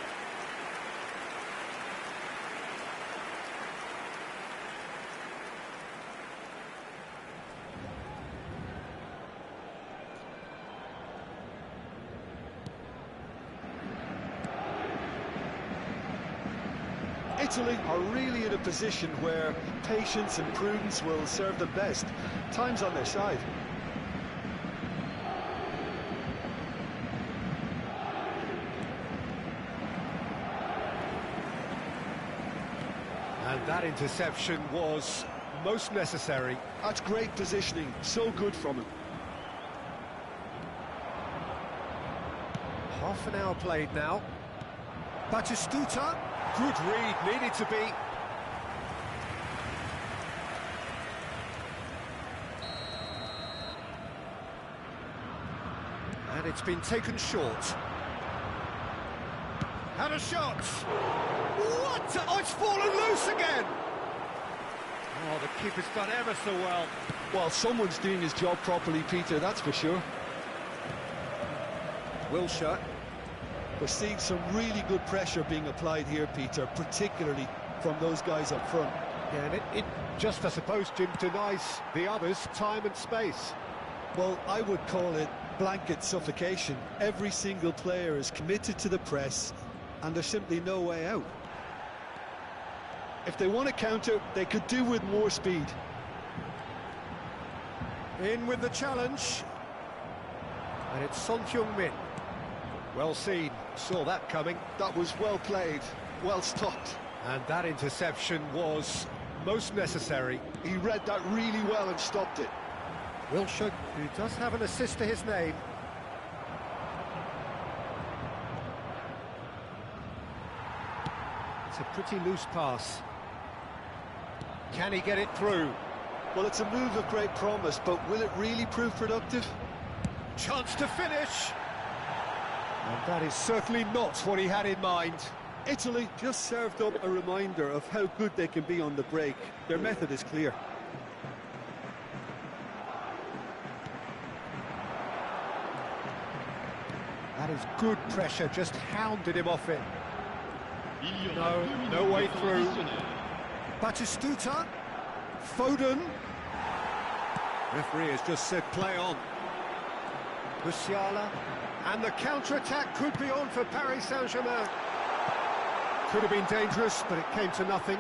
Italy are really in a position where patience and prudence will serve them best. Time's on their side. And that interception was most necessary. That's great positioning, so good from him. Half an hour played now. Batistuta, good read, needed to be. And it's been taken short. And a shot! What? Oh, it's fallen loose again! Oh, the keeper's done ever so well. Well, someone's doing his job properly, Peter, that's for sure. Wilshere. We're seeing some really good pressure being applied here, Peter, particularly from those guys up front. Yeah, and it just, I suppose, Jim, denies the others time and space. Well, I would call it blanket suffocation. Every single player is committed to the press, and there's simply no way out. If they want to counter, they could do with more speed. In with the challenge. And it's Son Heung-min. Well seen, saw that coming. That was well played, well stopped. And that interception was most necessary. He read that really well and stopped it. Wilshere, who does have an assist to his name. It's a pretty loose pass. Can he get it through? Well, it's a move of great promise, but will it really prove productive? Chance to finish! And that is certainly not what he had in mind. Italy just served up a reminder of how good they can be on the break. Their method is clear. That is good pressure, just hounded him off it. No way through. Batistuta. Foden. Referee has just said play on. Musiala. And the counter-attack could be on for Paris Saint-Germain. Could have been dangerous, but it came to nothing.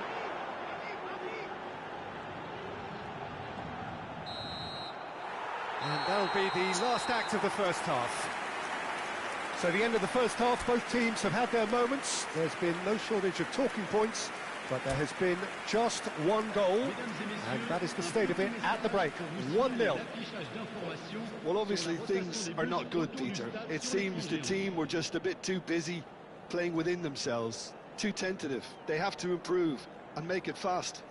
And that'll be the last act of the first half. So the end of the first half, both teams have had their moments. There's been no shortage of talking points, but there has been just one goal, and that is the state of it at the break, 1-0. Well, obviously things are not good, Peter. It seems the team were just a bit too busy playing within themselves, too tentative. They have to improve and make it fast.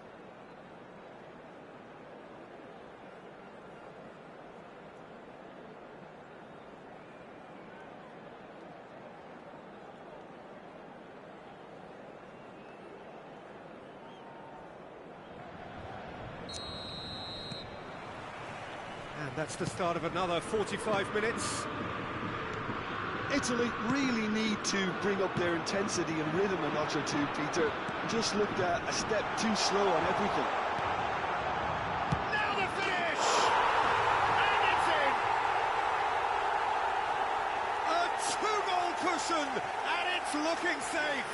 And that's the start of another 45 minutes. Italy really need to bring up their intensity and rhythm a notch or two, Peter. Just looked at a step too slow on everything. Now the finish! And it's in! A two-goal cushion, and it's looking safe!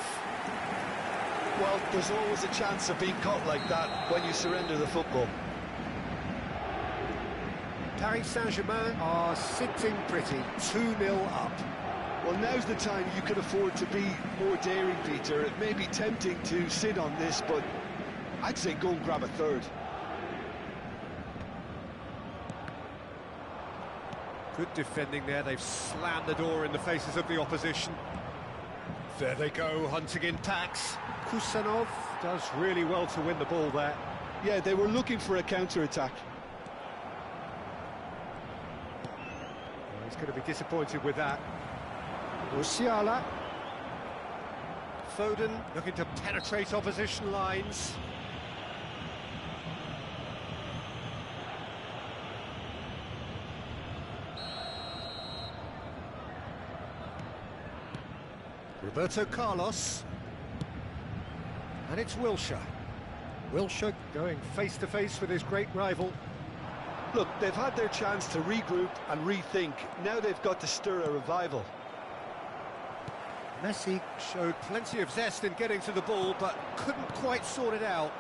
Well, there's always a chance of being caught like that when you surrender the football. Paris Saint-Germain are sitting pretty, 2-0 up. Well, now's the time you can afford to be more daring, Peter. It may be tempting to sit on this, but I'd say go and grab a third. Good defending there, they've slammed the door in the faces of the opposition. There they go, hunting in packs. Kusanov does really well to win the ball there. Yeah, they were looking for a counter-attack. He's going to be disappointed with that. Musiala. Foden looking to penetrate opposition lines. Roberto Carlos. And it's Wilshere. Wilshere going face-to-face with his great rival. Look, they've had their chance to regroup and rethink. Now they've got to stir a revival. Messi showed plenty of zest in getting to the ball, but couldn't quite sort it out.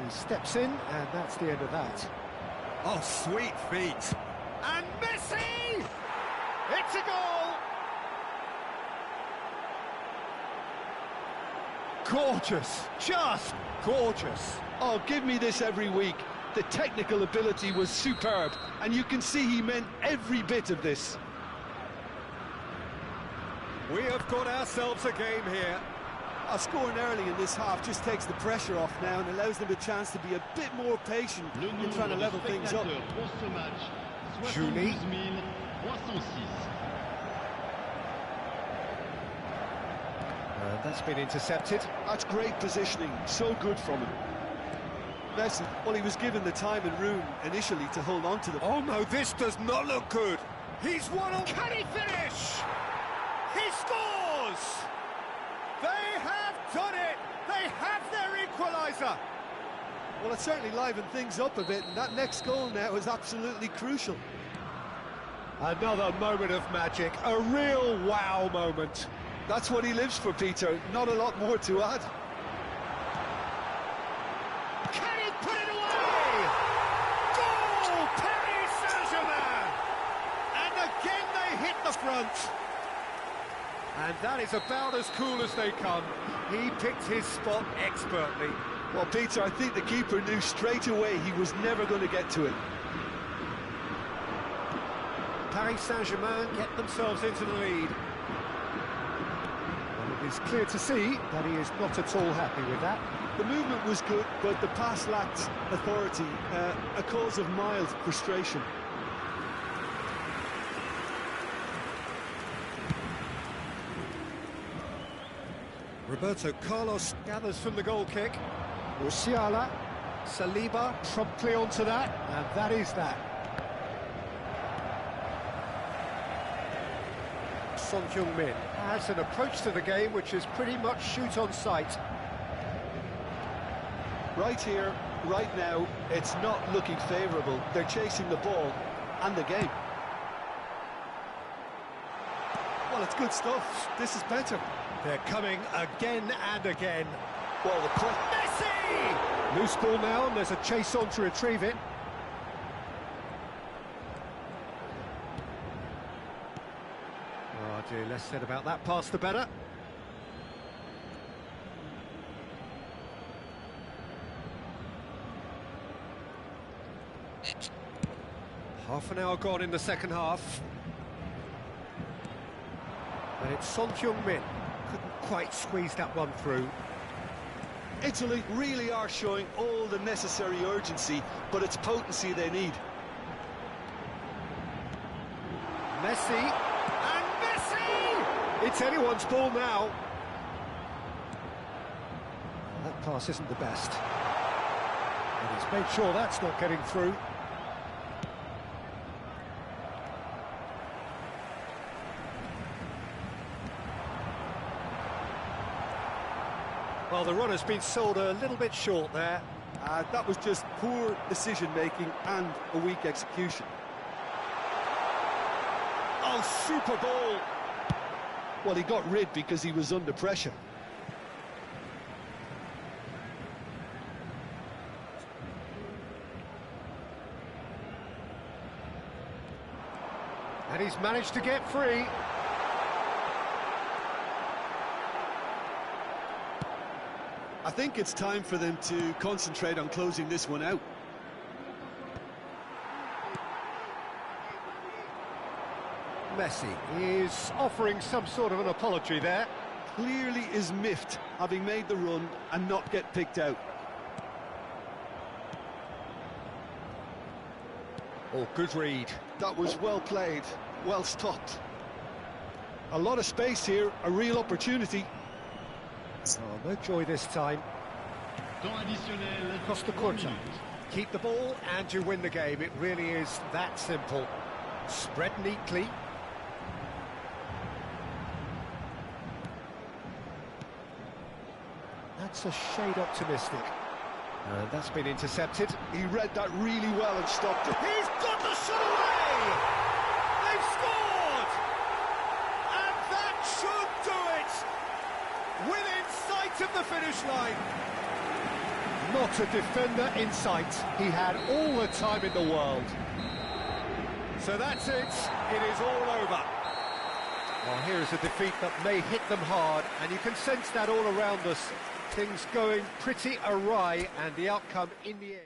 He steps in, and that's the end of that. Oh, sweet feet. And Messi! It's a goal! Gorgeous, just gorgeous. Oh, give me this every week. The technical ability was superb, and you can see he meant every bit of this. We have got ourselves a game here. Scoring early in this half just takes the pressure off now and allows them a chance to be a bit more patient in trying to level things up. Julie. That's been intercepted. That's great positioning, so good from him. Messi, well, he was given the time and room initially to hold on to the... Oh no, this does not look good. He's won on... Can he finish? He scores! They have done it! They have their equaliser! Well, it certainly livened things up a bit, and that next goal now is absolutely crucial. Another moment of magic, a real wow moment. That's what he lives for, Peter. Not a lot more to add. Can he put it away? Goal! Paris Saint-Germain! And again they hit the front. And that is about as cool as they come. He picked his spot expertly. Well, Peter, I think the keeper knew straight away he was never going to get to it. Paris Saint-Germain get themselves into the lead. And it is clear to see that he is not at all happy with that. The movement was good, but the pass lacked authority, a cause of mild frustration. Roberto Carlos gathers from the goal kick. Musiala, Saliba promptly onto that, and that is that. Son Heung-min has an approach to the game which is pretty much shoot on sight. Right here, right now, it's not looking favourable. They're chasing the ball and the game. Well, it's good stuff. This is better. They're coming again and again. Well, the Messi! Loose ball now, and there's a chase on to retrieve it. Oh dear, less said about that pass the better. Half an hour gone in the second half. And it's Son Heung-min. Couldn't quite squeeze that one through. Italy really are showing all the necessary urgency, but it's potency they need. Messi, and Messi! It's anyone's ball now. That pass isn't the best. And he's made sure that's not getting through. Well, the run has been sold a little bit short there. That was just poor decision-making and a weak execution. Oh, super ball! Well, he got rid because he was under pressure. And he's managed to get free. I think it's time for them to concentrate on closing this one out. Messi is offering some sort of an apology there. Clearly is miffed, having made the run and not get picked out. Oh, good read. That was well played, well stopped. A lot of space here, a real opportunity. Oh, no joy this time. Costa Corta. Keep the ball and you win the game. It really is that simple. Spread neatly. That's a shade optimistic. That's been intercepted. He read that really well and stopped it. He's got the shot away! They've scored! sight of the finish line. Not a defender in sight. He had all the time in the world. So that's it. It is all over. Well, here is a defeat that may hit them hard, and you can sense that all around us. Things going pretty awry, and the outcome in the end.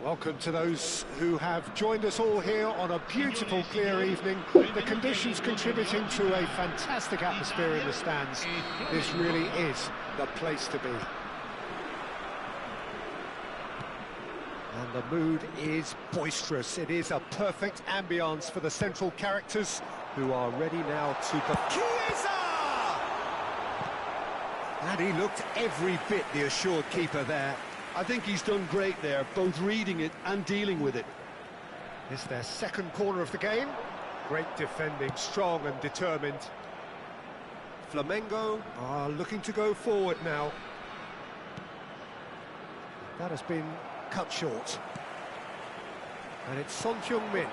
Welcome to those who have joined us all here on a beautiful, clear evening. The conditions contributing to a fantastic atmosphere in the stands. This really is the place to be. And the mood is boisterous. It is a perfect ambience for the central characters who are ready now to... Chiesa! And he looked every bit the assured keeper there. I think he's done great there, both reading it and dealing with it. It's their second corner of the game. Great defending, strong and determined. Flamengo are looking to go forward now. That has been cut short. And it's Son Heung-min.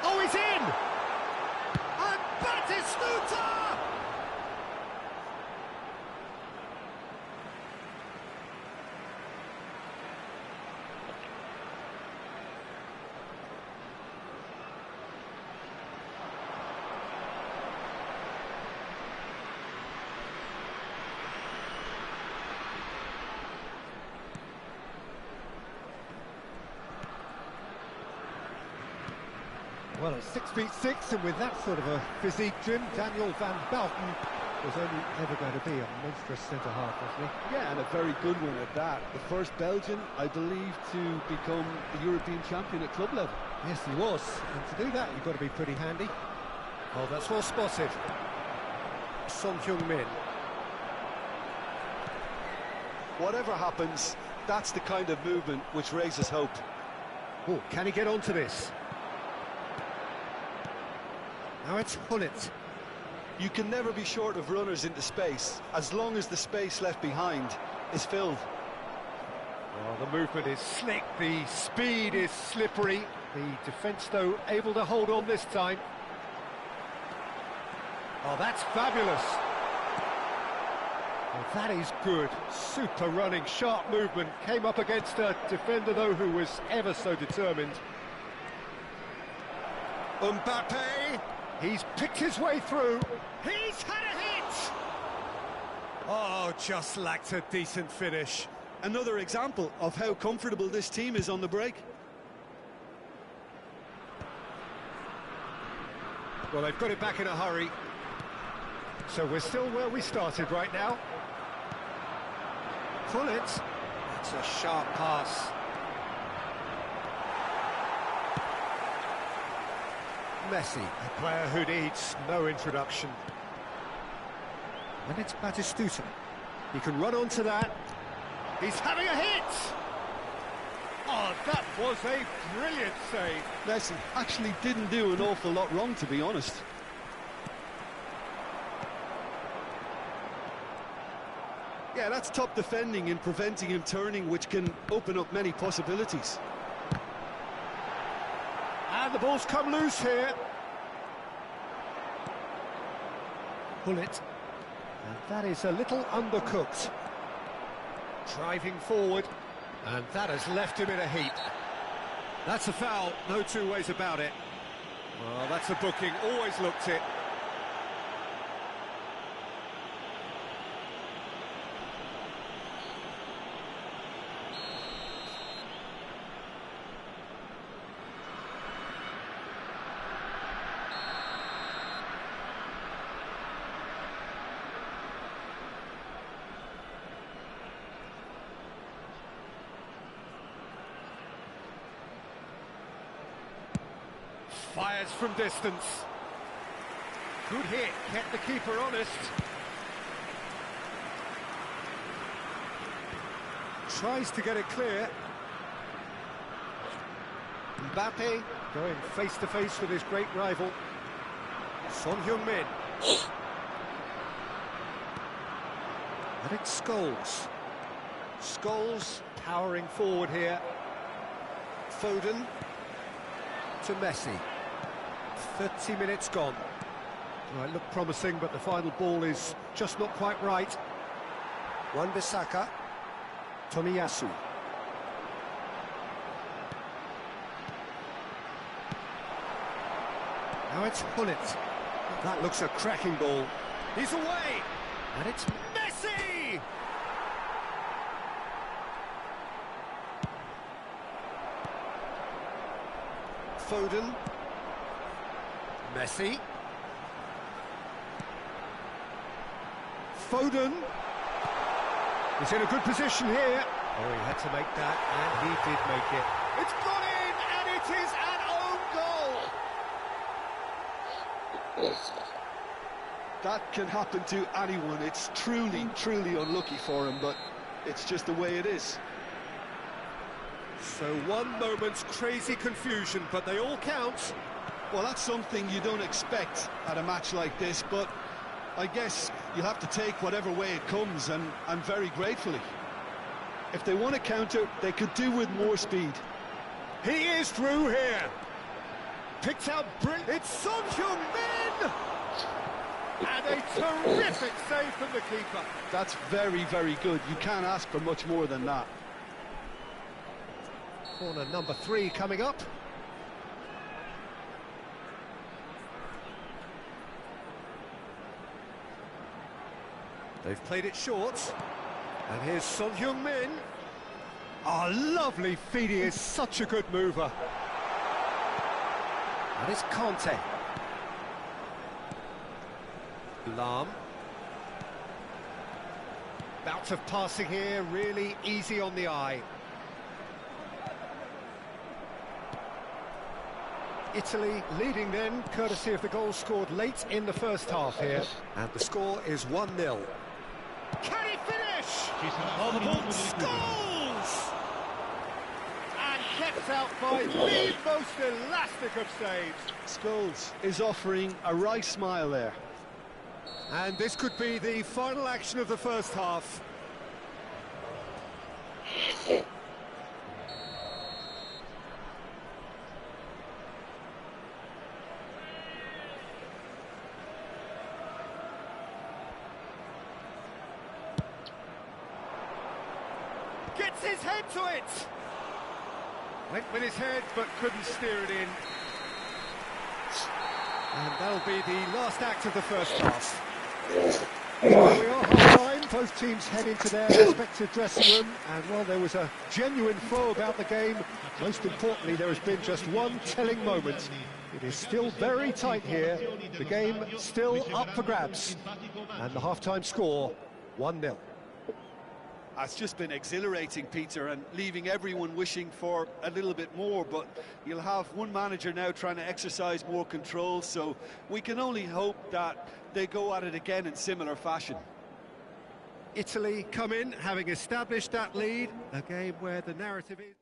Oh, he's in! And Batistuta! Well, at 6'6", and with that sort of a physique, Jim, Daniel van Bouten was only ever going to be a monstrous centre-half, wasn't he? Yeah, and a very good one at that. The first Belgian, I believe, to become the European champion at club level. Yes, he was. And to do that, you've got to be pretty handy. Oh, that's well spotted. Son Heung-min. Whatever happens, That's the kind of movement which raises hope. Oh, can he get onto this? Now it's Hullet. You can never be short of runners into space, as long as the space left behind is filled. Well, the movement is slick, the speed is slippery. The defence, though, able to hold on this time. Oh, that's fabulous. Well, that is good. Super running, sharp movement. Came up against a defender, though, who was ever so determined. Mbappe, he's picked his way through. He's had a hit! Oh, just lacked a decent finish. Another example of how comfortable this team is on the break. Well, they've got it back in a hurry. So we're still where we started right now. Hullet. That's a sharp pass. Messi, a player who needs no introduction. And it's Batistuta. He can run onto that. He's having a hit! Oh, that was a brilliant save. Messi actually didn't do an awful lot wrong, to be honest. Yeah, that's top defending and preventing him turning, which can open up many possibilities. And the ball's come loose here. Hullet. And that is a little undercooked. Driving forward. And that has left him in a heap. That's a foul, no two ways about it. Well, that's a booking, always looked it. Fires from distance. Good hit, kept the keeper honest. Tries to get it clear. Mbappe going face to face with his great rival. Son Heung-min. And it's Scholes. Scholes powering forward here. Foden to Messi. 30 minutes gone. Well, it looked promising, but the final ball is just not quite right. Wan-Bissaka. Tomiyasu. Now it's Hullet. That looks a cracking ball. He's away! And it's Messi! Foden. Messi. Foden. He's in a good position here. Oh, he had to make that, and he did make it. It's gone in, and it is an own goal. That can happen to anyone. It's truly, truly unlucky for him, but it's just the way it is. So one moment's crazy confusion, but they all count. Well, that's something you don't expect at a match like this, but I guess you'll have to take whatever way it comes, and very gratefully. If they want to counter, they could do with more speed. He is through here. Picked out brilliant. It's Son Heung-min! And a terrific save from the keeper. That's very, very good. You can't ask for much more than that. Corner number 3 coming up. They've played it short. And here's Son Heung-min. Oh, lovely feed. He is such a good mover. And it's Conte. Lam. Bout of passing here, really easy on the eye. Italy leading then, courtesy of the goal scored late in the first half here. And the score is 1-0. Can he finish? Oh, the ball scores! gets out by the most elastic of saves. Scholes is offering a wry smile there. And this could be the final action of the first half. Gets his head to it! Went with his head, but couldn't steer it in. And that'll be the last act of the first half. So we are half-time, both teams head into their respective dressing room, and while there was a genuine flow about the game, most importantly there has been just one telling moment. It is still very tight here, the game still up for grabs, and the half-time score, 1-0. It's just been exhilarating, Peter, and leaving everyone wishing for a little bit more, but you'll have one manager now trying to exercise more control, so we can only hope that they go at it again in similar fashion. Italy come in, having established that lead, a game where the narrative is...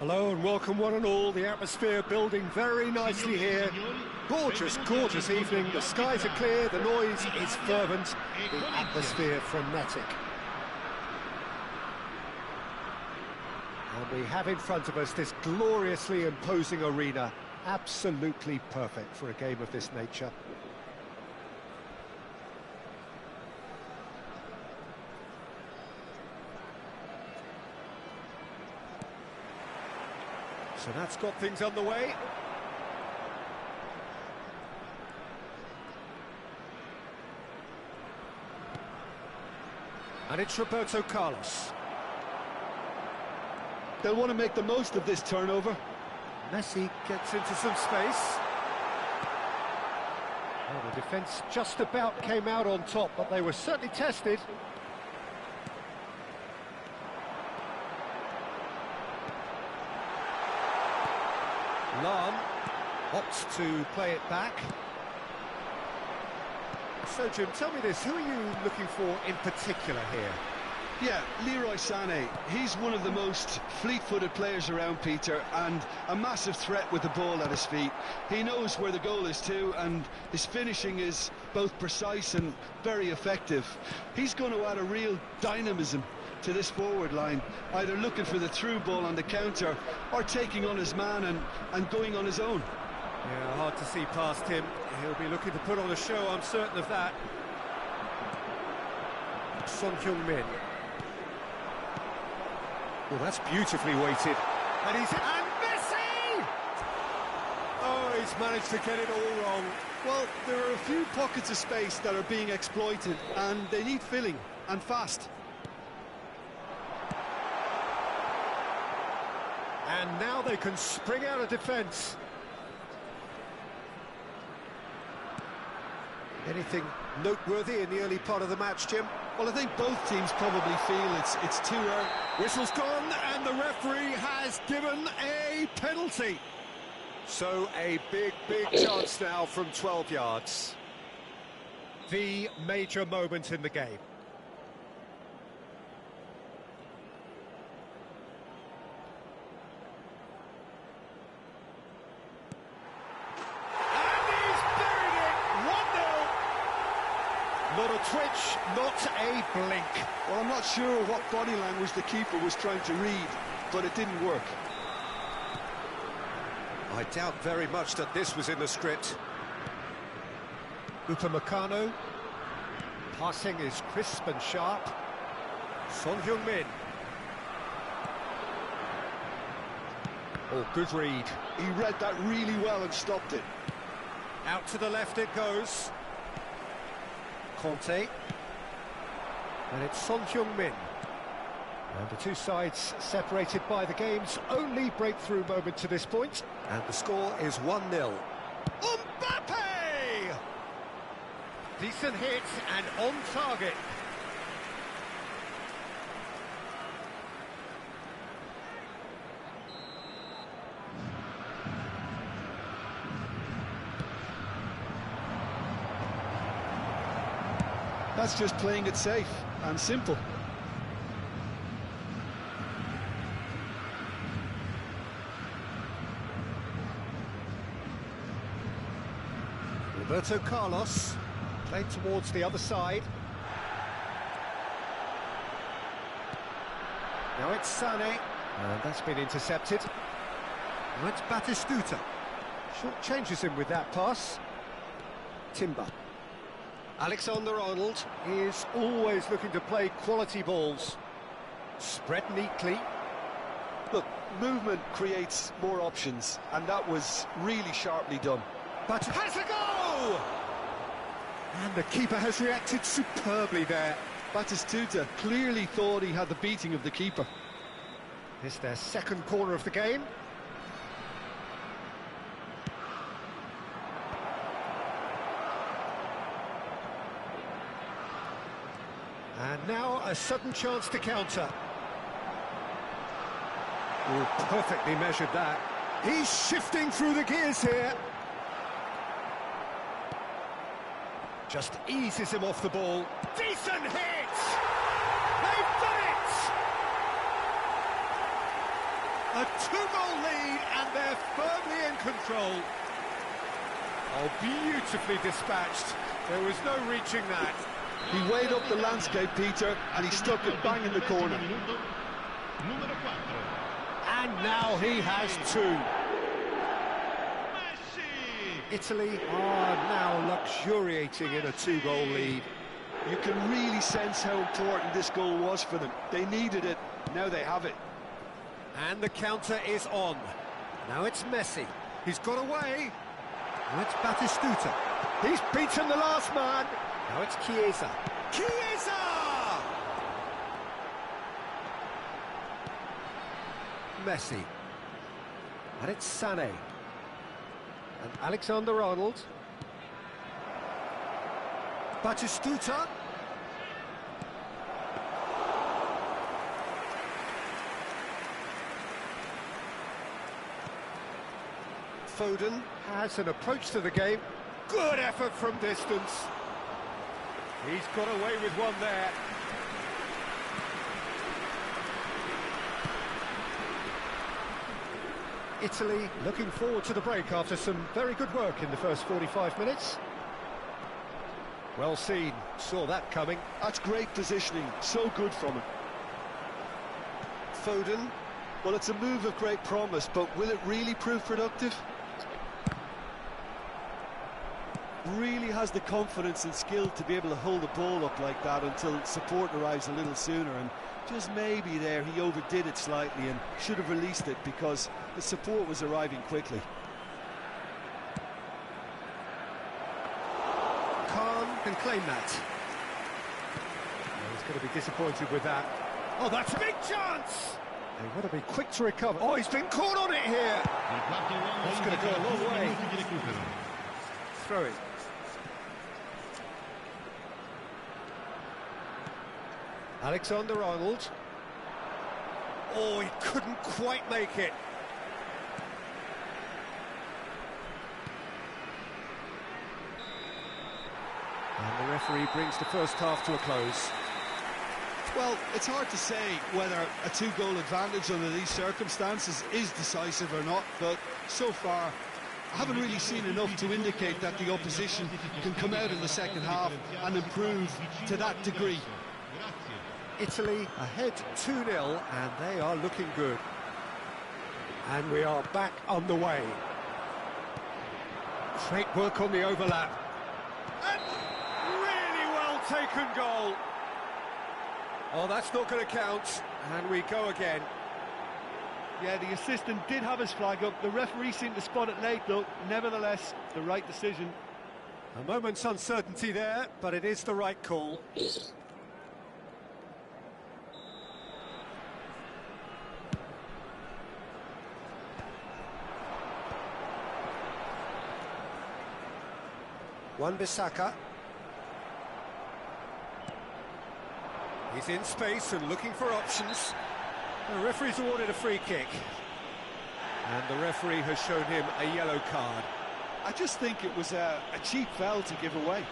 Hello and welcome one and all, the atmosphere building very nicely here. Gorgeous, gorgeous evening, the skies are clear, the noise is fervent, the atmosphere frenetic. And we have in front of us this gloriously imposing arena, absolutely perfect for a game of this nature. So that's got things underway. And it's Roberto Carlos. They'll want to make the most of this turnover. Messi gets into some space. Well, the defence just about came out on top, but they were certainly tested. Lan opts to play it back. So, Jim, tell me this, who are you looking for in particular here? Yeah, Leroy Sané, he's one of the most fleet-footed players around, Peter, and a massive threat with the ball at his feet. He knows where the goal is too, and his finishing is both precise and very effective. He's going to add a real dynamism to this forward line, either looking for the through ball on the counter or taking on his man and going on his own. Yeah, hard to see past him. He'll be looking to put on a show, I'm certain of that. Son Heung-min. Well, that's beautifully weighted. And Messi! Oh, he's managed to get it all wrong. Well, there are a few pockets of space that are being exploited, and they need filling, and fast. And now they can spring out of defence. Anything noteworthy in the early part of the match, Jim? Well, I think both teams probably feel it's too early. Whistle's gone, and the referee has given a penalty. So a big chance now from 12 yards. The major moment in the game. Not a twitch, not a blink. Well, I'm not sure what body language the keeper was trying to read, but it didn't work. I doubt very much that this was in the script. Upamecano. Passing is crisp and sharp. Son Heung-min. Oh, good read. He read that really well and stopped it. Out to the left it goes. Conte, and it's Son Heung-min. And the two sides separated by the game's only breakthrough moment to this point. And the score is 1-0. Mbappe! Decent hit and on target. That's just playing it safe and simple. Roberto Carlos played towards the other side. Now it's Sané, and that's been intercepted. Now it's Batistuta. Short changes him with that pass. Timber. Alexander-Arnold is always looking to play quality balls. Spread neatly. Look, movement creates more options, and that was really sharply done. But has a go! And the keeper has reacted superbly there. Batistuta clearly thought he had the beating of the keeper. It's their second corner of the game. And now a sudden chance to counter. Oh, perfectly measured that. He's shifting through the gears here. Just eases him off the ball. Decent hit! They've done it! A 2-goal lead, and they're firmly in control. Oh, beautifully dispatched. There was no reaching that. He weighed up the landscape, Peter, and he stuck it bang in the corner. And now he has two. Italy are now luxuriating in a 2-goal lead. You can really sense how important this goal was for them. They needed it, now they have it. And the counter is on. Now it's Messi. He's got away. Now it's Batistuta. He's beaten the last man. Now it's Chiesa. Chiesa! Messi. And it's Sané. And Alexander-Arnold. Batistuta. Foden has an approach to the game. Good effort from distance. He's got away with one there. Italy looking forward to the break after some very good work in the first 45 minutes. Well seen, saw that coming. That's great positioning, so good from him. Foden, well, it's a move of great promise, but will it really prove productive? really has the confidence and skill to be able to hold the ball up like that until support arrives a little sooner, and just maybe there he overdid it slightly and should have released it because the support was arriving quickly. Khan can claim that. Oh, he's going to be disappointed with that. Oh, that's a big chance! They've got to be quick to recover. Oh, he's been caught on it here! That's going to go a long way. Throw it. Alexander-Arnold. Oh, he couldn't quite make it. And the referee brings the first half to a close. Well, it's hard to say whether a two-goal advantage under these circumstances is decisive or not, but so far I haven't really seen enough to indicate that the opposition can come out in the second half and improve to that degree. Italy ahead 2-0, and they are looking good. And we are back on the way. Great work on the overlap. And really well taken goal. Oh, that's not going to count. And we go again. Yeah, the assistant did have his flag up. The referee seemed to spot it late, though. Nevertheless, the right decision. A moment's uncertainty there, but it is the right call. Wan-Bissaka. He's in space and looking for options. The referee's awarded a free kick. And the referee has shown him a yellow card. I just think it was a cheap foul to give away.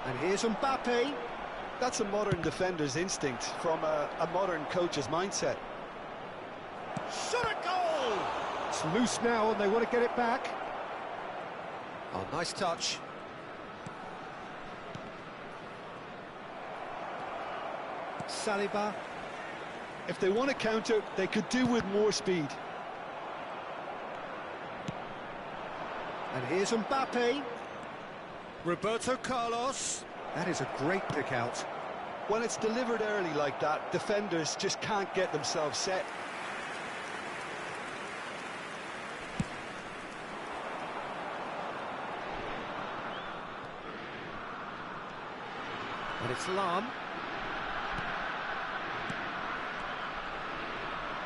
And here's Mbappe. That's a modern defender's instinct from a modern coach's mindset. Shot a goal! It's loose now and they want to get it back. Oh, nice touch. Saliba. If they want to counter, they could do with more speed. And here's Mbappe. Roberto Carlos. That is a great pick out. When it's delivered early like that, defenders just can't get themselves set. And it's Lam.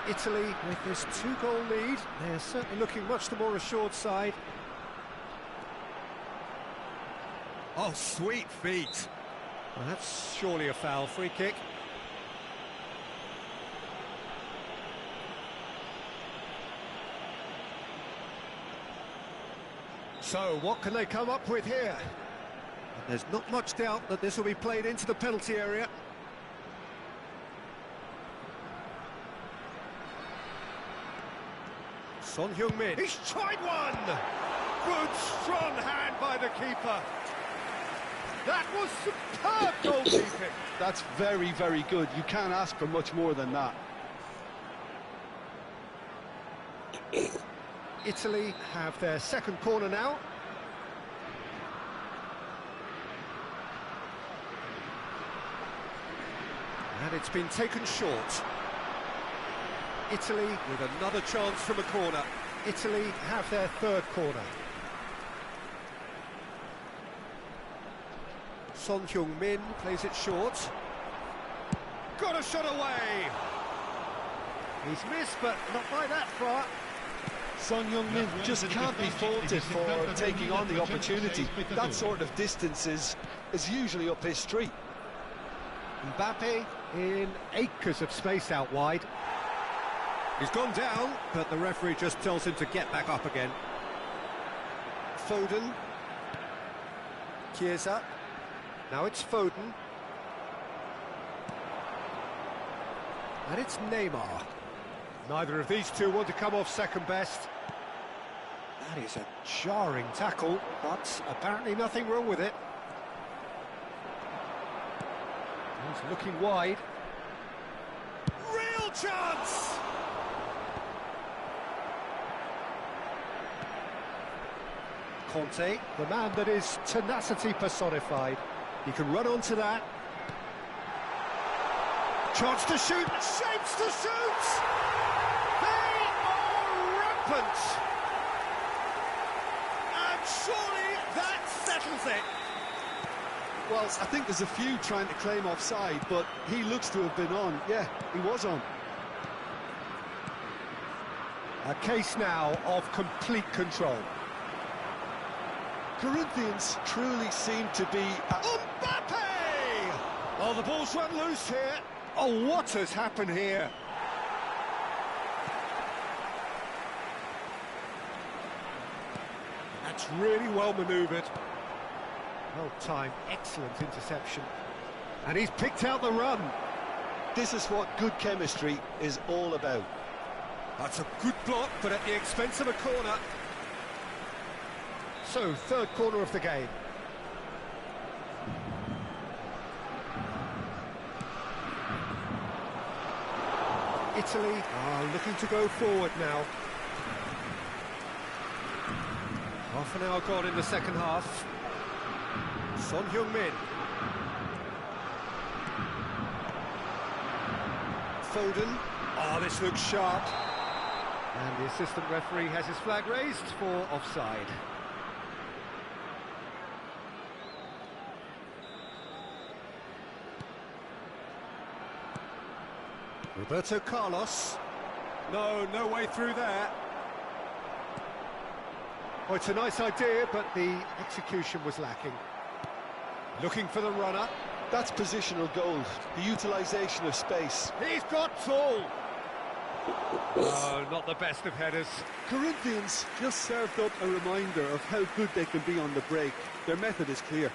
Italy with this two-goal lead. They're certainly looking much the more assured side. Oh, sweet feet. Well, that's surely a foul. Free kick. So, what can they come up with here? And there's not much doubt that this will be played into the penalty area. Son Heung-min. He's tried one! Good, strong hand by the keeper. That was superb goalkeeping. That's very, very good. You can't ask for much more than that. Italy have their second corner now. And it's been taken short. Italy with another chance from a corner. Italy have their third corner. Son Heung-min plays it short. Got a shot away! He's missed, but not by that far. Son Heung-min just can't be faulted for taking on the opportunity. That sort of distance is usually up his street. Mbappe in acres of space out wide. He's gone down, but the referee just tells him to get back up again. Foden. Chiesa. Now it's Foden. And it's Neymar. Neither of these two want to come off second best. That is a jarring tackle, but apparently nothing wrong with it. He's looking wide. Real chance! Conte, the man that is tenacity personified. He can run onto that. Chance to shoot, shapes to shoot! They are rampant! And surely that settles it. Well, I think there's a few trying to claim offside, but he looks to have been on. Yeah, he was on. A case now of complete control. Corinthians truly seem to be... Mbappe! Oh, the ball's run loose here. Oh, what has happened here? That's really well manoeuvred. Well timed, excellent interception. And he's picked out the run. This is what good chemistry is all about. That's a good block, but at the expense of a corner. So, third corner of the game. Italy are looking to go forward now. Half an hour gone in the second half. Son Heung-min. Foden. Oh, this looks sharp. And the assistant referee has his flag raised for offside. Roberto Carlos. No way through there. Oh, it's a nice idea, but the execution was lacking. Looking for the runner. That's positional gold, the utilisation of space. He's got tall. Oh, not the best of headers. Corinthians just served up a reminder of how good they can be on the break. Their method is clear.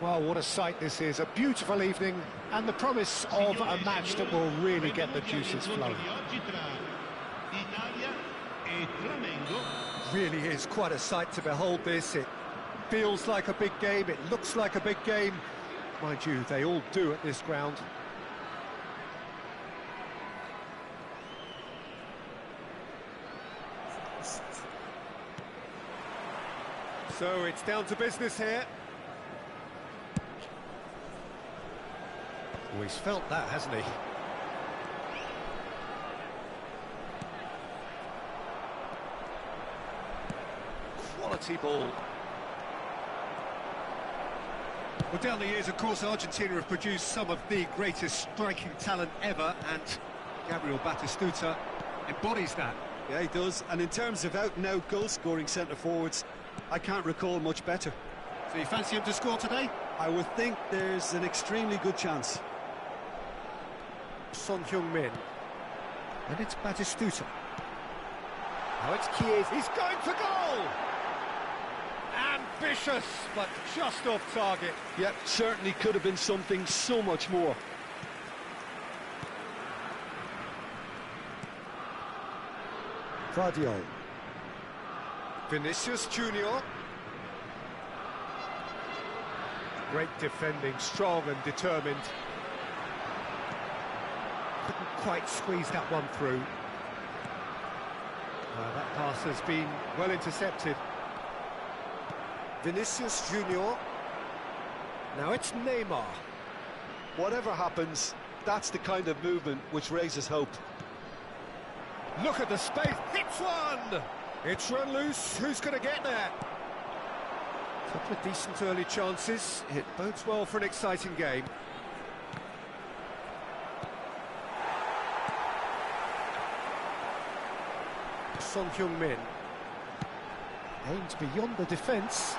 Well, what a sight this is. A beautiful evening and the promise of a match that will really get the juices flowing. Really is quite a sight to behold this. It feels like a big game, it looks like a big game. Mind you, they all do at this ground. So it's down to business here. Oh, he's felt that, hasn't he? Quality ball. Well, down the years, of course, Argentina have produced some of the greatest striking talent ever, and Gabriel Batistuta embodies that. Yeah, he does. And in terms of out-and-out goal-scoring centre-forwards, I can't recall much better. So you fancy him to score today? I would think there's an extremely good chance. Son Heung-min. And it's Batistuta. Now it's Chiesa. He's going for goal! Ambitious, but just off target. Yep, certainly could have been something so much more. Guardiola. Vinicius Junior. Great defending, strong and determined. Couldn't quite squeeze that one through. That pass has been well intercepted. Vinicius Junior. Now it's Neymar. Whatever happens, that's the kind of movement which raises hope. Look at the space, hits one! It's run loose, who's going to get there? Couple of decent early chances, it bodes well for an exciting game. Son Heung-min. Aimed beyond the defence.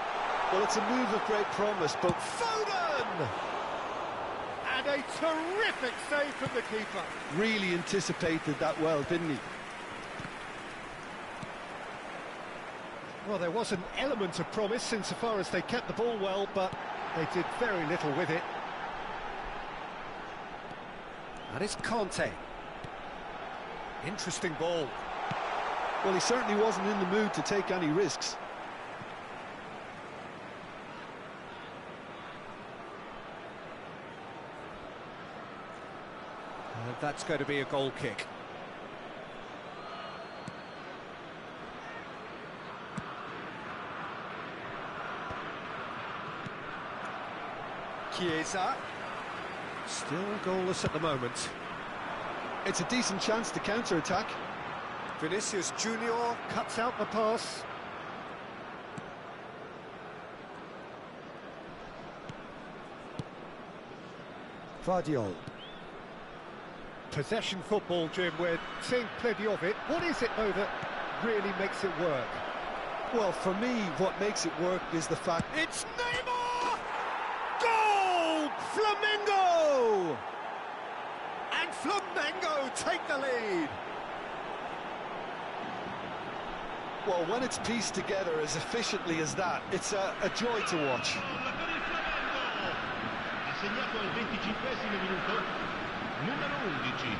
Well, it's a move of great promise, but Foden! And a terrific save from the keeper. Really anticipated that well, didn't he? Well, there was an element of promise insofar as they kept the ball well, but they did very little with it. And it's Conte. Interesting ball. Well, he certainly wasn't in the mood to take any risks. And that's going to be a goal kick. Chiesa. Still goalless at the moment. It's a decent chance to counter-attack. Vinicius Junior cuts out the pass. Guardiola. Possession football, Jim, we're seeing plenty of it. What is it, though, that really makes it work? Well, for me, what makes it work is the fact... It's Neymar! Goal! Flamengo! And Flamengo take the lead! Well, when it's pieced together as efficiently as that, it's a joy to watch. Ha segnato al 25esimo minuto, numero 11.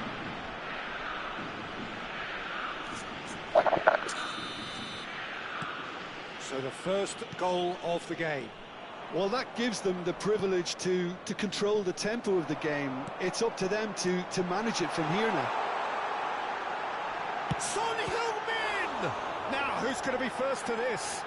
So the first goal of the game. Well, that gives them the privilege to control the tempo of the game. It's up to them to manage it from here now. Son Heung-min! Now, who's going to be first to this?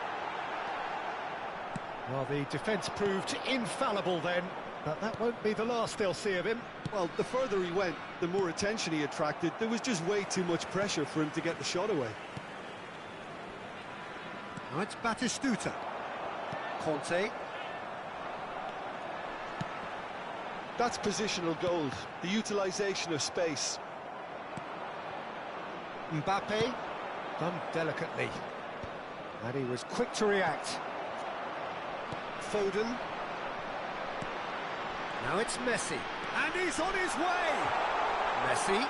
Well, the defence proved infallible then, but that won't be the last they'll see of him. Well, the further he went, the more attention he attracted. There was just way too much pressure for him to get the shot away. Now it's Batistuta. Conte. That's positional gold, the utilisation of space. Mbappe, done delicately. And he was quick to react. Foden. Now it's Messi. And he's on his way! Messi.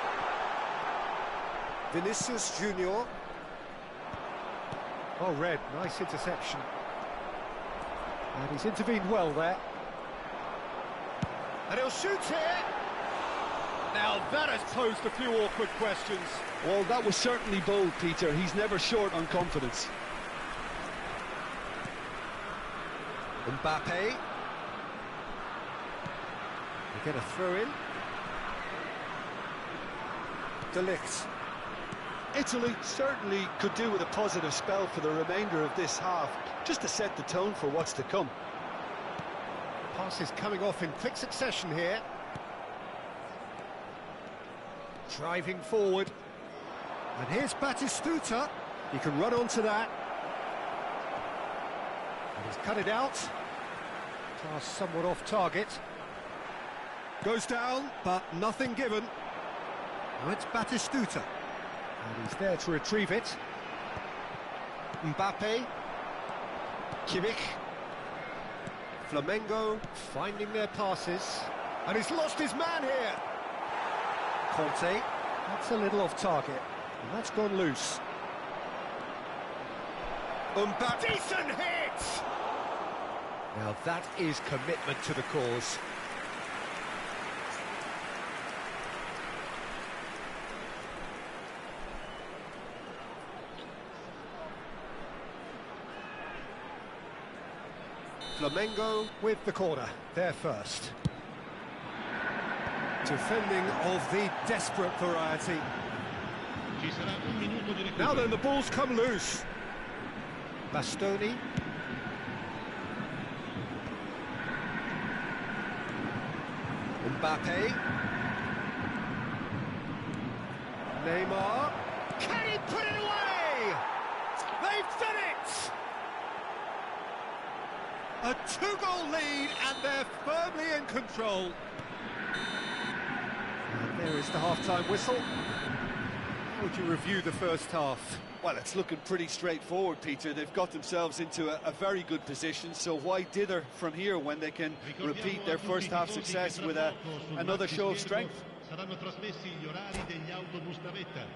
Vinicius Junior. Oh, Red, nice interception. And he's intervened well there. And he'll shoot here. Now that has posed a few awkward questions. Well, that was certainly bold, Peter. He's never short on confidence. Mbappe. We get a throw in. De Ligt. Italy certainly could do with a positive spell for the remainder of this half, just to set the tone for what's to come. Passes coming off in quick succession here. Driving forward. And here's Batistuta. He can run onto that. And he's cut it out. Pass somewhat off target. Goes down, but nothing given. Now it's Batistuta. And he's there to retrieve it. Mbappe. Kimmich. Flamengo finding their passes. And he's lost his man here. Conte. That's a little off target. And that's gone loose. Mbappe. Decent hit! Now that is commitment to the cause. Flamengo with the corner, there first. Defending of the desperate variety. Now then, the ball's come loose. Bastoni. Mbappe. Neymar. Can he put it away? They've done it! A two-goal lead, and they're firmly in control. And there is the half-time whistle. How would you review the first half? Well, it's looking pretty straightforward, Peter. They've got themselves into a very good position, so why dither from here when they can repeat their first half success with another show of strength? Saranno trasmessi gli orari degli autobus navetta.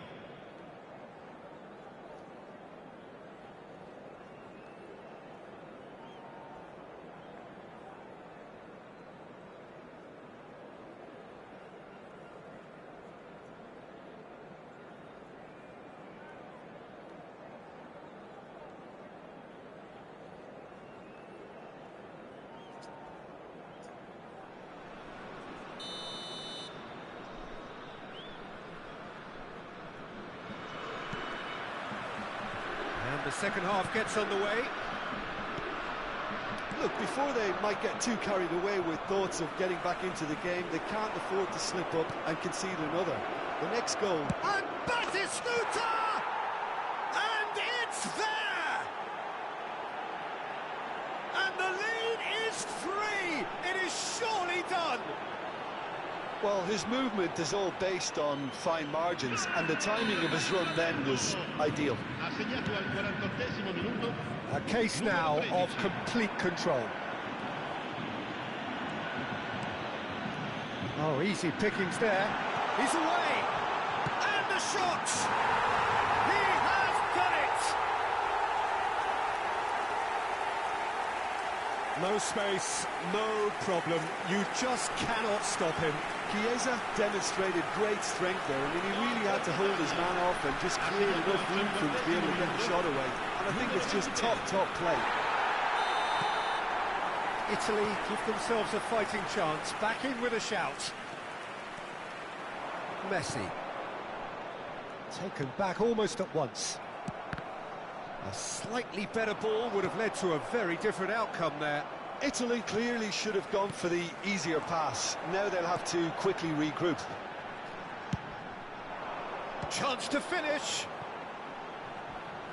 The second half gets underway. Look, before they might get too carried away with thoughts of getting back into the game, they can't afford to slip up and concede another. The next goal. And Batistuta! And it's there! And the lead is 3! It is surely done! Well, his movement is all based on fine margins, and the timing of his run then was ideal. A case now of complete control. Oh, easy pickings there. He's away! And the shot! He has done it! No space, no problem. You just cannot stop him. Chiesa demonstrated great strength there. I mean, he really had to hold his man off and just create enough room for him to be able to get the shot away. And I think it's just top play. Italy give themselves a fighting chance. Back in with a shout. Messi. Taken back almost at once. A slightly better ball would have led to a very different outcome there. Italy clearly should have gone for the easier pass. Now they'll have to quickly regroup. Chance to finish.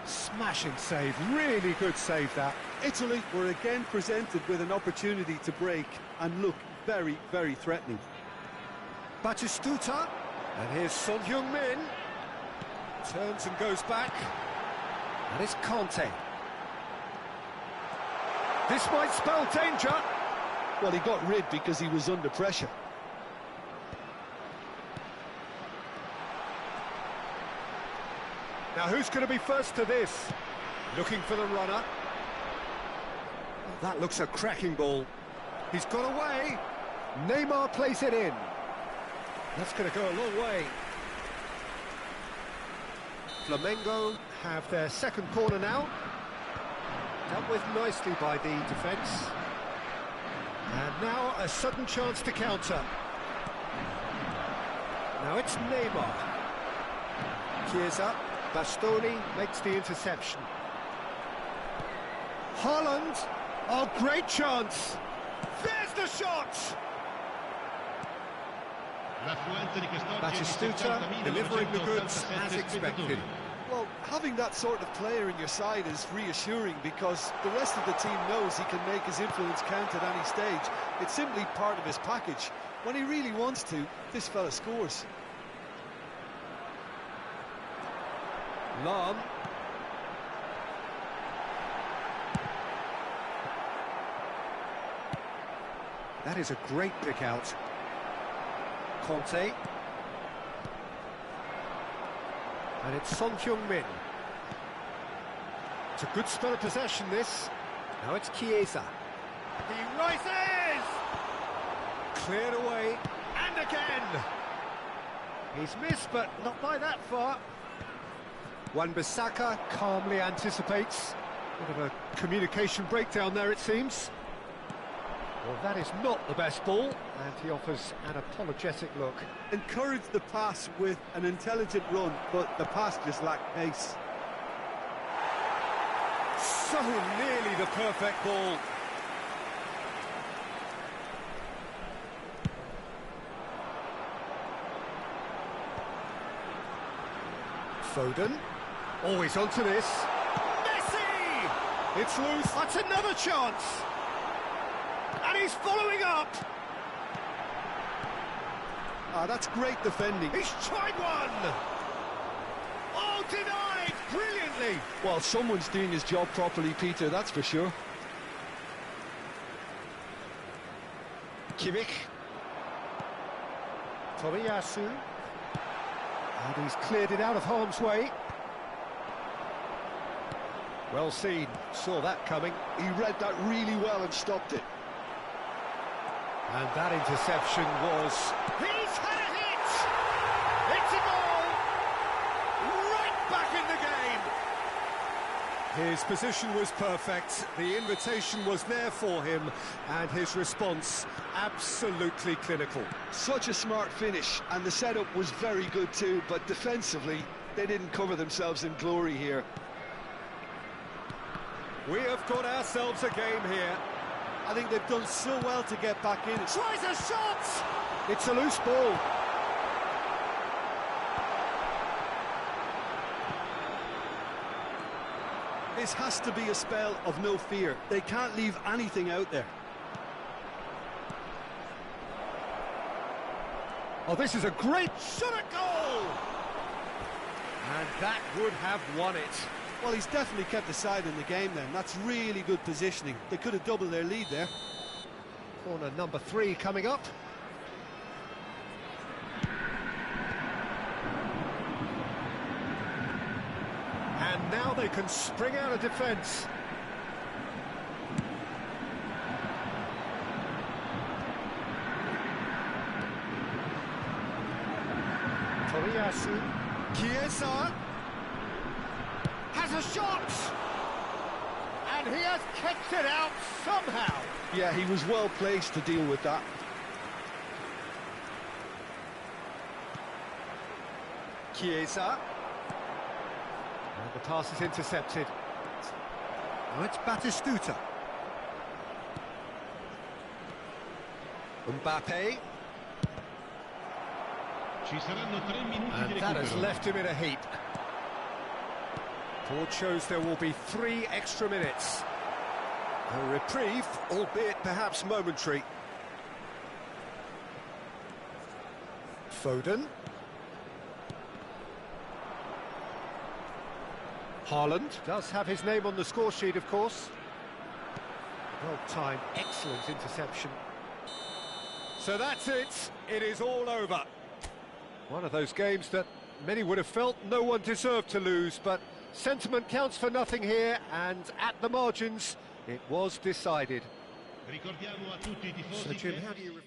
Smashing save, really good save that. Italy were again presented with an opportunity to break and look very, very threatening. Batistuta, and here's Son Heung-min. Turns and goes back. And it's Conte. This might spell danger. Well, he got rid because he was under pressure. Now who's going to be first to this? Looking for the runner. Well, that looks a cracking ball. He's got away. Neymar plays it in. That's going to go a long way. Flamengo have their second corner now. Dealt with nicely by the defence. And now a sudden chance to counter. Now it's Neymar. Chiesa, Bastoni makes the interception. Haaland, oh, great chance. There's the shot! Batistuta delivering the goods as expected. Well, having that sort of player in your side is reassuring because the rest of the team knows he can make his influence count at any stage. It's simply part of his package. When he really wants to, this fella scores. Lam. That is a great pick out. Conte. And it's Son Heung-min. It's a good spell of possession, this. Now it's Chiesa. He rises! Cleared away, and again! He's missed, but not by that far. Wan-Bissaka calmly anticipates. Bit of a communication breakdown there, it seems. Well, that is not the best ball, and he offers an apologetic look. Encouraged the pass with an intelligent run, but the pass just lacked pace. So nearly the perfect ball. Foden. Always onto this. Messi! It's loose. That's another chance. And he's following up. Ah, that's great defending. He's tried one. Oh, denied brilliantly. Well, someone's doing his job properly, Peter, that's for sure. Kimmich. Tomiyasu. And he's cleared it out of harm's way. Well seen, saw that coming. He read that really well and stopped it. And that interception was... He's had a hit! It's a goal! Right back in the game! His position was perfect, the invitation was there for him, and his response absolutely clinical. Such a smart finish, and the setup was very good too, but defensively, they didn't cover themselves in glory here. We have got ourselves a game here. I think they've done so well to get back in. Tries a shot! It's a loose ball. This has to be a spell of no fear. They can't leave anything out there. Oh, this is a great shot at goal! And that would have won it. Well, he's definitely kept the side in the game then. That's really good positioning. They could have doubled their lead there. Corner number 3 coming up. And now they can spring out of defence. Tomiyasu. Chiesa. Has a shot! And he has kept it out somehow. Yeah, he was well placed to deal with that. Chiesa. And the pass is intercepted. Now it's Batistuta. Mbappe. And that has left him in a heap. Board shows there will be 3 extra minutes. A reprieve, albeit perhaps momentary. Foden. Haaland does have his name on the score sheet, of course. Well-timed, excellent interception. So that's it. It is all over. One of those games that many would have felt no one deserved to lose, but sentiment counts for nothing here, and at the margins, it was decided. So, Jim, how do you...